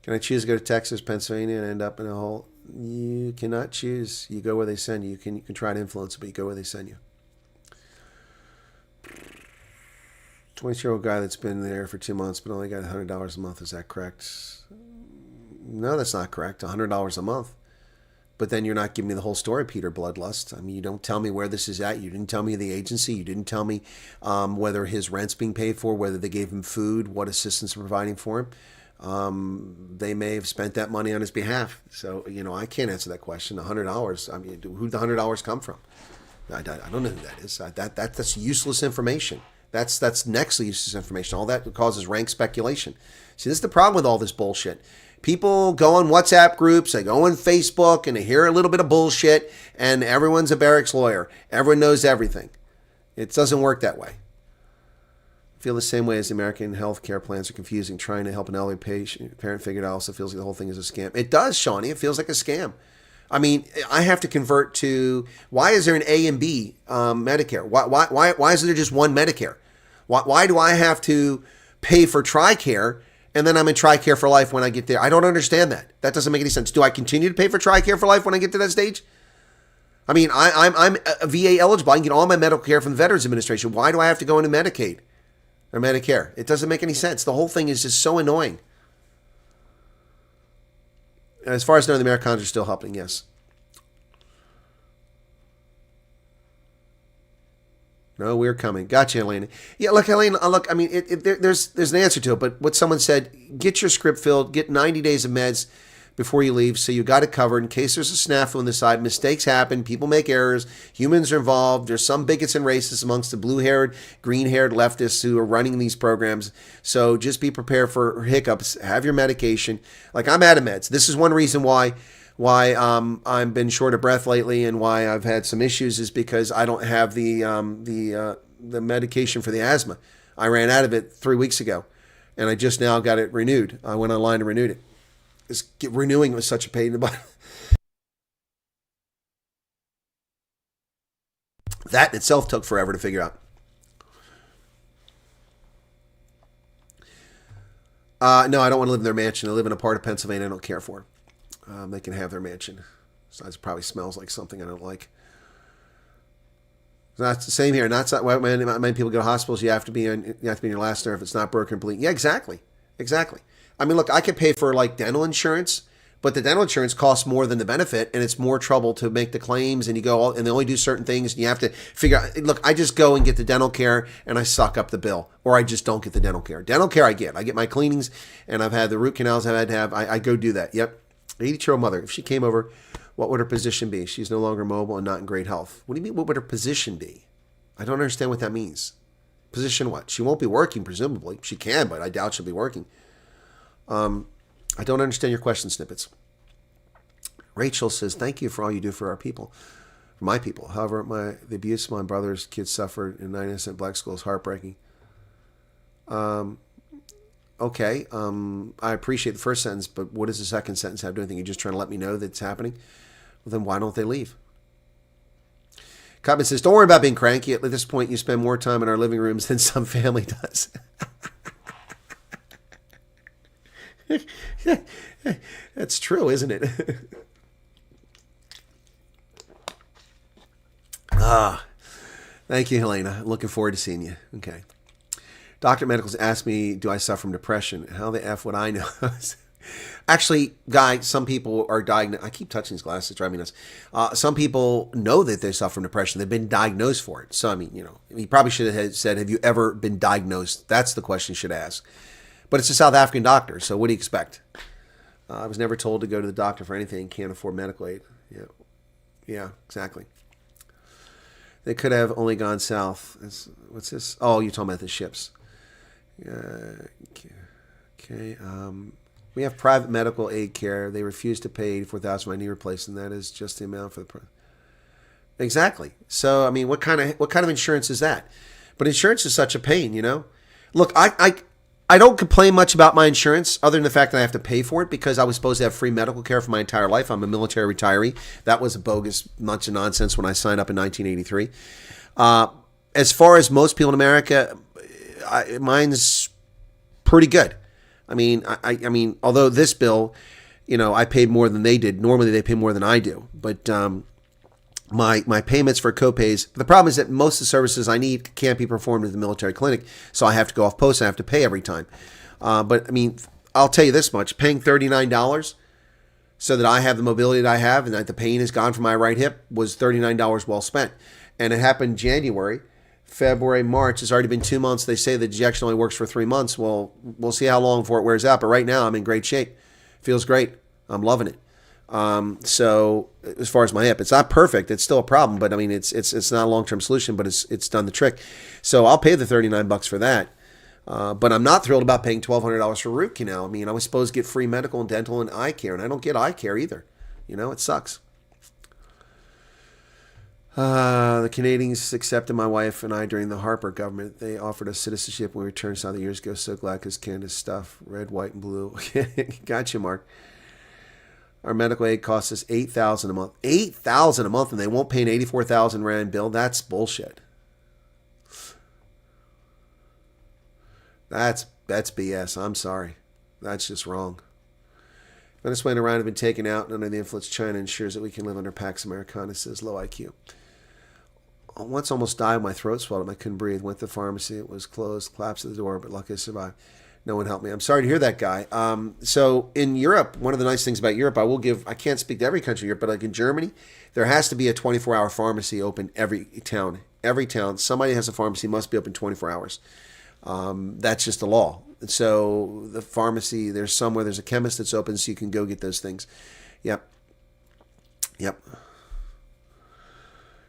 Can I choose to go to Texas, Pennsylvania, and end up in a hole? You cannot choose. You go where they send you. You can try to influence it, but you go where they send you. 20-year-old guy that's been there for 2 months but only got $100 a month. Is that correct? No, that's not correct. $100 a month. But then you're not giving me the whole story, Peter Bloodlust. I mean, you don't tell me where this is at. You didn't tell me the agency. You didn't tell me whether his rent's being paid for, whether they gave him food, what assistance they're providing for him. They may have spent that money on his behalf. So, I can't answer that question. $100. I mean, who'd the $100 come from? I don't know who that is. That's useless information. That's next to useless information. All that causes rank speculation. See, this is the problem with all this bullshit. People go on WhatsApp groups, they go on Facebook, and they hear a little bit of bullshit, and everyone's a barracks lawyer. Everyone knows everything. It doesn't work that way. I feel the same way as the American health care plans are confusing. Trying to help an elderly parent figure it out also feels like the whole thing is a scam. It does, Shawnee. It feels like a scam. I mean, I have to convert to, why is there an A and B Medicare? Why isn't there just one Medicare? Why do I have to pay for TRICARE and then I'm in TRICARE for life when I get there? I don't understand that. That doesn't make any sense. Do I continue to pay for TRICARE for life when I get to that stage? I mean, I'm a VA eligible. I can get all my medical care from the Veterans Administration. Why do I have to go into Medicaid or Medicare? It doesn't make any sense. The whole thing is just so annoying. As far as I know, the Americans are still helping, yes. No, we're coming. Gotcha, Elena. Yeah, look, Elena, look, I mean, there's an answer to it, but what someone said, get your script filled, get 90 days of meds before you leave, so you got it covered in case there's a snafu on the side. Mistakes happen. People make errors. Humans are involved. There's some bigots and racists amongst the blue-haired, green-haired leftists who are running these programs. So just be prepared for hiccups. Have your medication. Like, I'm out of meds. This is one reason why I've been short of breath lately and why I've had some issues is because I don't have the medication for the asthma. I ran out of it 3 weeks ago, and I just now got it renewed. I went online and renewed it. Renewing was such a pain in the butt. That in itself took forever to figure out. No, I don't want to live in their mansion. I live in a part of Pennsylvania I don't care for. They can have their mansion. Besides, it probably smells like something I don't like. That's the same here. Not when many people go to hospitals. You have to be in your last nerve if it's not broken or bleeding. Yeah, exactly. I mean, look, I could pay for like dental insurance, but the dental insurance costs more than the benefit, and it's more trouble to make the claims. And you go and they only do certain things, and you have to figure out. Look, I just go and get the dental care, and I suck up the bill, or I just don't get the dental care. Dental care, I get my cleanings, and I've had the root canals I've had to have. I go do that. Yep. 80-year-old mother. If she came over, what would her position be? She's no longer mobile and not in great health. What do you mean? What would her position be? I don't understand what that means. Position what? She won't be working, presumably. She can, but I doubt she'll be working. I don't understand your question snippets. Rachel says, thank you for all you do for our people, for my people. However, the abuse my brother's kids suffered in 9 innocent black schools is heartbreaking. Okay, I appreciate the first sentence, but what does the second sentence have to do with anything? You're just trying to let me know that it's happening? Well, then why don't they leave? Cotman says, don't worry about being cranky. At this point, you spend more time in our living rooms than some family does. That's true, isn't it? Thank you, Helena. Looking forward to seeing you. Okay. Dr. Medicals asked me, do I suffer from depression? How the F would I know? Actually, Guy, some people are diagnosed. I keep touching these glasses, driving me nuts. Some people know that they suffer from depression. They've been diagnosed for it. So, I mean, he probably should have said, have you ever been diagnosed? That's the question you should ask. But it's a South African doctor, so what do you expect? I was never told to go to the doctor for anything. Can't afford medical aid. Yeah, exactly. They could have only gone south. What's this? Oh, you're talking about the ships. Okay. We have private medical aid care. They refuse to pay $4,000 for my knee replacement. That is just the amount for the. Exactly. So, I mean, what kind of insurance is that? But insurance is such a pain, Look, I I don't complain much about my insurance other than the fact that I have to pay for it because I was supposed to have free medical care for my entire life. I'm a military retiree. That was a bogus bunch of nonsense when I signed up in 1983. As far as most people in America, mine's pretty good. I mean, I mean, although this bill, you know, I paid more than they did. Normally they pay more than I do. But my payments for copays, the problem is that most of the services I need can't be performed at the military clinic, so I have to go off post and I have to pay every time. But I mean, I'll tell you this much, paying $39 so that I have the mobility that I have and that the pain is gone from my right hip was $39 well spent. And it happened January, February, March. It's already been 2 months. They say the injection only works for 3 months. Well, we'll see how long before it wears out. But right now I'm in great shape. Feels great. I'm loving it. So as far as my hip, it's not perfect. It's still a problem, but I mean, it's not a long-term solution, but it's done the trick. So I'll pay the $39 for that. But I'm not thrilled about paying $1,200 for root canal. I mean, I was supposed to get free medical and dental and eye care, and I don't get eye care either. You know, it sucks. The Canadians accepted my wife and I during the Harper government. They offered us citizenship when we returned south years ago. So glad because Canada's stuff, red, white, and blue. Gotcha, Mark. Our medical aid costs us $8,000 a month. $8,000 a month, and they won't pay an 84,000 rand bill. That's bullshit. That's BS. I'm sorry. That's just wrong. Venezuelan and Iran have been taken out, and under the influence of China ensures that we can live under Pax Americana, says low IQ. I once almost died. My throat swelled up. I couldn't breathe. Went to the pharmacy. It was closed. Collapsed at the door, but luckily I survived. No one helped me. I'm sorry to hear that, guy. So in Europe, one of the nice things about Europe, I can't speak to every country in Europe, but like in Germany, there has to be a 24-hour pharmacy open every town. Every town, somebody has a pharmacy, must be open 24 hours. That's just the law. So the pharmacy, there's a chemist that's open so you can go get those things. Yep.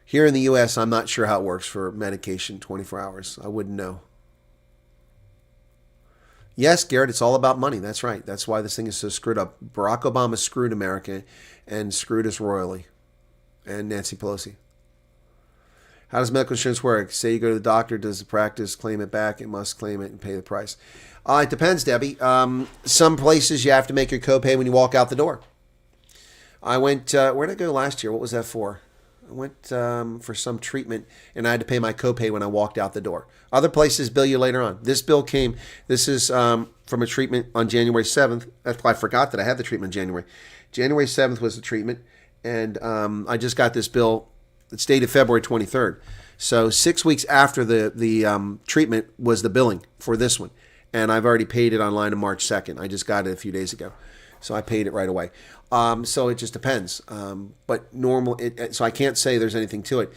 Here in the U.S., I'm not sure how it works for medication 24 hours. I wouldn't know. Yes, Garrett, it's all about money. That's right. That's why this thing is so screwed up. Barack Obama screwed America and screwed us royally. And Nancy Pelosi. How does medical insurance work? Say you go to the doctor, does the practice claim it back? It must claim it and pay the price. It depends, Debbie. Some places you have to make your copay when you walk out the door. I went, where did I go last year? What was that for? I went for some treatment, and I had to pay my copay when I walked out the door. Other places bill you later on. This is from a treatment on January 7th. That's why I forgot that I had the treatment in January. January 7th was the treatment, and I just got this bill. It's dated February 23rd. So 6 weeks after the treatment was the billing for this one. And I've already paid it online on March 2nd. I just got it a few days ago. So I paid it right away. So it just depends. But so I can't say there's anything to it.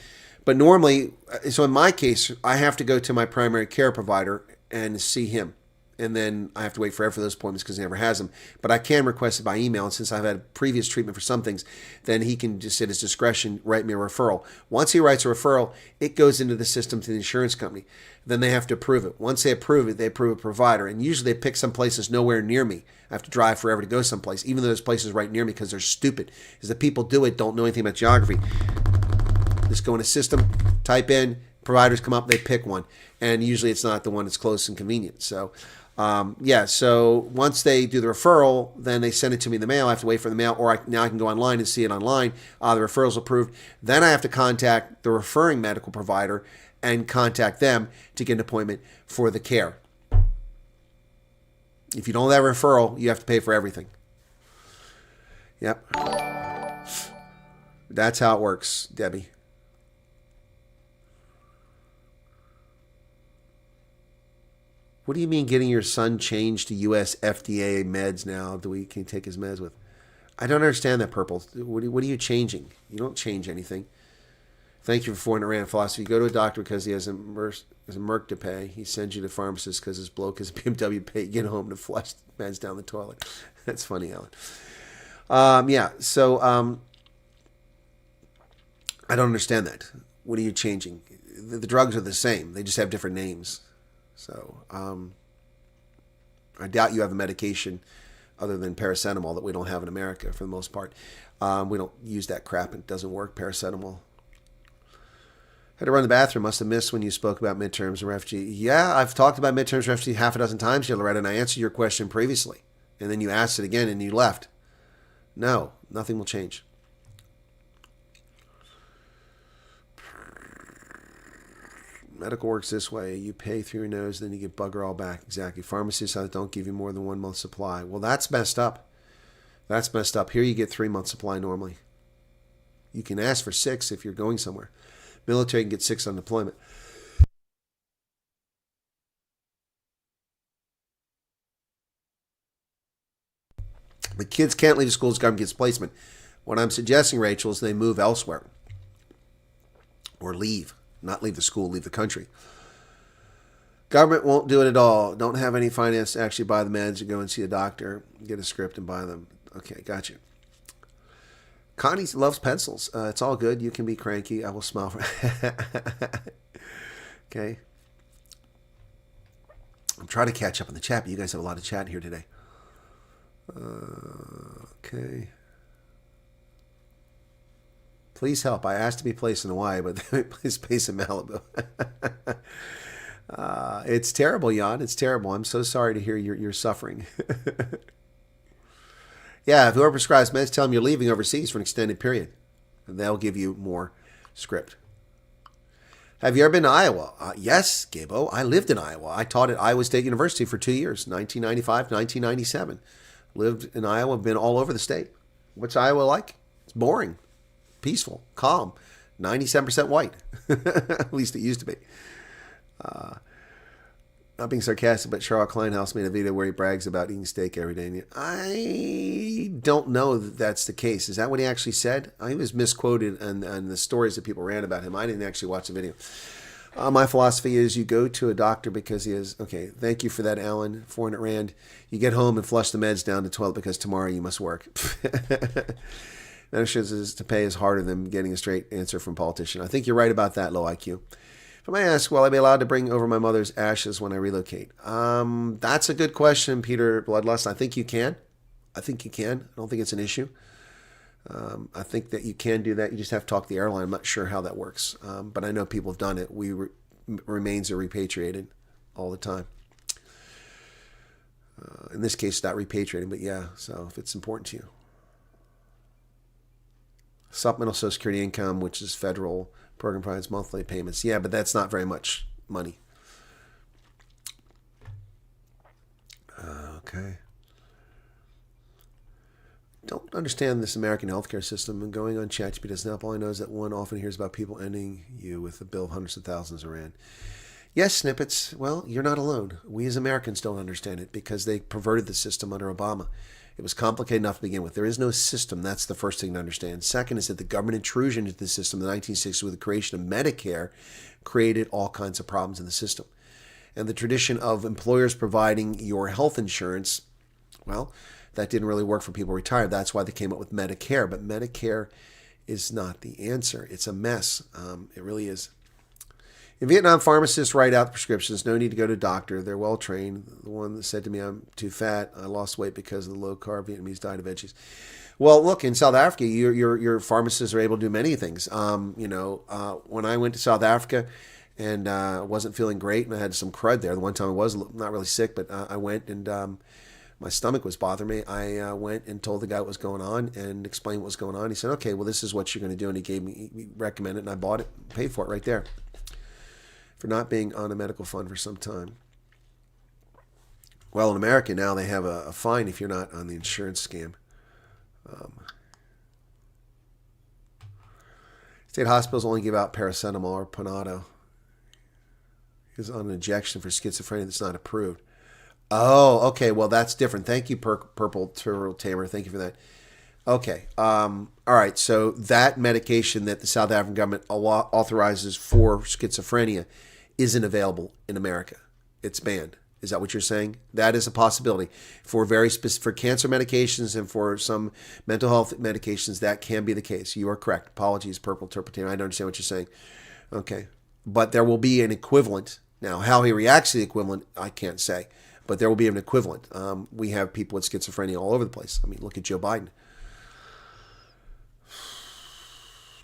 But normally, so in my case, I have to go to my primary care provider and see him. And then I have to wait forever for those appointments because he never has them. But I can request it by email. And since I've had previous treatment for some things, then he can just at his discretion write me a referral. Once he writes a referral, it goes into the system to the insurance company. Then they have to approve it. Once they approve it, they approve a provider. And usually they pick some places nowhere near me. I have to drive forever to go someplace, even though there's places right near me because they're stupid. Because the people do it don't know anything about geography. Just go in a system, type in, providers come up, they pick one. And usually it's not the one that's close and convenient. So so once they do the referral, then they send it to me in the mail. I have to wait for the mail, or now I can go online and see it online. The referral's approved. Then I have to contact the referring medical provider and contact them to get an appointment for the care. If you don't have a referral, you have to pay for everything. Yep. That's how it works, Debbie. What do you mean getting your son changed to U.S. FDA meds now? Can you take his meds with? I don't understand that, Purple. What are you changing? You don't change anything. Thank you for 400 Rand philosophy. You go to a doctor because he has a Merc to pay. He sends you to the pharmacist because his bloke has a BMW pay. You get home to flush meds down the toilet. That's funny, Alan. So I don't understand that. What are you changing? The drugs are the same. They just have different names. So I doubt you have a medication other than paracetamol that we don't have in America for the most part. We don't use that crap. It doesn't work, paracetamol. Had to run the bathroom. Must have missed when you spoke about midterms and refugee. Yeah, I've talked about midterms and refugee half a dozen times here, Loretta, and I answered your question previously. And then you asked it again and you left. No, nothing will change. Medical works this way. You pay through your nose, then you get bugger all back. Exactly. Pharmacists don't give you more than 1 month supply. Well, that's messed up. That's messed up. Here you get 3 months supply normally. You can ask for 6 if you're going somewhere. Military can get 6 on deployment. But kids can't leave schools, government gets placement. What I'm suggesting, Rachel, is they move elsewhere. Or leave. Not leave the school, leave the country. Government won't do it at all. Don't have any finance to actually buy the meds or go and see a doctor, get a script and buy them. Okay, got you. Connie loves pencils. It's all good. You can be cranky. I will smile for Okay. I'm trying to catch up in the chat, but you guys have a lot of chat here today. Okay. Please help. I asked to be placed in Hawaii, but they please place in Malibu. It's terrible, Jan. It's terrible. I'm so sorry to hear you're suffering. Yeah, if whoever prescribes meds, tell them you're leaving overseas for an extended period. And they'll give you more script. Have you ever been to Iowa? Yes, Gabo. I lived in Iowa. I taught at Iowa State University for 2 years, 1995 to 1997. Lived in Iowa, been all over the state. What's Iowa like? It's boring, peaceful, calm, 97% white. At least it used to be. Not being sarcastic, but Charles Kleinhaus made a video where he brags about eating steak every day. I don't know that that's the case. Is that what he actually said? He was misquoted on the stories that people ran about him. I didn't actually watch the video. My philosophy is you go to a doctor because he is, okay, thank you for that, Alan, 400 Rand. You get home and flush the meds down the toilet because tomorrow you must work. Medicine is to pay is harder than getting a straight answer from a politician. I think you're right about that, low IQ. If I may ask, will I be allowed to bring over my mother's ashes when I relocate? That's a good question, Peter Bloodlust. I think you can. I think you can. I don't think it's an issue. I think that you can do that. You just have to talk to the airline. I'm not sure how that works. But I know people have done it. Remains are repatriated all the time. In this case, not repatriating, but yeah. So if it's important to you. Supplemental Social Security income, which is federal program, provides monthly payments. Yeah, but that's not very much money. Okay. Don't understand this American healthcare system, and going on ChatGPT doesn't help. All I know is that one often hears about people ending you with a bill of hundreds of thousands of rand. Yes, snippets. Well, you're not alone. We as Americans don't understand it because they perverted the system under Obama. It was complicated enough to begin with. There is no system. That's the first thing to understand. Second is that the government intrusion into the system in the 1960s with the creation of Medicare created all kinds of problems in the system. And the tradition of employers providing your health insurance, well, that didn't really work for people retired. That's why they came up with Medicare. But Medicare is not the answer. It's a mess. It really is. In Vietnam, pharmacists write out the prescriptions. No need to go to a doctor. They're well trained. The one that said to me, I'm too fat. I lost weight because of the low-carb Vietnamese diet of veggies. Well, look, in South Africa, your pharmacists are able to do many things. When I went to South Africa and wasn't feeling great and I had some crud there, the one time I was not really sick, but I went and my stomach was bothering me. I went and told the guy what was going on and explained what was going on. He said, okay, well, this is what you're going to do. And he recommended it, and I bought it, paid for it right there for not being on a medical fund for some time. Well, in America now, they have a fine if you're not on the insurance scam. State hospitals only give out paracetamol or Panado. It's on an injection for schizophrenia that's not approved. Oh, okay. Well, that's different. Thank you, Purple Turtle Tamer. Thank you for that. Okay. All right. So that medication that the South African government authorizes for schizophrenia isn't available in America. It's banned. Is that what you're saying? That is a possibility for very specific, for cancer medications and for some mental health medications. That can be the case. You are correct. Apologies, Purple Turtle Tamer. I don't understand what you're saying. Okay. But there will be an equivalent. Now, how he reacts to the equivalent, I can't say. But there will be an equivalent. We have people with schizophrenia all over the place. I mean, look at Joe Biden.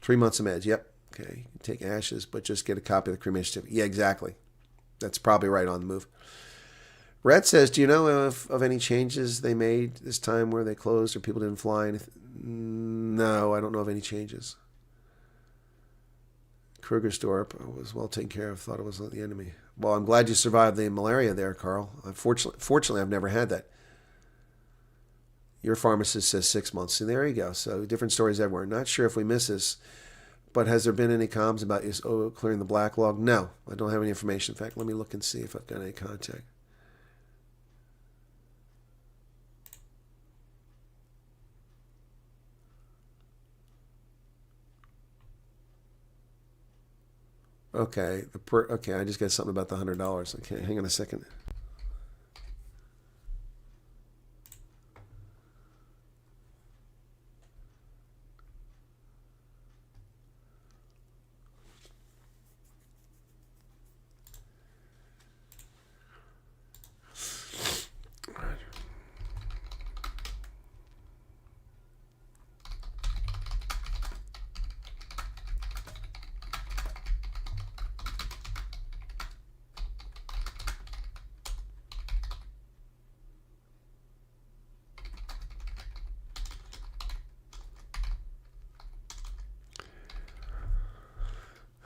3 months of meds. Yep. Okay, take ashes, but just get a copy of the cremation certificate. Yeah, exactly. That's probably right on the move. Red says, do you know of any changes they made this time where they closed or people didn't fly? No, I don't know of any changes. Krugersdorp was well taken care of. Thought it was the enemy. Well, I'm glad you survived the malaria there, Carl. Fortunately, I've never had that. Your pharmacist says 6 months. So there you go. So different stories everywhere. Not sure if we miss this, but has there been any comms about clearing the backlog? No, I don't have any information. In fact, let me look and see if I've got any contact. Okay, okay, I just got something about the $100. Okay, hang on a second.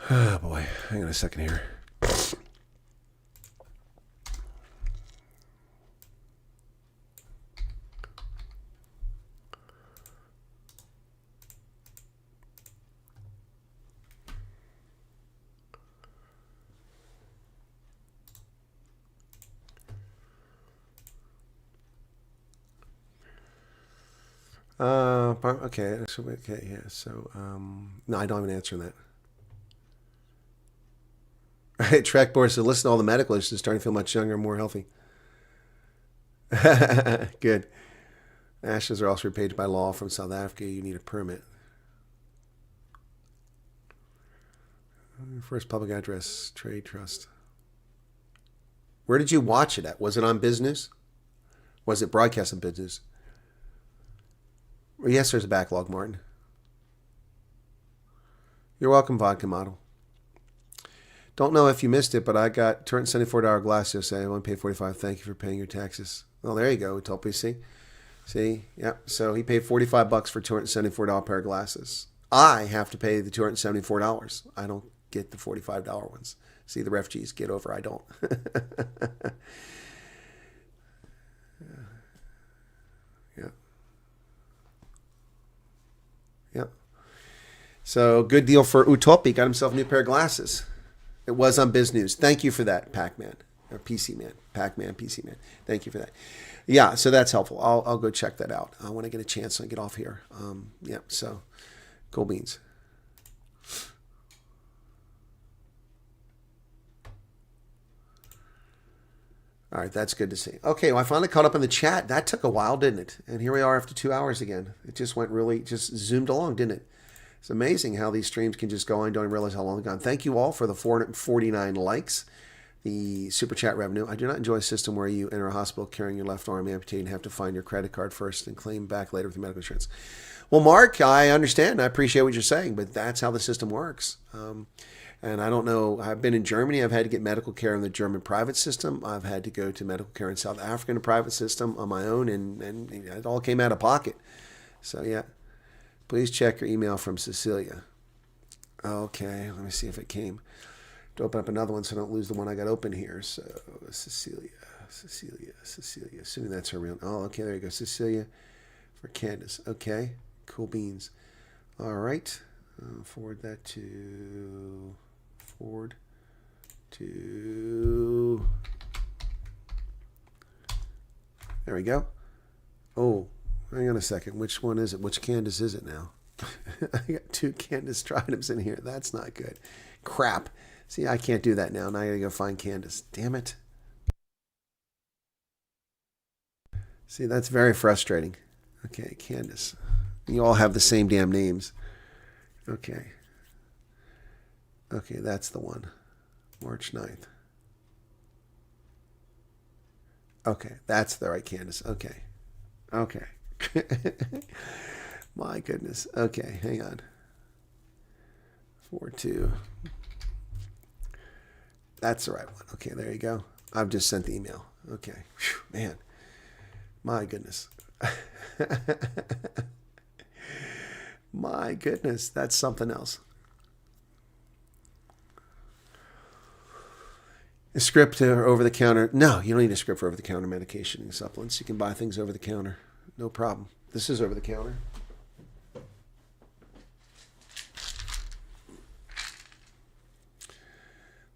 Oh boy, hang on a second here. Okay, yeah. So, no, I don't have an answer on that. Trackboard said, listen to all the medical issues, starting to feel much younger and more healthy. Good. Ashes are also repaid by law from South Africa. You need a permit. First public address, trade trust. Where did you watch it at? Was it on business? Was it broadcast on business? Well, yes, there's a backlog, Martin. You're welcome, Vodka Model. Don't know if you missed it, but I got $274 glass yesterday. I only paid $45. Thank you for paying your taxes. Well, there you go, Utopia. See? Yep. So he paid $45 for $274 pair of glasses. I have to pay the $274. I don't get the $45 ones. See, the refugees get over. I don't. Yeah. Yeah. So good deal for Utopia. Got himself a new pair of glasses. It was on Biz News. Thank you for that, Pac-Man. Or PC Man. Pac-Man, PC Man. Thank you for that. Yeah, so that's helpful. I'll go check that out when I get a chance and get off here. Yeah, so cool beans. All right, that's good to see. Okay, well, I finally caught up in the chat. That took a while, didn't it? And here we are after 2 hours again. It just went really, just zoomed along, didn't it? It's amazing how these streams can just go on. Don't realize how long they've gone. Thank you all for the 449 likes. The super chat revenue. I do not enjoy a system where you enter a hospital carrying your left arm amputated and have to find your credit card first and claim back later with your medical insurance. Well, Mark, I understand. I appreciate what you're saying, but that's how the system works. And I don't know. I've been in Germany. I've had to get medical care in the German private system. I've had to go to medical care in South Africa in a private system on my own, and it all came out of pocket. So, yeah. Please check your email from Cecilia. Okay, let me see if it came. To open up another one so I don't lose the one I got open here. So, Cecilia. Assuming that's her real. Oh, okay, there you go. Cecilia for Candace. Okay, cool beans. All right. Forward to. There we go. Oh. Hang on a second. Which one is it? Which Candace is it now? I got 2 Candace items in here. That's not good. Crap. See, I can't do that now. Now I gotta go find Candace. Damn it. See, that's very frustrating. Okay, Candace. You all have the same damn names. Okay. Okay, that's the one. March 9th. Okay, that's the right Candace. Okay. Okay. My goodness. Okay, hang on. 4-2. That's the right one. Okay, there you go. I've just sent the email. Okay. Whew, man. My goodness. My goodness. That's something else. A script or over the counter? No, you don't need a script for over the counter medication and supplements. You can buy things over the counter. No problem. This is over the counter.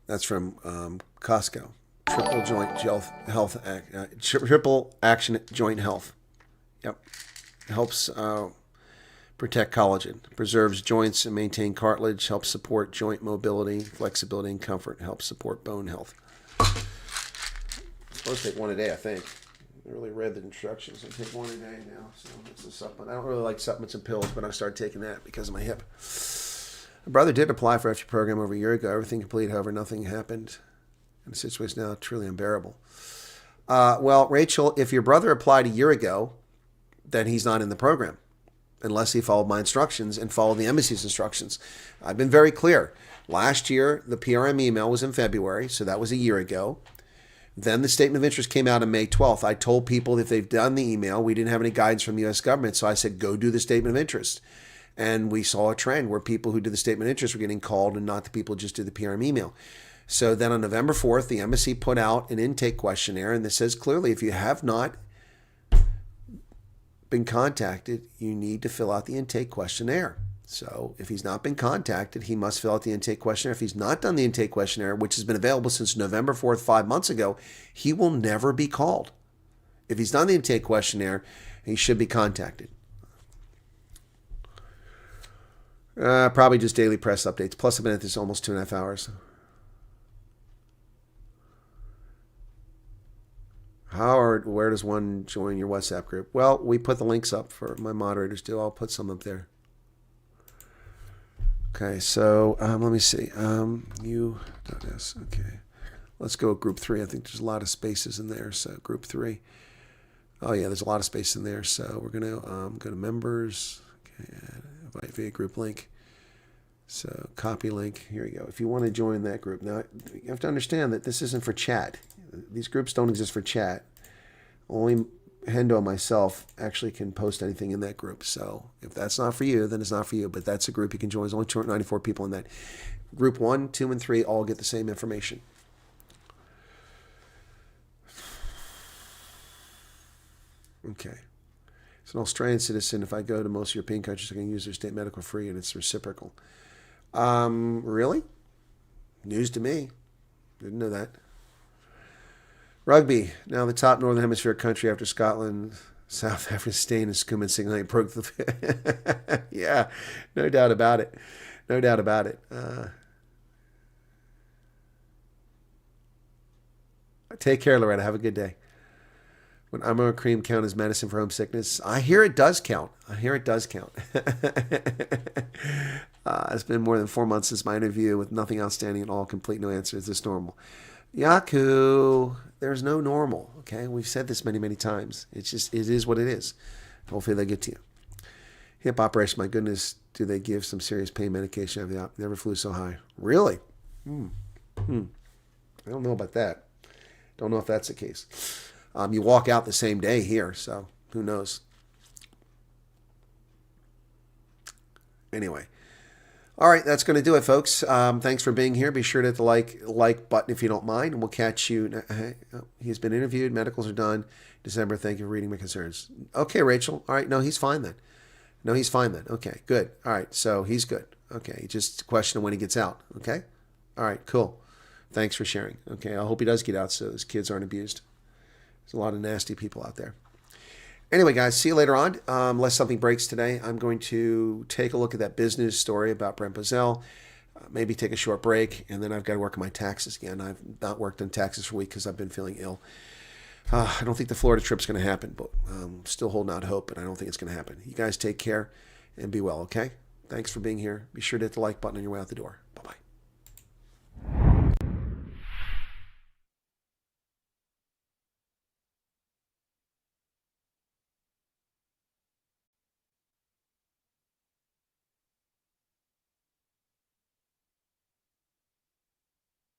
That's from Costco. Triple Action Joint Health. Yep. Helps protect collagen, preserves joints and maintain cartilage, helps support joint mobility, flexibility, and comfort, helps support bone health. I'm supposed to take one a day, I think. I really read the instructions. I take one a day now, so it's a supplement. I don't really like supplements and pills, but I started taking that because of my hip. My brother did apply for FG program over a year ago. Everything complete, however, nothing happened. And the situation now truly unbearable. Well, Rachel, if your brother applied a year ago, then he's not in the program unless he followed my instructions and followed the embassy's instructions. I've been very clear. Last year, the PRM email was in February, so that was a year ago. Then the statement of interest came out on May 12th. I told people if they've done the email, we didn't have any guidance from the U.S. government, so I said, go do the statement of interest. And we saw a trend where people who did the statement of interest were getting called and not the people who just did the PRM email. So then on November 4th, the embassy put out an intake questionnaire, and this says clearly, if you have not been contacted, you need to fill out the intake questionnaire. So if he's not been contacted, he must fill out the intake questionnaire. If he's not done the intake questionnaire, which has been available since November 4th, 5 months ago, he will never be called. If he's done the intake questionnaire, he should be contacted. Probably just daily press updates. Plus, I've been at this almost 2.5 hours. How or where does one join your WhatsApp group? Well, we put the links up for my moderators do. I'll put some up there. Okay, so let me see. You.s. Okay. Let's go with group 3. I think there's a lot of spaces in there. So group 3. Oh, yeah, there's a lot of space in there. So we're going to go to members. Okay, invite via group link. So copy link. Here you go. If you want to join that group. Now, you have to understand that this isn't for chat. These groups don't exist for chat. Only Hendo and myself actually can post anything in that group. So if that's not for you, then it's not for you. But that's a group you can join. There's only 294 people in that. Group 1, 2, and 3 all get the same information. Okay. As an Australian citizen, if I go to most European countries, I can use their state medical free, and it's reciprocal. Really? News to me. Didn't know that. Rugby, now the top Northern Hemisphere country after Scotland, South Africa, Spain, and Scuba and Singapore broke the... Yeah, no doubt about it. No doubt about it. Take care, Loretta. Have a good day. Would Armour cream count as medicine for homesickness? I hear it does count. It's been more than 4 months since my interview with nothing outstanding at all, complete no answer. Is this normal? Yaku, there's no normal, okay? We've said this many, many times. It is what it is. Hopefully they get to you. Hip operation, my goodness, do they give some serious pain medication? I never flew so high. Really? I don't know about that. Don't know if that's the case. You walk out the same day here, so who knows? Anyway. All right, that's going to do it, folks. Thanks for being here. Be sure to hit the like button if you don't mind, and we'll catch you. He's been interviewed. Medicals are done. December, thank you for reading my concerns. Okay, Rachel. All right, no, he's fine then. Okay, good. All right, so he's good. Okay, just a question of when he gets out. Okay? All right, cool. Thanks for sharing. Okay, I hope he does get out so his kids aren't abused. There's a lot of nasty people out there. Anyway, guys, see you later on. Unless something breaks today, I'm going to take a look at that business story about Brent Bozell, maybe take a short break, and then I've got to work on my taxes again. I've not worked on taxes for a week because I've been feeling ill. I don't think the Florida trip's going to happen, but I'm still holding out hope, and I don't think it's going to happen. You guys take care and be well, okay? Thanks for being here. Be sure to hit the like button on your way out the door.